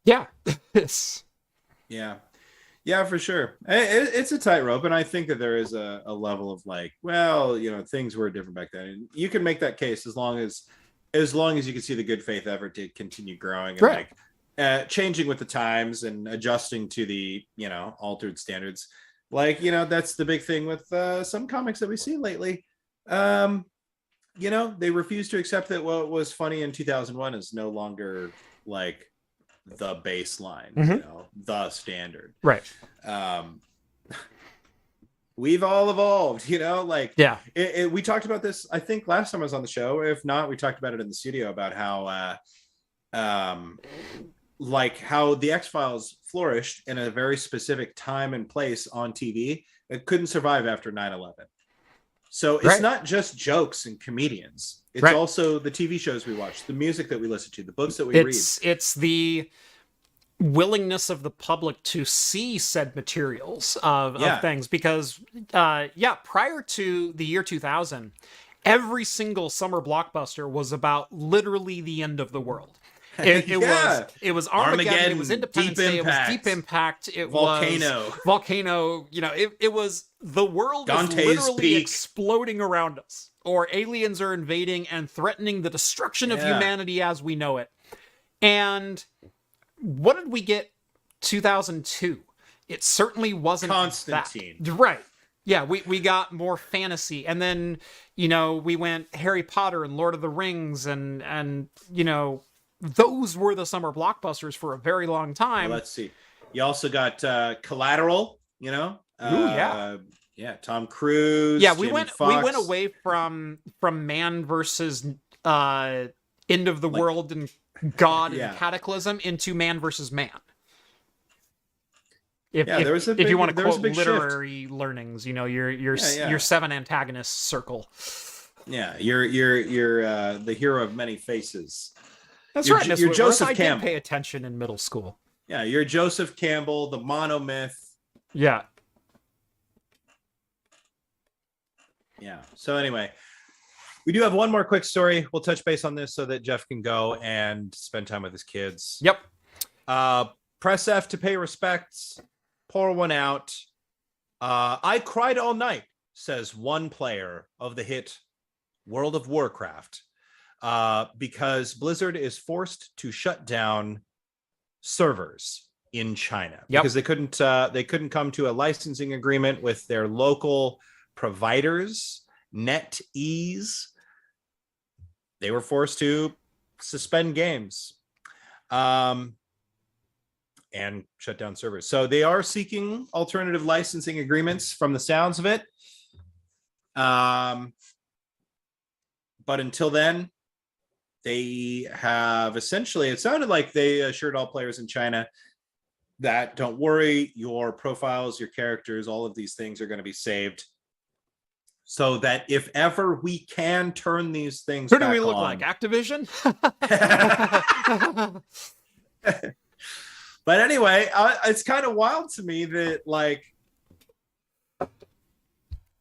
yeah. Yeah, for sure. It's a tightrope, and I think that there is a level of like, well, things were different back then. And you can make that case as long as you can see the good faith effort to continue growing and right. like changing with the times and adjusting to the altered standards. Like that's the big thing with some comics that we see lately. They refuse to accept that what was funny in 2001 is no longer like the baseline, the standard. Right. We've all evolved, yeah. We talked about this, I think last time I was on the show. If not, we talked about it in the studio about how, how the X-Files flourished in a very specific time and place on TV. It couldn't survive after 9/11. So it's not just jokes and comedians. It's also the TV shows we watch, the music that we listen to, the books that we read. It's the willingness of the public to see said materials of things. Because, prior to the year 2000, every single summer blockbuster was about literally the end of the world. It was Armageddon. It was Independence Day. It was Deep Impact. It Volcano. was Volcano. You know, it was the world Dante's is literally Peak. exploding around us, or aliens are invading and threatening the destruction of humanity as we know it. And what did we get? 2002. It certainly wasn't Constantine. that. Right. Yeah, we got more fantasy, and then, you know, we went Harry Potter and Lord of the Rings, and you know, those were the summer blockbusters for a very long time. Well, let's see. You also got Collateral, you know? Yeah, Tom Cruise. Yeah, Jamie we went away from man versus end of the world and God and cataclysm into man versus man. If you want to quote literary learnings, you know, your 7 antagonists circle. Yeah, you're the hero of many faces. That's right. You're Joseph I Campbell. did pay attention in middle school. Yeah, you're Joseph Campbell, the monomyth. Yeah. Yeah. So anyway, we do have one more quick story. We'll touch base on this so that Jeff can go and spend time with his kids. Yep. Press F to pay respects. Pour one out. I cried all night, says one player of the hit World of Warcraft, because Blizzard is forced to shut down servers in China because they couldn't come to a licensing agreement with their local providers, NetEase. They were forced to suspend games. And shut down servers. So they are seeking alternative licensing agreements from the sounds of it. But until then, they have essentially, it sounded like they assured all players in China that don't worry, your profiles, your characters, all of these things are going to be saved. So that if ever we can turn these things Who back do we look on, like? Activision? But anyway, it's kind of wild to me that like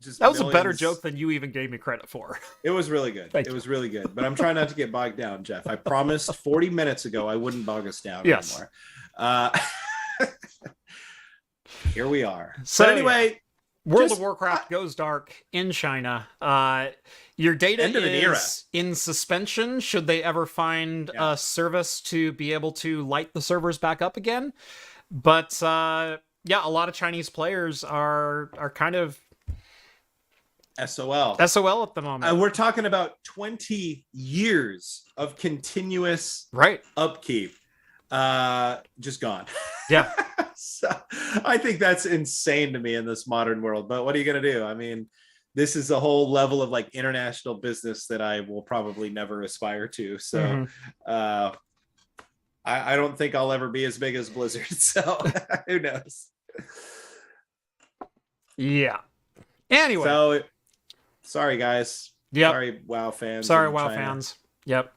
just that was a better joke than you even gave me credit for. It was really good. It was really good. But I'm trying not to get bogged down, Jeff. I promised 40 minutes ago I wouldn't bog us down anymore. Here we are. So but anyway, World of Warcraft goes dark in China. Your data is in suspension should they ever find a service to be able to light the servers back up again. But a lot of Chinese players are kind of SOL at the moment. We're talking about 20 years of continuous upkeep. Just gone. Yeah. So I think that's insane to me in this modern world. But what are you going to do? I mean, this is a whole level of like international business that I will probably never aspire to. So I don't think I'll ever be as big as Blizzard. So who knows? Yeah. Anyway. So sorry, guys. Yep. Sorry, WoW fans. Sorry, WoW fans. Yep.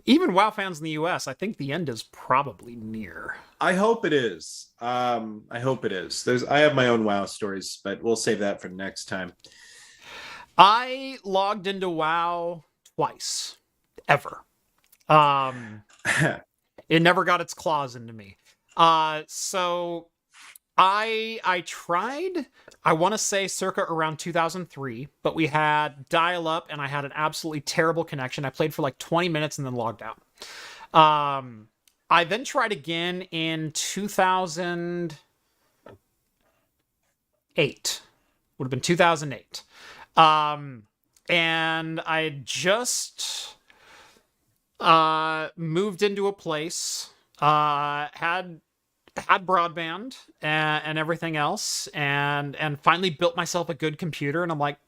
Even WoW fans in the US, I think the end is probably near. I hope it is. I hope it is. I have my own WoW stories, but we'll save that for next time. I logged into WoW twice, ever. It never got its claws into me. So I tried, I want to say circa around 2003, but we had dial-up and I had an absolutely terrible connection. I played for like 20 minutes and then logged out. I then tried again in 2008. Would have been 2008. And I just moved into a place, had broadband and everything else, and finally built myself a good computer, and I'm like,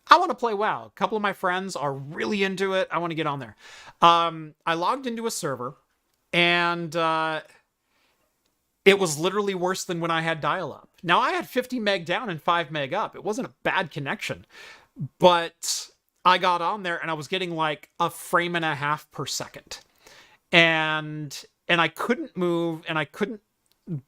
I want to play WoW. A couple of my friends are really into it. I want to get on there. I logged into a server, and it was literally worse than when I had dial-up. Now, I had 50 meg down and 5 meg up. It wasn't a bad connection, but I got on there, and I was getting like a frame and a half per second. And I couldn't move, and I couldn't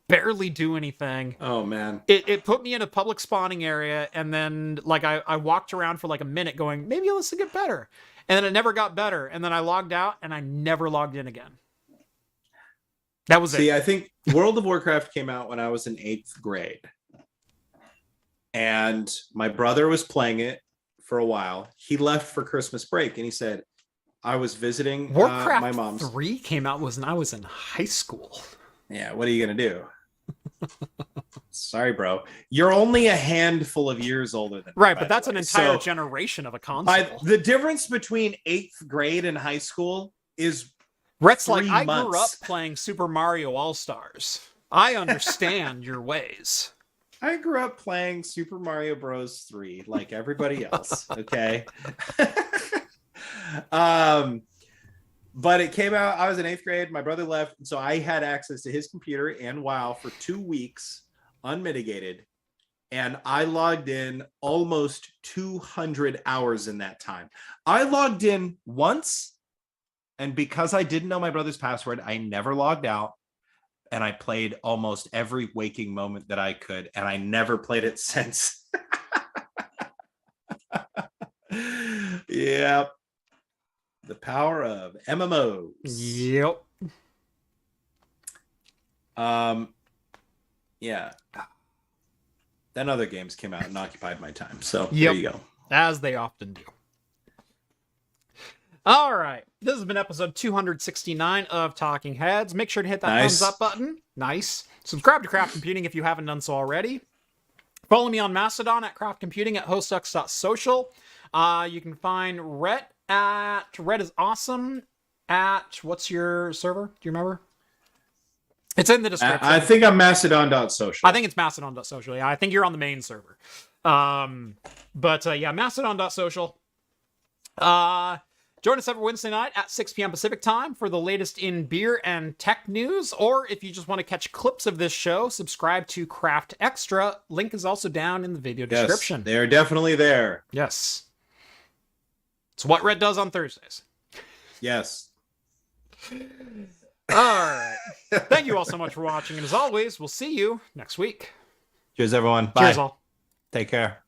barely do anything. Oh man. It put me in a public spawning area, and then like I walked around for like a minute going, maybe this will get better. And then it never got better. And then I logged out and I never logged in again. That was See, it. I think World of Warcraft came out when I was in 8th grade. And my brother was playing it for a while. He left for Christmas break and he said, I was visiting Warcraft my mom's. 3 came out when I was in high school. Yeah, what are you going to do? Sorry, bro. You're only a handful of years older than me, Right, by but the that's way. an entire So, generation of a console. the difference between 8th grade and high school is Rhett's like, 3 I grew up months. playing Super Mario All-Stars. I understand your ways. I grew up playing Super Mario Bros. 3 like everybody else, okay? But it came out, I was in 8th grade, my brother left, so I had access to his computer and WoW for 2 weeks, unmitigated, and I logged in almost 200 hours in that time. I logged in once, and because I didn't know my brother's password, I never logged out, and I played almost every waking moment that I could, and I never played it since. Yep. The power of MMOs. Yep. Yeah. Then other games came out and occupied my time. So Yep. there you go. As they often do. All right. This has been episode 269 of Talking Heads. Make sure to hit that Nice. thumbs up button. Nice. Subscribe to Craft Computing if you haven't done so already. Follow me on Mastodon at Craft Computing at hostux.social. You can find Rett at Rett is Awesome at, what's your server? Do you remember? It's in the description. I think I'm mastodon.social. I think it's mastodon.social. Yeah, I think you're on the main server. Yeah, mastodon.social. Join us every Wednesday night at 6 p.m. Pacific time for the latest in beer and tech news. Or if you just want to catch clips of this show, subscribe to Craft Extra. Link is also down in the video description. Yes, they're definitely there. Yes. It's what Rett does on Thursdays. Yes. All right. Thank you all so much for watching. And as always, we'll see you next week. Cheers, everyone. Bye. Cheers all. Take care.